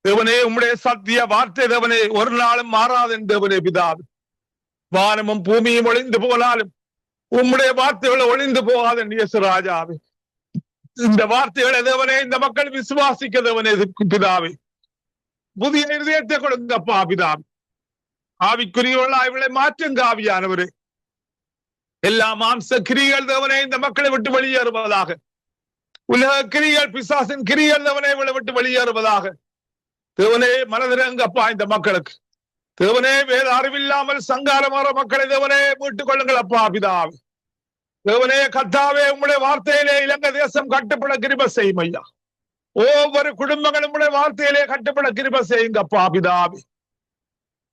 தேவனே உம்முடைய சத்திய வார்த்தை தேவனே ஒரு நாளும் மாறாது தேவனே பிதாவே. வானமும் பூமியும் ஒளிந்து போனாலும் உம்முடைய வார்த்தைகளை ஒளிந்து போகாது இயேசு ராஜாவே. இந்த வார்த்தைகளை தேவனே இந்த மக்கள் விசுவாசிக்க தேவனே பிதாவே. புதிய இருதயத்தை கொடுங்கப்பா பிதாவே. ஆவிக்குரியவர்களாய் இவளை மாற்றுங்க ஆவியானவரே. எல்லா மாம்ச கிரிகள் தேவனே இந்த மக்களை விட்டு வெளியேறுவதாக. உலக கிரிகள் பிசாசின் கிரிகள் தேவனே இவளை விட்டு வெளியேறுவதாக. தேவனே மனதிறங்கப்பா இந்த மக்களுக்கு. தேவனே வேத அறிவில்லாமல் சங்காரமாற மக்களை தேவனே மீட்டுக் கொள்ளுங்கள் அப்பா பிதாவே. தேவனே கர்த்தாவே உம்முடைய வார்த்தையிலே இலங்கை தேசம் கட்டுப்பட கிருபை செய்யும் ஐயா. ஒவ்வொரு குடும்பங்களும் உம்முடைய வார்த்தையிலே கட்டுப்பட கிருபை செய்யுங்கப்பா பிதாவே.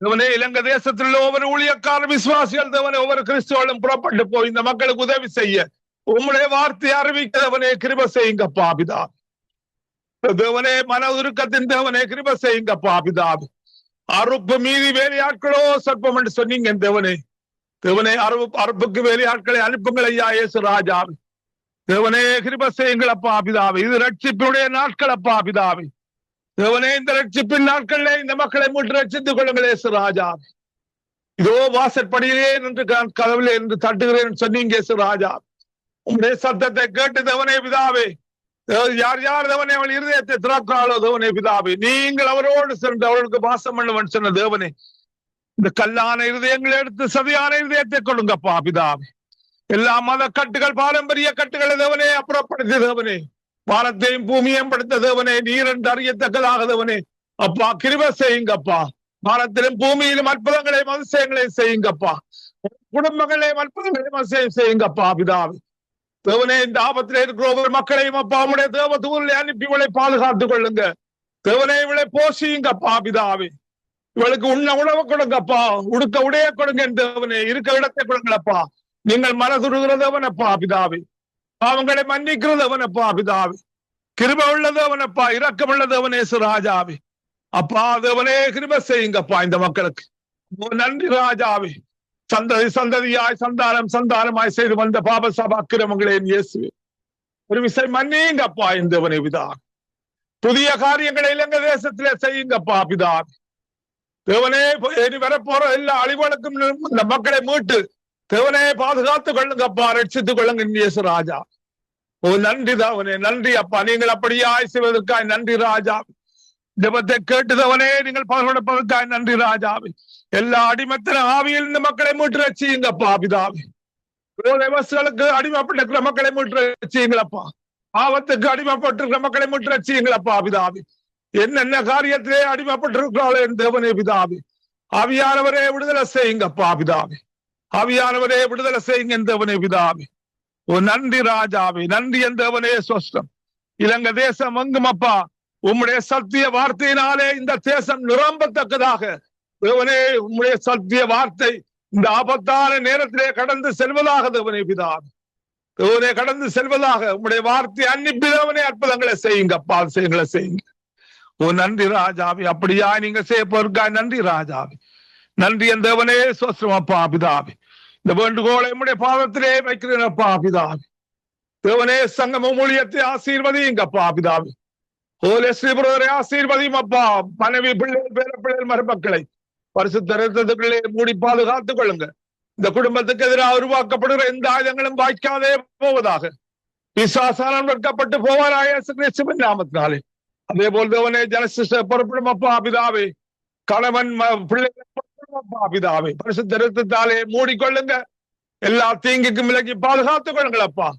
தேவனே இலங்கை தேசத்தில் உள்ள ஒவ்வொரு ஊழியக்கார விசுவாசிகள் தேவனே ஒவ்வொரு கிறிஸ்துவர்களும் புறப்பட்டு போய் இந்த மக்களுக்கு உதவி செய்ய உம்முடைய வார்த்தையை அறிவிக்க தேவனே கிருபை செய்யுங்கப்பா பிதாவே. தேவனே மன உருக்கத்தின் தேவனே கிருபை செய்யுங்கப்பா பிதாவே. அறுப்பு மீதி வேலையாட்களோ சொற்பம் என்று சொன்னீங்க தேவனே. தேவனே அறுப்புக்கு வேலையாட்களை அனுப்புங்கள் ஐயா இயேசு ராஜாவே. தேவனே கிருபை செய்யுங்களப்பா பிதாவே. இது ரட்சிப்பினுடைய நாட்களப்பா பிதாவே. தேவனே இந்த ரட்சிப்பின் நாட்களிலே இந்த மக்களை மீட்டு ரட்சித்துக் கொள்ளுங்கள் இயேசு ராஜாவே. இதோ வாசற்படியிலே நின்று கதவிலே என்று தட்டுகிறேன் சொன்னீங்க இயேசு ராஜாவே. உங்களுடைய சத்தத்தை கேட்டு தேவனே பிதாவே. யார் யார் தேவனே அவள் இருதயத்தை திறக்கிறாளோ தேவனே பிதாவே, நீங்கள் அவரோடு சென்று அவர்களுக்கு வாசம் பண்ணுவன் சொன்ன தேவனே. இந்த கல்லான இருதயங்களை எடுத்து சதியான இருதயத்தை கொடுங்கப்பா பிதாவே. எல்லா மத கட்டுகள் பாரம்பரிய கட்டுகளை தேவனே அப்புறப்படுத்தி தேவனே. வானத்தையும் பூமியையும் படுத்த தேவனே. நீர் என்று அறியத்தக்கதாக தேவனே அப்பா கிருபை செய்யுங்கப்பா. வானத்திலும் பூமியிலும் அற்புதங்களையும் அதிசயங்களையும் செய்யுங்கப்பா. குடும்பங்களையும் அற்புதங்களையும் அதிசயம் செய்யுங்கப்பா பிதாவே. தேவனே இந்த ஆபத்திலே இருக்கிற ஒவ்வொரு மக்களையும் அப்பா உடைய தேவ தூரிலே அனுப்பி இவளை பாதுகாத்துக் கொள்ளுங்க. தேவனே இவளை போஷியுங்கப்பா பிதாவே. இவளுக்கு உண்ண உணவு கொடுங்கப்பா. உடுக்க உடைய கொடுங்க தேவனே. இருக்க இடத்தை கொடுங்களப்பா. நீங்கள் மனதுருகிறதவனப்பா பிதாவே. பாவங்களை மன்னிக்கிறதவனப்பா பிதாவே. கிருபை உள்ளதவனப்பா. இரக்கம் உள்ளதவனே ராஜாவே. அப்பா தேவனே கிருபை செய்யுங்கப்பா இந்த மக்களுக்கு. நன்றி ராஜாவே. சந்ததி சந்ததியாய் சந்தானம் சந்தானமாய் செய்து வந்த பாப சபாக்கிரமங்களே இயேசுவே ஒரு விசை மன்னியுங்கப்பா தேவனே பிதா. புதிய காரியங்களை இலங்கை தேசத்திலே செய்யுங்கப்பா பிதா. தேவனே இனி வரப்போற எல்லா அழிவுகளுக்கும் இந்த மக்களை மீட்டு தேவனே பாதுகாத்துக் கொள்ளுங்கப்பா. ரட்சித்துக் கொள்ளுங்க இயேசு ராஜா. ஓ நன்றி தேவனே. நன்றி அப்பா. நீங்கள் அப்படியாய் செய்வதற்காய் நன்றி ராஜா. ஜெபத்தை கேட்டுதவனே நீங்கள் பாதுகாப்பதற்காய் நன்றி ராஜாவே. எல்லா அடிமத்தின ஆவியில் இந்த மக்களை மீட்டு ரட்சியுங்கப்பா பிதாவே. விவசாயிகளுக்கு அடிமைப்பட்டிருக்கிற மக்களை மீட்டு ரட்சியுங்களப்பா. பாவத்துக்கு அடிமைப்பட்டிருக்கிற மக்களை மீட்டு ரட்சியுங்களப்பா பிதாவே. என்னென்ன காரியத்திலே அடிமைப்பட்டிருக்கிறாளே தேவனே பிதாவே. ஆவியானவரே விடுதலை செய்யுங்கப்பா பிதாவே. ஆவியானவரே விடுதலை செய்யுங்க தேவனே பிதாவே. ஓ நன்றி ராஜாவே. நன்றி தேவனே சொஸ்டம். இலங்கை தேசம் எங்கும் அப்பா உம்முடைய சத்திய வார்த்தையினாலே இந்த தேசம் நிரம்பத்தக்கதாக தேவனே உம்முடைய சத்திய வார்த்தை இந்த ஆபத்தான நேரத்திலே கடந்து செல்வதாக தேவனே பிதாவே. தேவனே கடந்து செல்வதாக உம்முடைய வார்த்தை அன்னிப்பி தேவனே அற்புதங்களை செய்யுங்கப்பா. செய்யுங்களை செய்யுங்க. ஓ நன்றி ராஜாவே. அப்படியா நீங்க செய்ய போறதுக்காக நன்றி ராஜாவே. நன்றி தேவனே சொஸ்தமப்பா பிதாவே. இந்த வேண்டுகோளை உம்முடைய பாதத்திலே வைக்கிறேனப்பா பிதாவே. தேவனே சங்கம ஊழியத்தை ஆசீர்வதியுங்கப்பா பிதாவே. ஓலே ஸ்ரீபுரரை ஆசீர்வதியும் அப்பா. மனைவி பிள்ளைகள் பேர பிள்ளைகள் மருமக்களை பரிசுத்த ரத்தத்துக்குள்ளே மூடி பாதுகாத்துக் கொள்ளுங்க. இந்த குடும்பத்துக்கு எதிராக உருவாக்கப்படுகிற எந்த ஆயுதங்களும் வாய்க்காதே போவதாக. பிசாசானம் வெட்கப்பட்டு போவாராய கிறிஸ்துவின் நாமத்தினாலே. அதே போல் தேவனே ஜனசிஸ்ட பொறுப்பிடும் அப்பா பிதாவே. கணவன் பிள்ளைகள் அப்பா பிதாவே. பரிசுத்த ரத்தத்தாலே மூடிக்கொள்ளுங்க. எல்லா தீங்குக்கும் விலகி பாதுகாத்துக் கொள்ளுங்கள் அப்பா.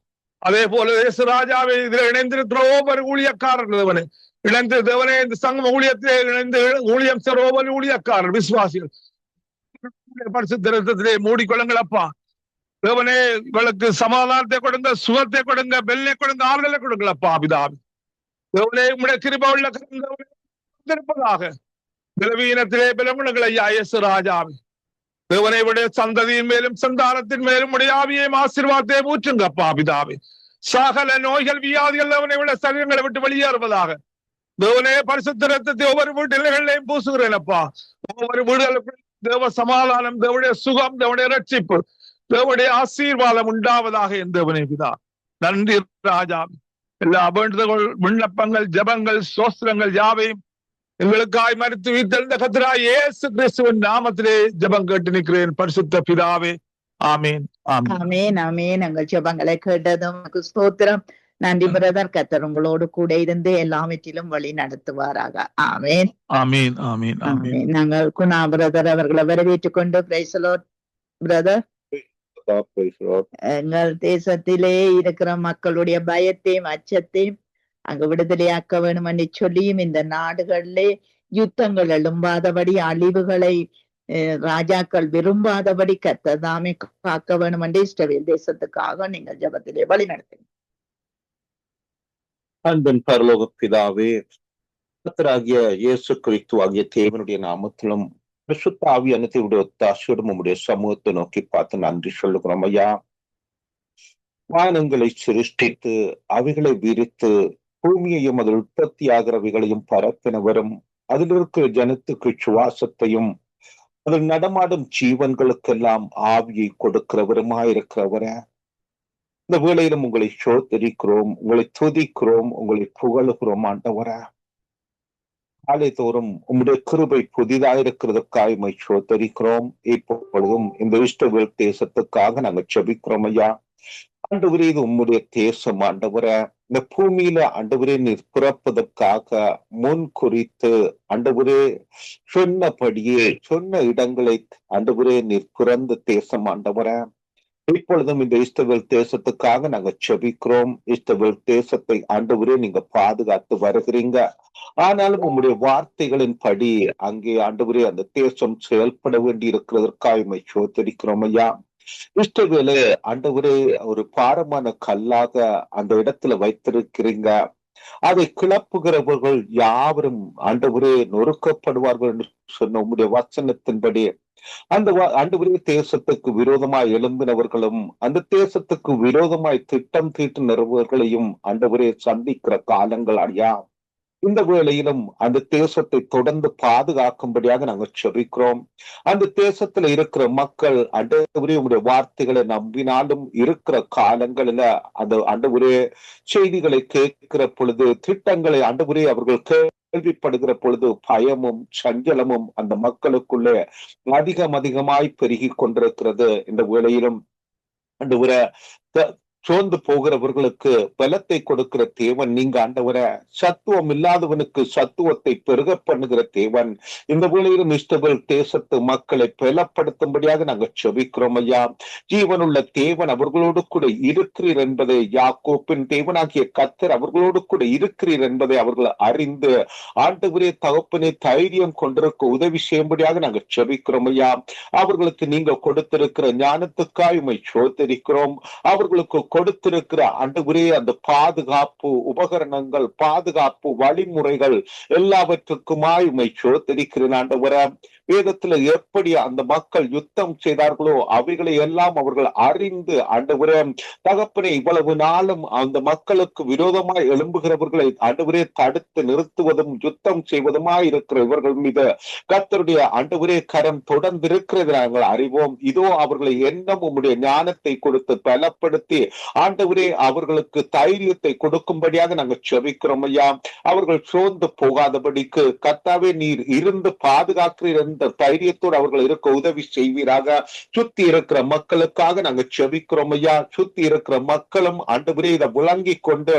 அதே போல இயேசு ராஜாவே இதில் இணைந்திருக்கிற ஒவ்வொரு ஊழியக்காரர்கள் தேவனே இணைந்து தேவனே இந்த சங்கம ஊழியத்திலே இணைந்து ஊழியம் செய்ற ஒவ்வொரு ஊழியக்காரர் விசுவாசிகள் பரிசுத்த ரத்தத்திலே மூடிக்கொள்ளுங்கள் அப்பா. தேவனே இவளுக்கு சமாதானத்தை கொடுங்க, சுகத்தை கொடுங்க, பெல்லை கொடுங்க, ஆறுதலை கொடுங்களப்பா பிதாவே. தேவனே உம்முடைய கிருபை உள்ள இருப்பதாக. பலவீனத்திலே பலமுனங்கள் ஐயா இயேசு ராஜாவே. தேவனை விட சந்ததியின் மேலும் சந்தானத்தின் மேலும் உடைய ஆவியையும் ஆசீர்வாதத்தை ஊற்றுங்கப்பா பிதாவே. சகல நோய்கள் வியாதிகள் தேவனை விட சரீரங்களை விட்டு வெளியேறுவதாக. தேவனே பரிசுத்த ரத்தத்தை ஒவ்வொரு வீட்டுகளையும் பூசுகிறேனப்பா. ஒவ்வொரு வீடுகளுக்கும் தேவ சமாதானம், தேவனுடைய சுகம், தேவனுடைய ரட்சிப்பு, தேவனுடைய ஆசீர்வாதம் உண்டாவதாக என் தேவனே பிதா. நன்றி ராஜா. எல்லா வேண்டுதல்கள், விண்ணப்பங்கள், ஜபங்கள், சோஸ்திரங்கள் யாவையும் எங்களுக்காய் மறுத்து வீழ்த்தெழுந்த கர்த்தராகிய இயேசு கிறிஸ்துவின் நாமத்திலே ஜபம் கேட்டு நிற்கிறேன் பரிசுத்த பிதாவே. ஆமீன், ஆமீன். ஆமேன், ஆமேன். எங்கள் ஜெபங்களை கேட்டதும் ஸ்தோத்திரம். நன்றி பிரதர். கர்த்தர் உங்களோடு கூட இருந்து எல்லாவற்றிலும் வழி நடத்துவாராக. ஆமேன், ஆமீன், ஆமீன், ஆமீன். ஆமேன். நாங்கள் குணா பிரதர் அவர்களை வரவேற்றுக் கொண்டு பிரைஸ் தி லார்ட் பிரதர். எங்கள் தேசத்திலே இருக்கிற மக்களுடைய பயத்தையும் அச்சத்தையும் அங்கு விடுதலையாக்க வேண்டும் என்று சொல்லியும் இந்த நாடுகளிலே யுத்தங்கள் எழும்பாதபடி அழிவுகளை ராஜாக்கள் விரும்பாதபடி கர்த்தர் தாமே காக்க வேண்டும் என்று இஸ்ரவேல் தேசத்துக்காக நீங்கள் ஜெபத்திலே வழி நடத்துங்க. அன்பின் பரலோக பிதாவே, கர்த்தராகிய இயேசு கிறிஸ்து ஆகிய தேவனுடைய நாமத்திலும் பரிசுத்த ஆவியானவருடைய ஒத்தாசையோடும் உம்முடைய சமூகத்தை நோக்கி பார்த்து நன்றி சொல்லுகிறோம் ஐயா. வானங்களை சிருஷ்டித்து அவைகளை விரித்து பூமியையும் அதில் உற்பத்தி ஆகிறவைகளையும் பரப்பினவரும் அதில் இருக்கிற ஜனத்துக்கு சுவாசத்தையும் அதில் நடமாடும் ஜீவன்களுக்கெல்லாம் ஆவியை கொடுக்கிறவருமாயிருக்கிறவர, இந்த வேளையிலும் உங்களை சோதரிக்கிறோம், உங்களை துதிக்கிறோம், உங்களை புகழுகிறோம் ஆண்டவர. காலை தோறும் உம்முடைய கிருபை புதிதாயிருக்கிறதுக்காக உம்மை சோதரிக்கிறோம். இப்பொழுதும் இந்த இஸ்ரவேல் தேசத்துக்காக நாங்கள் ஜெபிக்கிறோம் ஐயா. ஆண்டவரே, இது உம்முடைய தேசம் ஆண்டவர. இந்த பூமியில ஆண்டவரே நீர் பிறப்பதற்காக முன் குறித்து ஆண்டவரே சொன்னபடியே சொன்ன இடங்களை ஆண்டவரே நீர் பிறந்த தேசம் ஆண்டவர. இப்பொழுதும் இந்த இஸ்ரவேல் தேசத்துக்காக நாங்க ஜெபிக்கிறோம். இஸ்ரவேல் தேசத்தை ஆண்டவரே நீங்க பாதுகாத்து வருகிறீங்க. ஆனாலும் உங்களுடைய வார்த்தைகளின் படி அங்கே ஆண்டவரே அந்த தேசம் செயல்பட வேண்டி இருக்கிறதற்காக உம்மை சோதரிக்கிறோம் ஐயா. இஸ்ரவேலை ஆண்டவரே ஒரு பாரமான கல்லாக அந்த இடத்துல வைத்திருக்கிறீங்க. அதை கிளப்புகிறவர்கள் யாவரும் ஆண்டவரே நொறுக்கப்படுவார்கள் என்று சொன்ன உங்களுடைய வசனத்தின்படி அந்த ஆண்டவரே தேசத்துக்கு விரோதமாய் எழும்பினவர்களும் அந்த தேசத்துக்கு விரோதமாய் திட்டம் தீட்டுகிறவர்களையும் ஆண்டவரே சந்திக்கிற காலங்கள் ஐயா. இந்த வேளையிலும் அந்த தேசத்தை தொடர்ந்து பாதுகாக்கும்படியாக நாங்கள் ஜெபிக்கிறோம். அந்த தேசத்துல இருக்கிற மக்கள் ஆண்டவரே உங்களுடைய வார்த்தைகளை நம்பினாலும் இருக்கிற காலங்களில அந்த ஆண்டவரே செய்திகளை கேட்கிற பொழுது, திட்டங்களை ஆண்டவரே அவர்கள் கேள்விப்படுகிற பொழுது பயமும் சஞ்சலமும் அந்த மக்களுக்குள்ளே அதிகமாய் பெருகி கொண்டிருக்கிறது. இந்த வேளையிலும் ஆண்டவரே சோர்ந்து போகிறவர்களுக்கு பலத்தை கொடுக்கிற தேவன் நீங்க ஆண்டவர. சத்துவம் இல்லாதவனுக்கு சத்துவத்தை பெருக பண்ணுகிற தேவன். இந்த வேளையிலும் இஸ்ரவேல் தேசத்து மக்களை பலப்படுத்தும்படியாக நாங்கள் ஜெபிக்கிறோம் ஐயா. ஜீவனுள்ள தேவன் அவர்களோடு கூட இருக்கிறீர் என்பதை, யாக்கோப்பின் தேவனாகிய கர்த்தர் அவர்களோடு கூட இருக்கிறீர் என்பதை அவர்கள் அறிந்து ஆண்டவரே தகப்பனே தைரியம் கொண்டிருக்க உதவி செய்யும்படியாக நாங்கள் ஜெபிக்கிறோம் ஐயா. அவர்களுக்கு நீங்க கொடுத்திருக்கிற ஞானத்துக்காய் உம்மை சோதரிக்கிறோம். அவர்களுக்கு கொடுத்திருக்கிற ஆண்டவரே அந்த பாதுகாப்பு உபகரணங்கள், பாதுகாப்பு வழிமுறைகள் எல்லாவற்றுக்குமாய் உம்மை சோதரிக்கிறேன் ஆண்டவரே. வேதத்துல எப்படி அந்த மக்கள் யுத்தம் செய்தார்களோ அவைகளை எல்லாம் அவர்கள் அறிந்து ஆண்டவரே தகப்பனே இவ்வளவு நாளும் அந்த மக்களுக்கு விரோதமாய் எழும்புகிறவர்களை ஆண்டவரே தடுத்து நிறுத்துவதும் யுத்தம் செய்வதுமாய் இருக்கிற இவர்கள் மீது கர்த்தருடைய ஆண்டவரே கரம் தொடர்ந்து இருக்கிறது நாங்கள் அறிவோம். இதோ அவர்களை எண்ணம் உம்முடைய ஞானத்தை கொடுத்து பலப்படுத்தி ஆண்டவரே அவர்களுக்கு தைரியத்தை கொடுக்கும்படியாக நாங்கள் ஜெபிக்கிறோம் ஐயா. அவர்கள் சோர்ந்து போகாதபடிக்கு கர்த்தாவே நீர் இருந்து பாதுகாக்கிறீர் என்ற தைரியத்தோடு அவர்கள் இருக்க உதவி செய்வீராக. சுத்தி இருக்கிற மக்களுக்காக நாங்கள் ஜெபிக்கிறோம் ஐயா. சுத்தி இருக்கிற மக்களும் ஆண்டவரே இதை விளங்கி கொண்டு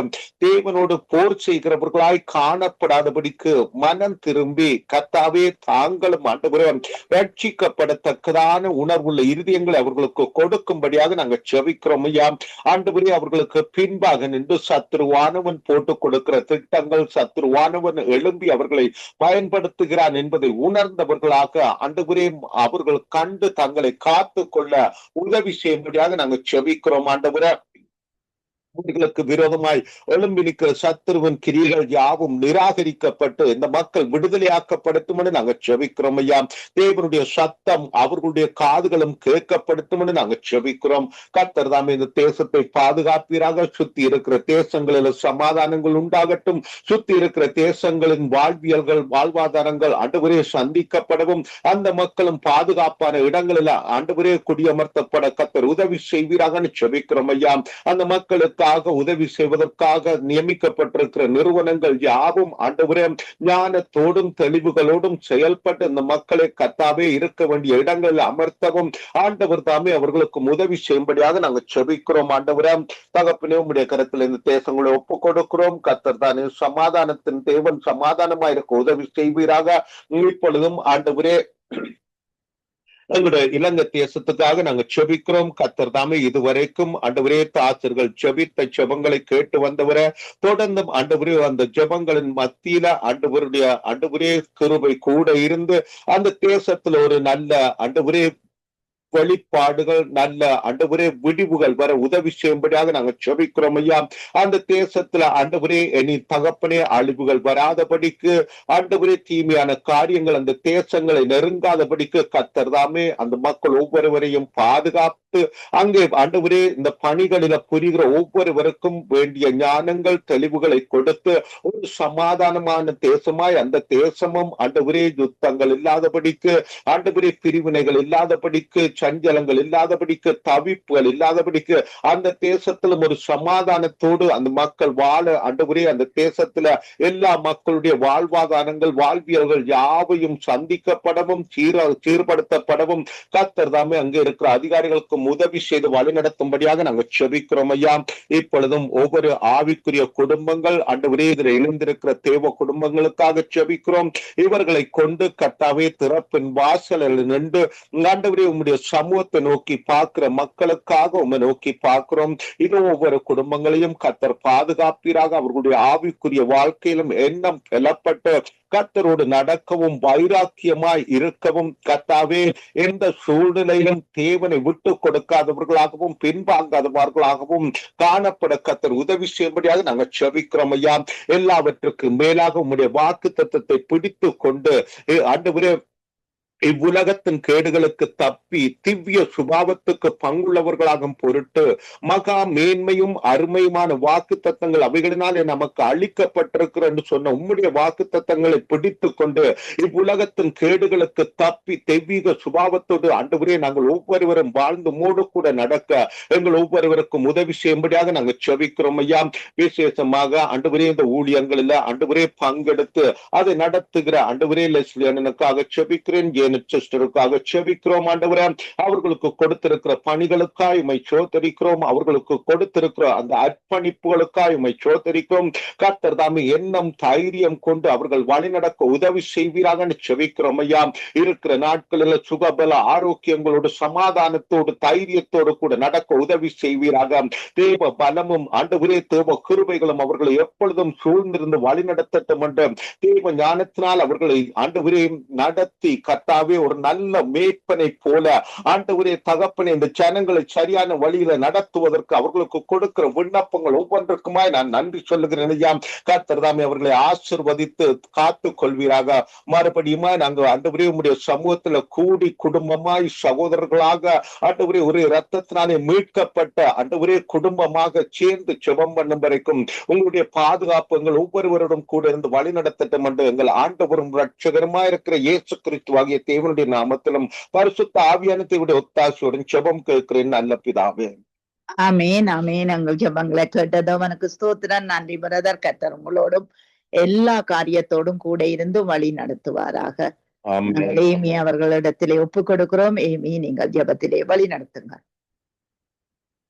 தேவனோடு போர் செய்கிறவர்களாய் காணப்படாதபடிக்கு மனம் திரும்பி கர்த்தாவே தாங்களும் ஆண்டவரே ரட்சிக்கப்படத்தக்கதான உணர்வுள்ள இருதயங்களை அவர்களுக்கு கொடுக்கும்படியாக நாங்கள் ஜெபிக்கிறோம் ஐயா. ஆண்டவரே அவர்களுக்கு பின்பாக நின்று சத்துருவானவன் போட்டுக் கொடுக்கிற திட்டங்கள், சத்துருவானவன் எழும்பி அவர்களை பயன்படுத்துகிறான் என்பதை உணர்ந்தவர்களாக ஆண்டவரே அவர்கள் கண்டு தங்களை காத்து கொள்ள உதவி செய்யும்படியாக நாங்கள் ஜெபிக்கிறோம் ஆண்டவரே. அவர்களுக்கு விரோதமாய் எழும்பி நிற்கிற சத்துருவின் கிரியைகள் யாவும் நிராகரிக்கப்பட்டு இந்த மக்கள் விடுதலையாக்கப்படுத்தும் என்று நாங்கள் ஜெபிக்கிறோம் ஐயா. தேவனுடைய சத்தம் அவர்களுடைய காதுகளும் கேட்கப்படுத்தும் என்று நாங்கள் ஜெபிக்கிறோம். கர்த்தர் தாமே இந்த தேசத்தை பாதுகாப்பீராக. சுத்தி இருக்கிற தேசங்களில் சமாதானங்கள் உண்டாகட்டும். சுத்தி இருக்கிற தேசங்களின் வாழ்வியல்கள், வாழ்வாதாரங்கள் ஆண்டவரே சந்திக்கப்படவும் அந்த மக்களும் பாதுகாப்பான இடங்களில் ஆண்டவரே குடியமர்த்தப்பட கர்த்தர் உதவி செய்வீராக ஜெபிக்கிறோம் ஐயா. அந்த மக்களுக்கு உதவிக்காக உதவி செய்வதற்காக நியமிக்கப்பட்டிருக்கிற நிறுவனங்கள் யாவும் ஆண்டவரே ஞானத்தோடும் தெளிவுகளோடும் செயல்பட்டு இந்த மக்களை கத்தாவே இருக்க வேண்டிய இடங்களில் அமர்த்தவும் ஆண்டவர் தாமே அவர்களுக்கு உதவி செய்யும்படியாக நாங்கள் செபிக்கிறோம். ஆண்டவரே தகப்பனே உம்முடைய கருத்தில் இந்த தேசங்களை ஒப்புக் கொடுக்கிறோம். கர்த்தர் தானே சமாதானத்தின் தேவன், சமாதானமா இருக்க உதவி செய்வீராக. இப்பொழுதும் ஆண்டவரே எங்களுடைய இலங்கை தேசத்துக்காக நாங்க செபிக்கிறோம். கர்த்தர் தாமே இதுவரைக்கும் ஆண்டவரே தாசர்கள் செபித்த ஜெபங்களை கேட்டு வந்தவரை தொடர்ந்தும் ஆண்டவரே அந்த ஜெபங்களின் மத்தியில ஆண்டவரே கிருபை கூட இருந்து அந்த தேசத்துல ஒரு நல்ல ஆண்டவரே வெளிப்பாடுகள், நல்ல ஆண்டவரே விடிவுகள் வர உதவி செய்யும்படியாக நாங்கள் செபிக்கிறோம் ஐயா. அந்த தேசத்துல ஆண்டவரே இனி தகப்பனே அழிவுகள் வராதபடிக்கு, ஆண்டவரே தீமையான காரியங்கள் அந்த தேசங்களை நெருங்காதபடிக்கு கர்த்தர் தாமே அந்த மக்கள் ஒவ்வொருவரையும் பாதுகாத்து அங்கே ஆண்டவரே இந்த பணிகளில புரிகிற ஒவ்வொருவருக்கும் வேண்டிய ஞானங்கள் தெளிவுகளை கொடுத்து ஒரு சமாதானமான தேசமாய் அந்த தேசமும் ஆண்டவரே யுத்தங்கள் இல்லாதபடிக்கு, ஆண்டவரே பிரிவினைகள் இல்லாதபடிக்கு, சஞ்சலங்கள் இல்லாதபடிக்கு, தவிப்புகள் இல்லாதபடிக்கு அந்த தேசத்திலும் ஒரு சமாதானத்தோடு அந்த மக்கள் வாழ ஆண்டவரே அந்த தேசத்துல எல்லா மக்களுடைய வாழ்வாதாரங்கள், வாழ்வியல்கள் யாவையும் சந்திக்கப்படவும் சீர்படுத்தப்படவும் கர்த்தர் தாமே அங்கே இருக்கிற அதிகாரிகளுக்கு உதவி செய்து வழிநடத்தும்படியாக நாங்கள் செபிக்கிறோம் ஐயா. இப்பொழுதும் ஒவ்வொரு ஆவிக்குரிய குடும்பங்கள் ஆண்டவரே இதில் எழுந்திருக்கிற தேவ குடும்பங்களுக்காக செபிக்கிறோம். இவர்களை கொண்டு கர்த்தாவே திறப்பின் வாசலில் நின்று ஆண்டவரே உம்முடைய சமூகத்தை நோக்கி பார்க்கிற மக்களுக்காக உம்மை நோக்கி பார்க்கிறோம். இது ஒவ்வொரு குடும்பங்களையும் கர்த்தர் பாதுகாப்பீராக. அவர்களுடைய ஆவிக்குரிய வாழ்க்கையிலும் எண்ணம் பெலப்பட்டு கர்த்தரோடு நடக்கவும் வைராக்கியமாய் இருக்கவும் கர்த்தாவே எந்த சூழ்நிலையிலும் தேவனை விட்டு கொடுக்காதவர்களாகவும் பின்வாங்காதவர்களாகவும் காணப்பட கர்த்தர் உதவி செய்யும்படியாக நாங்கள் செபிக்கிறோம் ஐயா. எல்லாவற்றுக்கும் மேலாக உம்முடைய வாக்கு தத்தத்தை பிடித்து கொண்டு ஆண்டவரே இவ்வுலகத்தின் கேடுகளுக்கு தப்பி திவ்ய சுபாவத்துக்கு பங்குள்ளவர்களாகும் பொருட்டு மகா மேன்மையும் அருமையுமான வாக்கு தத்தங்கள் அவைகளினாலே நமக்கு அளிக்கப்பட்டிருக்கிற என்று சொன்ன உம்முடைய வாக்கு தத்தங்களை பிடித்து கொண்டு இவ்வுலகத்தின் கேடுகளுக்கு தப்பி தெய்வீக சுபாவத்தோடு ஆண்டவரே நாங்கள் ஒவ்வொருவரும் வாழ்ந்து மூடு கூட நடக்க எங்கள் ஒவ்வொருவருக்கும் உதவி செய்யும்படியாக நாங்கள் செபிக்கிறோம் ஐயா. விசேஷமாக ஆண்டவரே இந்த ஊழியங்களில் ஆண்டவரே பங்கெடுத்து அதை நடத்துகிற ஆண்டவரே லெஸ்லி அண்ணனுக்காக செபிக்கிறேன், சிஸ்டருக்காக செபிக்கிறோம் ஆண்டவரே. அவர்களுக்கு கொடுத்திருக்கிற பணிகளுக்காய் உம்மை சோதரிக்கிறோம். அவர்களுக்கு கொடுத்திருக்கிற அந்த அர்ப்பணிப்புகளுக்காய் உம்மை சோதரிக்கிறோம். கர்த்தர் தாமே எண்ணம் தைரியம் கொண்டு அவர்கள் வழிநடக்க உதவி செய்வீராக செபிக்கிறோம் ஐயா. இருக்கிற நாட்களில் சுகபல ஆரோக்கியங்களோடு சமாதானத்தோடு தைரியத்தோடு கூட நடக்க உதவி செய்வீராக. தேவ பலமும் ஆண்டவரே தேவ கிருபைகளும் அவர்களை எப்பொழுதும் சூழ்ந்திருந்து வழிநடத்தட்டும் என்று தேவ ஞானத்தினால் அவர்களை ஆண்டவரே நடத்தி கர்த்தாவே ஒரு நல்ல மேய்ப்பனை போல ஆண்டவரே தகப்பனே இந்த ஜனங்களை சரியான வழியில நடத்துவதற்கு அவர்களுக்கு கொடுக்கிற விண்ணப்பங்கள் ஒவ்வொன்றுக்குமாய் நான் நன்றி சொல்லுகிறேன் ஐயா. கர்த்தர் தாமே அவர்களை ஆசீர்வதித்து காத்து கொள்வீராக. மறுபடியுமா நாங்கள் ஆண்டவரே உம்முடைய சமூகத்துல கூடி குடும்பமாய் சகோதரர்களாக ஆண்டவரே ஒரு இரத்தத்தினாலே மீட்கப்பட்ட ஆண்டவரே குடும்பமாக சேர்ந்து ஜெபம் பண்ணும் வரைக்கும் உங்களுடைய பாதுகாப்பு எங்கள் ஒவ்வொருவரோடும் கூட இருந்து வழி நடத்தட்டும் என்று எங்கள் ஆண்டவரும் ரட்சகருமா இருக்கிற இயேசு கிறிஸ்துவாகிய தேவனுடைய நாமத்திலும் பரிசுத்த ஆவியானவருடைய ஒத்தாசையுடன் ஜெபம் கேட்கிறேன் நல்ல பிதாவே. ஆமேன் ஆமேன். எங்கள் ஜெபங்களை கேட்டதவனுக்கு ஸ்தோத்திரம். நன்றி பிரதர். கர்த்தர் உங்களோடும் எல்லா காரியத்தோடும் கூட இருந்து வழி நடத்துவாராக. ஏமி அவர்களிடத்திலே ஒப்புக் கொடுக்கிறோம். ஏமி நீங்கள் ஜெபத்திலே வழி நடத்துங்க.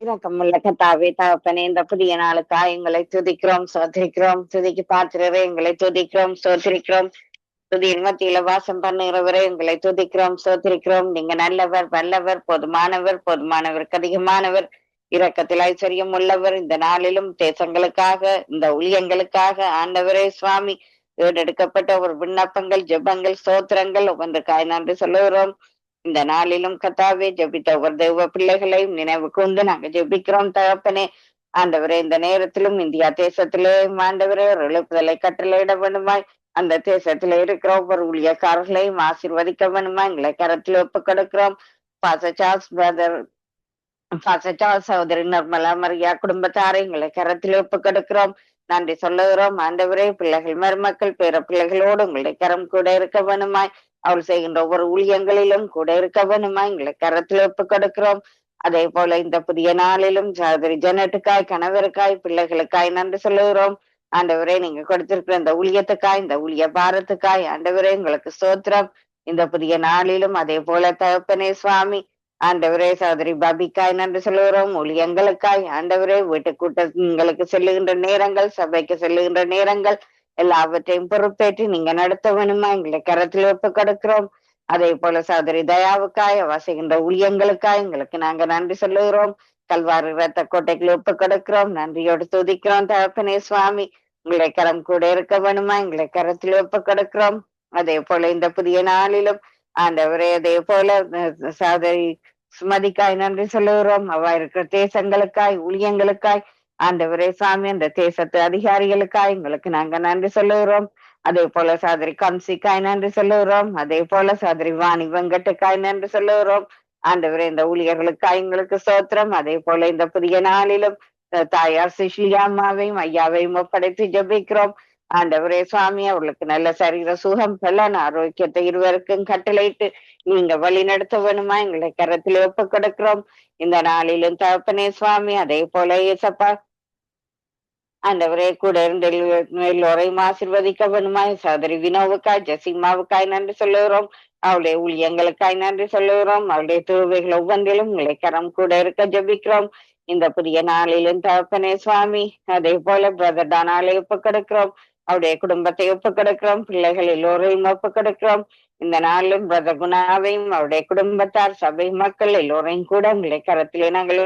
இரக்கமுள்ள கர்த்தாவே தகப்பனே, இந்த புதிய நாளுக்கா எங்களை துதிக்கிறோம் சோதரிக்கிறோம். துதிக்கு பாத்திரரே எங்களை துதிக்கிறோம் சோதரிக்கிறோம். துதியின் மத்தியில வாசம் பண்ணுகிறவரை எங்களை துதிக்கிறோம் சோதரிக்கிறோம். நீங்க நல்லவர், வல்லவர், போதுமானவருக்கு அதிகமானவர், இரக்கத்தில் ஐஸ்வர்யம் உள்ளவர். இந்த நாளிலும் தேசங்களுக்காக இந்த ஊழியங்களுக்காக ஆண்டவரே சுவாமி ஏறெடுக்கப்பட்ட ஒரு விண்ணப்பங்கள், ஜெபங்கள், ஸ்தோத்திரங்கள் ஒவ்வொன்றுக்காய் நன்றி சொல்லுகிறோம். இந்த நாளிலும் கர்த்தாவே ஜெபித்த ஒவ்வொரு தெய்வ பிள்ளைகளையும் நினைவு கொண்டு நாங்க ஜெபிக்கிறோம் தகப்பனே. ஆண்டவரே இந்த நேரத்திலும் இந்தியா தேசத்திலே ஆண்டவரே ஒரு எழுப்புதலை கட்டளையிட வேண்டுமாய், அந்த தேசத்துல இருக்கிற ஒவ்வொரு ஊழியக்காரர்களையும் ஆசீர்வதிக்க வேண்டுமா எங்களை கரத்தில் ஒப்புக் கொடுக்கிறோம். சகோதரி நிர்மலா மரியா குடும்பத்தாரை எங்களை கரத்தில் ஒப்புக் கொடுக்கிறோம். நன்றி சொல்லுகிறோம் ஆண்டவரே. பிள்ளைகள் மருமக்கள் பேர பிள்ளைகளோடு உங்களுடைய கரம் கூட இருக்க வேணுமாய், அவள் செய்கின்ற ஒவ்வொரு ஊழியங்களிலும் கூட இருக்க வேணுமாய் எங்களை கரத்தில் ஒப்புக் கொடுக்கிறோம். அதே போல இந்த புதிய நாளிலும் சகோதரி ஜெனட்டுக்காய், கணவருக்காய், பிள்ளைகளுக்காய் நன்றி சொல்லுகிறோம். ஆண்டவரே, நீங்க கொடுத்திருக்கிற இந்த ஊழியத்துக்காய், இந்த ஊழிய பாரத்துக்காய் ஆண்டவரே உங்களுக்கு ஸ்தோத்திரம். இந்த புதிய நாளிலும் அதே போல தகப்பனே சுவாமி, ஆண்டவரே சகோதரி பாபிக்காய் நன்றி சொல்லுகிறோம். ஊழியங்களுக்காய் ஆண்டவரே, வீட்டு கூட்டங்களுக்கு செல்லுகின்ற நேரங்கள், சபைக்கு செல்லுகின்ற நேரங்கள் எல்லாவற்றையும் பொறுப்பேற்று நீங்க நடத்த வேணுமா எங்களை கரத்தில் ஒப்பு கொடுக்கிறோம். அதே போல சகோதரி தயாவுக்காய் வசிக்கின்ற ஊழியங்களுக்காய் எங்களுக்கு நாங்க நன்றி சொல்லுகிறோம். கல்வாரி ரத்த கோட்டைகளை ஒப்பு கொடுக்கிறோம். நன்றியோடு துதிக்கிறோம் தகப்பனே சுவாமி. உங்களை கரம் கூட இருக்க வேணுமா எங்களை கரத்தில் ஒப்பு கொடுக்கிறோம். அதே போல இந்த புதிய நாளிலும் ஆண்டவரே அதே போல சகோதரி சுமதிக்காய் நன்றி சொல்லுகிறோம். அவ இருக்கிற தேசங்களுக்காய், ஊழியங்களுக்காய் ஆண்டவரே சாமி, அந்த தேசத்து அதிகாரிகளுக்காய் எங்களுக்கு நாங்க நன்றி சொல்லுகிறோம். அதே போல சகோதரி கம்சிக்காய் நன்றி சொல்லுகிறோம். அதே போல சகோதரி வாணி வெங்கட்டுக்காய் நன்றி சொல்லுகிறோம். ஆண்டவரே, இந்த ஊழியர்களுக்காய் எங்களுக்கு ஸ்தோத்திரம். அதே போல இந்த புதிய நாளிலும் தாயார் சுஷ்லியா அம்மாவையும் ஐயாவையும் ஒப்படைத்து ஜெபிக்கிறோம். ஆண்டவரே சுவாமி, அவர்களுக்கு நல்ல சரீர சுகம், பலன், ஆரோக்கியத்தை இருவருக்கும் கட்டளையிட்டு நீங்க வழி நடத்த வேணுமா எங்களை கரத்தில் ஒப்பு கொடுக்கிறோம். இந்த நாளிலும் தகப்பனே சுவாமி, அதே போல ஏசப்பா ஆண்டவரே கூட இருந்து எல்லோரையும் ஆசீர்வதிக்க வேணுமாய் சகோதரி வினோவுக்காய், ஜெசிமாவுக்காய் நன்றி சொல்லுகிறோம். அவளுடைய ஊழியங்களுக்காய் நன்றி சொல்லுகிறோம். அவளுடைய தேவைகள் ஒவ்வொன்றிலும் உங்களை கரம் கூட இருக்க ஜெபிக்கிறோம். இந்த புதிய நாளிலும் தகப்பனே சுவாமி, அதே போல பிரதர் டானாலை ஒப்பு கொடுக்கிறோம். அவருடைய குடும்பத்தை ஒப்பு கொடுக்கிறோம். பிள்ளைகள் எல்லோரையும் ஒப்பு கொடுக்கிறோம். இந்த நாளிலும் பிரதர் குணாவையும் அவருடைய குடும்பத்தார், சபை மக்கள் எல்லோரையும் கூட உங்களை கரத்திலே நாங்கள்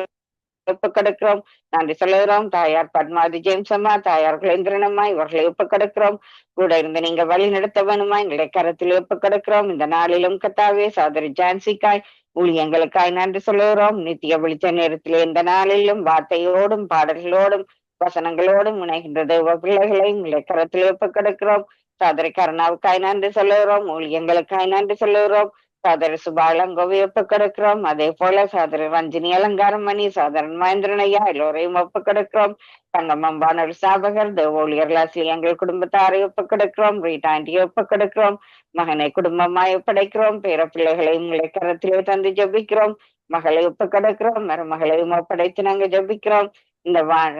ஒப்பு கொடுக்கிறோம். நன்றி சொல்லுகிறோம். தாயார் பத்மாவதி ஜேம்ஸ் அம்மா, தாயார் குலேந்திரனம்மா இவர்களை ஒப்பு கொடுக்கிறோம். கூட இருந்து நீங்க வழி நடத்த வேணுமா எங்களை கரத்தில் ஒப்பு கொடுக்கிறோம். இந்த நாளிலும் கத்தாவே சகோதரி ஜான்சிக்காய் ஊழியங்களுக்காய் நன்றி சொல்லுகிறோம். நித்திய விழித்த நேரத்திலே இந்த நாளிலும் வார்த்தையோடும் பாடல்களோடும் வசனங்களோடும் இணைகின்ற தேவ பிள்ளைகளை உங்களை கரத்தில் ஒப்பு கொடுக்கிறோம். சகோதரி கருணாவுக்காய் நன்றி சொல்லுகிறோம். ஊழியங்களுக்காய் நன்றி சொல்லுகிறோம். சகோதரி சுபாலங்கோவை ஒப்பு கொடுக்கிறோம். அதே போல சகோதரி ரஞ்சினி அலங்காரம் மணி, சகோதரன் மகேந்திரன் ஐயா எல்லோரையும் ஒப்பு கொடுக்கிறோம். தங்கம்பானவர் சாபகர், தேவோலியர்களாசி எங்கள் குடும்பத்தாரை ஒப்பு கொடுக்கிறோம். ரீட்டாண்டியை ஒப்பு கொடுக்கிறோம். மகனை குடும்பமாய் ஒப்படைக்கிறோம். பேர பிள்ளைகளை உங்களை கரத்திலே தந்து ஜபிக்கிறோம். மகளை ஒப்பு கொடுக்கிறோம். மருமகளையும் ஒப்படைத்து நாங்க ஜபிக்கிறோம். இந்த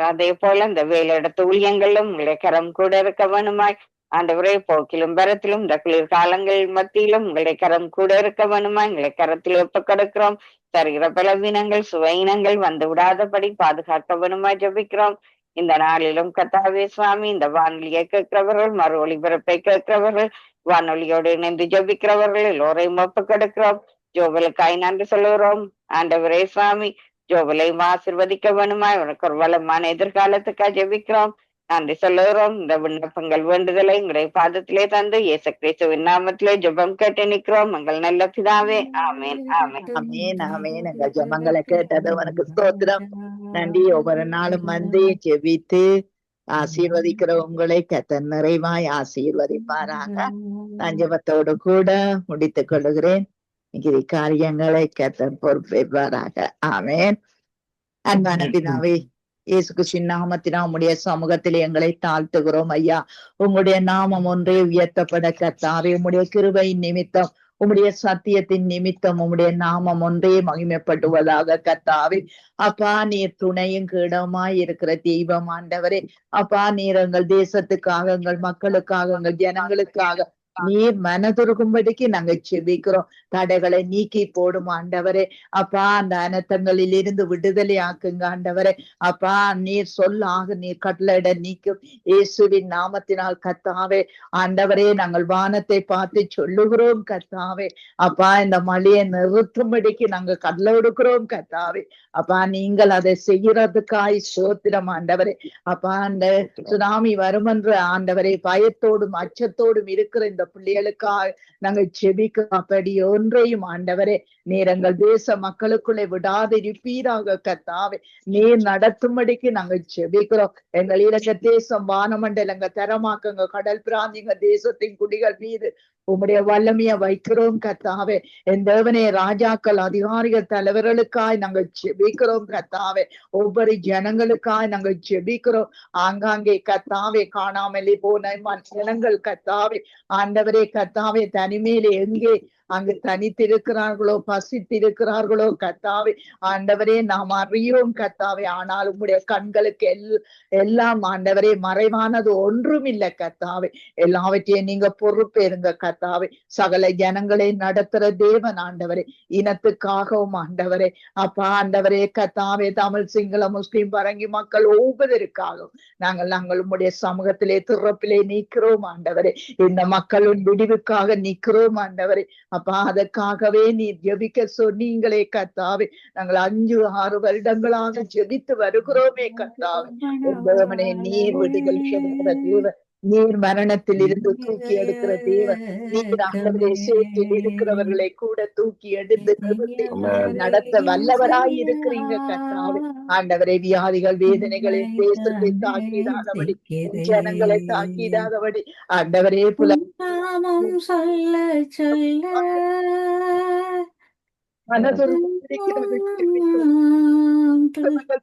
அதே போல இந்த வேலையிடத்து ஊழியங்களும் உங்களை கரம் கூட இருக்க வேணுமாய் ஆண்டவரே, போக்கிலும் பரத்திலும் இந்த குளிர் காலங்கள் மத்தியிலும் உங்களை கரம் கூட இருக்க வேணுமா எங்களை கரத்தில் ஒப்பு கொடுக்கிறோம். தருகிற பலவீனங்கள், சுவையினங்கள் வந்து விடாதபடி பாதுகாக்க வேணுமா ஜபிக்கிறோம். இந்த நாளிலும் கர்த்தாவே சுவாமி, இந்த வானொலியை கேட்கிறவர்கள், மறு ஒளிபரப்பை கேட்கிறவர்கள், வானொலியோடு இணைந்து ஜபிக்கிறவர்கள் எல்லோரையும் ஒப்பு கொடுக்கிறோம். ஜோவலுக்காய் நன்றி சொல்லுகிறோம். ஆண்டவரே சுவாமி, ஜோவலையும் ஆசிர்வதிக்க வேணுமா உனக்கு ஒரு வளமான எதிர்காலத்துக்காக ஜபிக்கிறோம். நன்றி சொல்லுகிறோம். இந்த விண்ணப்பங்கள் வேண்டுதலை உங்களுடைய பாதத்திலே தந்து இயேசு கிறிஸ்துவின் நாமத்திலே ஜெபம் கேட்டு நிற்கிறோம். எங்கள் நல்ல பிதாவே, ஆமேன் ஆமேன் ஆமேன் ஆமேன். எங்கள் ஜெபங்களை கேட்டது உனக்கு ஸ்தோத்திரம். நன்றி. ஒவ்வொரு நாளும் வந்து ஜெபித்து ஆசீர்வதிக்கிற உங்களை கர்த்தர் நிறைவாய் ஆசீர்வதிப்பாராக. நான் ஜெபத்தோடு கூட முடித்துக் கொள்ளுகிறேன். இங்கே காரியங்களை கர்த்தர் பொறுப்பேற்பாராக. ஆமேன். அன்பான பிதாவே, இயேசு கிறிஸ்துவின் நாமத்தினால் உம்முடைய சமூகத்தில் எங்களை தாழ்த்துகிறோம் ஐயா. உங்களுடைய நாமம் ஒன்றே உயர்த்தப்பட கர்த்தாவே. உம்முடைய கிருபையின் நிமித்தம், உம்முடைய சத்தியத்தின் நிமித்தம் உம்முடைய நாமம் ஒன்றே மகிமைப்படுவதாக கர்த்தாவே. அப்பா, நீர் துணையும் கீடமாய் இருக்கிற தெய்வம் ஆண்டவரே. அப்பா, நீர் எங்கள் தேசத்துக்காக, எங்கள் மக்களுக்காக, எங்கள் ஜனங்களுக்காக நீர் மனதுருகும்படிக்கு நாங்க செபிக்கிறோம். தடைகளை நீக்கி போடும் ஆண்டவரே. அப்பா, அந்த அனர்த்தங்களில் இருந்து விடுதலை ஆக்குங்க ஆண்டவரே. அப்பா, நீர் சொல்லாக நீர் கட்டளையிட நீக்கும் இயேசுவின் நாமத்தினால் கர்த்தாவே. ஆண்டவரே, நாங்கள் வானத்தை பார்த்து சொல்லுகிறோம் கர்த்தாவே. அப்பா, இந்த மழையை நிறுத்தும்படிக்கு நாங்க கடலை எடுக்கிறோம் கர்த்தாவே. அப்பா, நீங்கள் அதை செய்யறதுக்காய் சோத்திரம் ஆண்டவரே. அப்பா, அந்த சுனாமி வரும் என்று ஆண்டவரே பயத்தோடும் அச்சத்தோடும் இருக்கிற இந்த பிள்ளைகளுக்காக நாங்கள் செபிக்க அப்படி ஒன்றையும் ஆண்டவரே நீர் எங்கள் தேச மக்களுக்குள்ளே விடாதிருப்பீராக கர்த்தாவே. நீர் நடத்தும்படிக்கு நாங்கள் செபிக்கிறோம். எங்கள் இலங்கை தேசம் வானமண்டலங்க தரமாக்குங்க, கடல் பிராந்திங்க தேசத்தின் குடிகள் மீது உம்முடைய வல்லமைய வைக்கிறோம் கர்த்தாவே. என் தேவனே, ராஜாக்கள், அதிகாரிகள், தலைவர்களுக்காய் நாங்கள் செபிக்கிறோம் கர்த்தாவே. ஒவ்வொரு ஜனங்களுக்காய் நாங்கள் செபிக்கிறோம். ஆங்காங்கே கர்த்தாவே காணாமலே போன ஜனங்கள் கர்த்தாவே. ஆண்டவரே கர்த்தாவே, தனிமையிலே எங்கே அங்கு தனித்திருக்கிறார்களோ பசித்திருக்கிறார்களோ கத்தாவே, ஆண்டவரே நாம் அறியோம் கத்தாவே. ஆனால் உம்முடைய கண்களுக்கு எல்லாம் ஆண்டவரே மறைவானது ஒன்றும் இல்லை கத்தாவே. எல்லாவற்றையும் நீங்க பொறுப்பேருங்க கத்தாவே. சகல ஜனங்களை நடத்துற தேவன் ஆண்டவரே, இனத்துக்காகவும் ஆண்டவரே அப்பா ஆண்டவரே கத்தாவே, தமிழ் சிங்கள முஸ்லிம் பரங்கி மக்கள் ஒவ்வொருவருக்காகவும் நாங்கள் உம்முடைய சமூகத்திலே திறப்பிலே நிற்கிறோம் ஆண்டவரே. இந்த மக்களின் விடிவுக்காக நிற்கிறோம் ஆண்டவரே. அப்பா அதற்காகவே நீ ஜெபிக்க சொன்னீங்களே கத்தாவே. நாங்கள் 5-6 வருடங்களாக ஜெபித்து வருகிறோமே கத்தாவே. தேவனே, நீர் விடுதலை செய்கிற தேவன், நீர் மரணத்தில் இருந்து தூக்கி எடுக்கிற தேவன், நீர் ஆண்டவரே சேற்றில் இருக்கிறவர்களை கூட தூக்கி எடுத்து நிறுத்தி நடத்த வல்லவராய் இருக்கிறீங்க கத்தாவே. ஆண்டவரே, வியாதிகள் வேதனைகளை தேசத்தை தாக்கிடாதபடி, ஜனங்களை தாக்கிடாதபடி ஆண்டவரே சொல்ல சொல்ல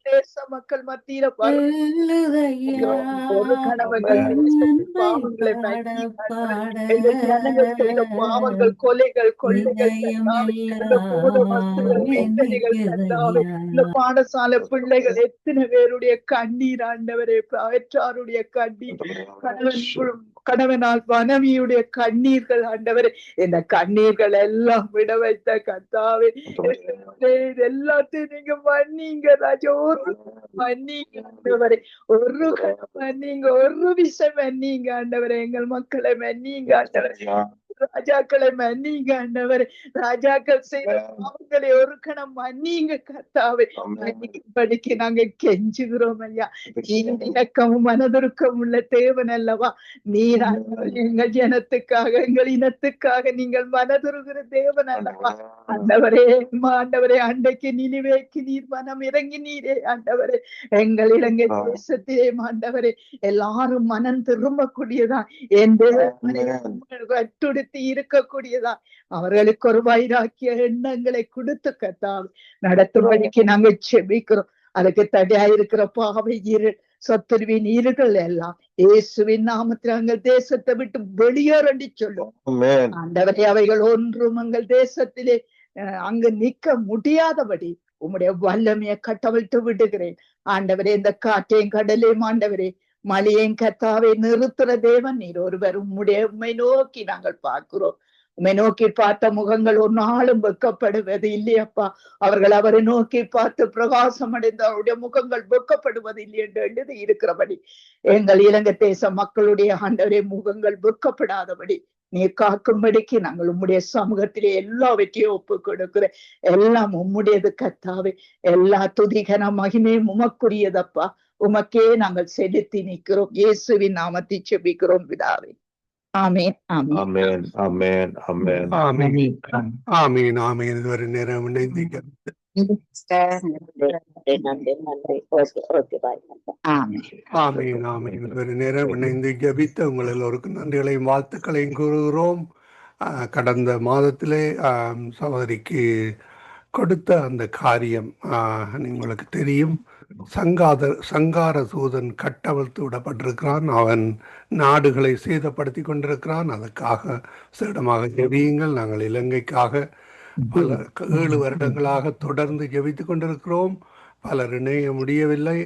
தேச மக்கள் மத்தியில ஒரு கணவர்கள் பாவங்களை பாவங்கள், கொலைகள், கொள்ளைகள், இந்த பாடசாலை பிள்ளைகள் எத்தனை பேருடைய கண்ணீர் ஆண்டவரே, பெற்றாருடைய கண்ணீர், கணவனால் மனைவியுடைய கண்ணீர்கள் ஆண்டவரே, இந்த கண்ணீர்கள் எல்லாம் விட வைத்த கத்தாவே, எல்லாத்தையும் நீங்க மன்னிங்க ராஜா. ஒரு மன்னிங்க ஆண்டவரே, ஒரு மன்னிங்க, ஒரு விஷயம் மன்னிங்க ஆண்டவரே. எங்கள் மக்களை மன்னிங்க ஆண்டவரே, ராஜாக்களை மன்னிங்க ஆண்டவரே. ராஜாக்கள் செய்த பாவங்களை ஒரு கணம் மன்னிங்க கர்த்தாவே. மன்னிக்கும்படிக்கு நாங்க கெஞ்சுகிறோம் ஐயா. இணக்கமும் மனதுருக்கம் உள்ள தேவன் அல்லவா நீர். எங்கள் ஜனத்துக்காக, எங்கள் இனத்துக்காக நீங்கள் மனதுருகிற தேவன் அல்லவா ஆண்டவரே. ஆண்டவரே, அன்றைக்கு நினைவேக்கு நீர் மனம் இறங்கி நீரே ஆண்டவரே. எங்கள் இலங்கை தேசத்திலே ஆண்டவரே எல்லாரும் மனம் திரும்பக்கூடியதா என் கட்டுடுத்தி இருக்கக்கூடியதா அவர்களுக்கு ஒரு வைராக்கிய எண்ணங்களை கொடுத்து கத்தாவே நடத்தும்படிக்கு நாங்கள் செபிக்கிறோம். அதுக்கு தடையாயிருக்கிற பாவை இருள், சத்துருவின் இருகள் எல்லாம் இயேசுவின் நாமத்தில் எங்கள் தேசத்தை விட்டு வெளியேறி சொல்லும் ஆண்டவரே. அவைகள் ஒன்றும் எங்கள் தேசத்திலே அங்கு நிக்க முடியாதபடி உம்முடைய வல்லமையை கட்டவிழ்த்து விடுகிறேன் ஆண்டவரே. இந்த காற்றையும் கடலையும் ஆண்டவரே, மழையையும் கத்தாவை நிறுத்துற தேவன் நீர் ஒருவர். உம்மை நோக்கி நாங்கள் பார்க்கிறோம். உம்மை நோக்கி பார்த்த முகங்கள் ஒரு நாளும் வெட்கப்படுவது இல்லையப்பா. அவர்கள் அவரை நோக்கி பார்த்து பிரகாசம் அடைந்த அவருடைய முகங்கள் வெட்கப்படுவது இல்லை என்று எழுதி இருக்கிறபடி எங்கள் இலங்கை தேச மக்களுடைய ஆண்டவரே முகங்கள் வெட்கப்படாதபடி நீ காக்கும்படிக்கு நாங்கள் உம்முடைய சமூகத்திலே எல்லாவற்றையும் ஒப்பு கொடுக்கிற. எல்லாம் உம்முடையது கத்தாவே. எல்லா துதிகன மகிமையும் உமக்குரியதப்பா. உமக்கே நாங்கள் செலுத்தி நிற்கிறோம். இயேசுவின் நாமத்தை செபிக்கிறோம் பிதாவே. ஆமென், ஆமென், ஆமென், ஆமென், ஆமென், ஆமென், ஆமென், ஆமென். இதுவரை நேரம் இணைந்தீங்க. ஆமென், ஆமென். இதுவரை நேரம் இணைந்து ஜெபித்த உங்கள் எல்லோருக்கும் நன்றிகளையும் வாழ்த்துக்களையும் கூறுகிறோம். கடந்த மாதத்திலே சகோதரிக்கு கொடுத்த அந்த காரியம் உங்களுக்கு தெரியும். சங்கார சூதன் கட்டவிழ்த்து விடப்பட்டிருக்கிறான். அவன் நாடுகளை சேதப்படுத்தி கொண்டிருக்கிறான். அதற்காக சிடமாக ஜெபியுங்கள். நாங்கள் இலங்கைக்காக பல 7 வருடங்களாக தொடர்ந்து ஜெபித்துக் கொண்டிருக்கிறோம். பலர் இணைய முடியவில்லை.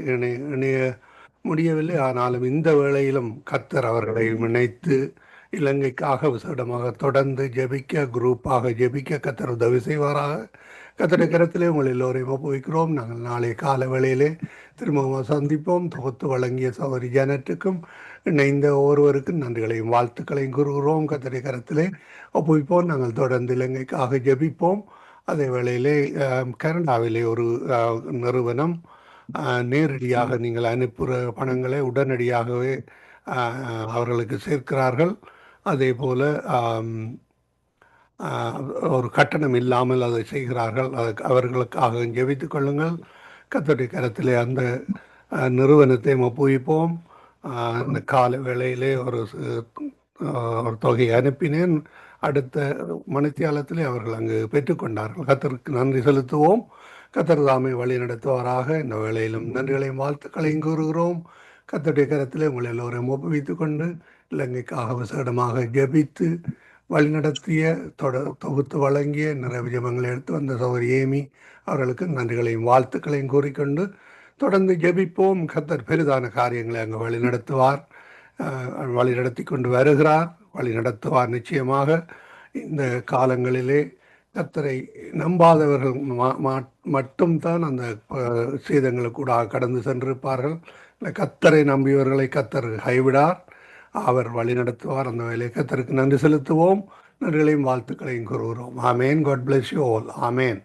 ஆனாலும் இந்த வேளையிலும் கர்த்தர் அவர்களை இணைத்து இலங்கைக்காக விசேடமாக தொடர்ந்து ஜெபிக்க, குரூப்பாக ஜெபிக்க கர்த்தர் உதவி செய்வாராக. கர்த்தருடைய கரத்திலே உங்கள் எல்லோரையும் ஒப்புவிக்கிறோம். நாங்கள் நாளை கால வேளையிலே திரும்பவும் சந்திப்போம். தொகுத்து வழங்கிய சகோதரி ஜானட்டுக்கும் இணைந்த ஒருவருக்கும் நன்றிகளையும் வாழ்த்துக்களையும் கூறுகிறோம். கர்த்தருடைய கரத்திலே ஒப்புவிப்போம். நாங்கள் தொடர்ந்து இலங்கைக்காக ஜெபிப்போம். அதே வேளையிலே கனடாவிலே ஒரு நிறுவனம் நேரடியாக நீங்கள் அனுப்புகிற பணங்களை உடனடியாகவே அவர்களுக்கு சேர்க்கிறார்கள். அதே போல ஒரு கட்டணம் இல்லாமல் அதை செய்கிறார்கள். அவர்களுக்காக ஜெபித்துக் கொள்ளுங்கள். கர்த்தருடைய கரத்திலே அந்த நிறுவனத்தை ஒப்புவிப்போம். இந்த கால வேளையிலே ஒரு தொகையை அனுப்பினேன். அடுத்த மணித்தியாலத்திலே அவர்கள் அங்கு பெற்றுக்கொண்டார்கள். கர்த்தருக்கு நன்றி செலுத்துவோம். கர்த்தர் தாமே வழி நடத்துவாராக. இந்த வேளையிலும் நன்றிகளையும் வாழ்த்துக்களையும் கூறுகிறோம். கர்த்தருடைய கரத்திலே உங்களை எல்லோரையும் ஒப்புவித்துக் கொண்டு இலங்கைக்காக விசேடமாக ஜெபித்து வழிநடத்திய தொகுத்து வழங்கிய நிறைய ஜெபங்களை எடுத்து வந்த சகோதரி ஏமி அவர்களுக்கு நன்றிகளையும் வாழ்த்துக்களையும் கூறிக்கொண்டு தொடர்ந்து ஜெபிப்போம். கர்த்தர் பெரிதான காரியங்களை அங்கு வழிநடத்துவார், வழிநடத்தி கொண்டு வருகிறார், வழிநடத்துவார். நிச்சயமாக இந்த காலங்களிலே கர்த்தரை நம்பாதவர்கள் மட்டும்தான் அந்த சேதங்களுக்கூட கடந்து சென்றிருப்பார்கள். கர்த்தரை நம்பியவர்களை கர்த்தர் கைவிடார், அவர் வழி நடத்துவார். அந்த வேலையை கர்த்தருக்கு நன்றி செலுத்துவோம், நன்றிகளையும் வாழ்த்துக்களையும் கூறுகிறோம். ஆமேன். God bless you all. Amen.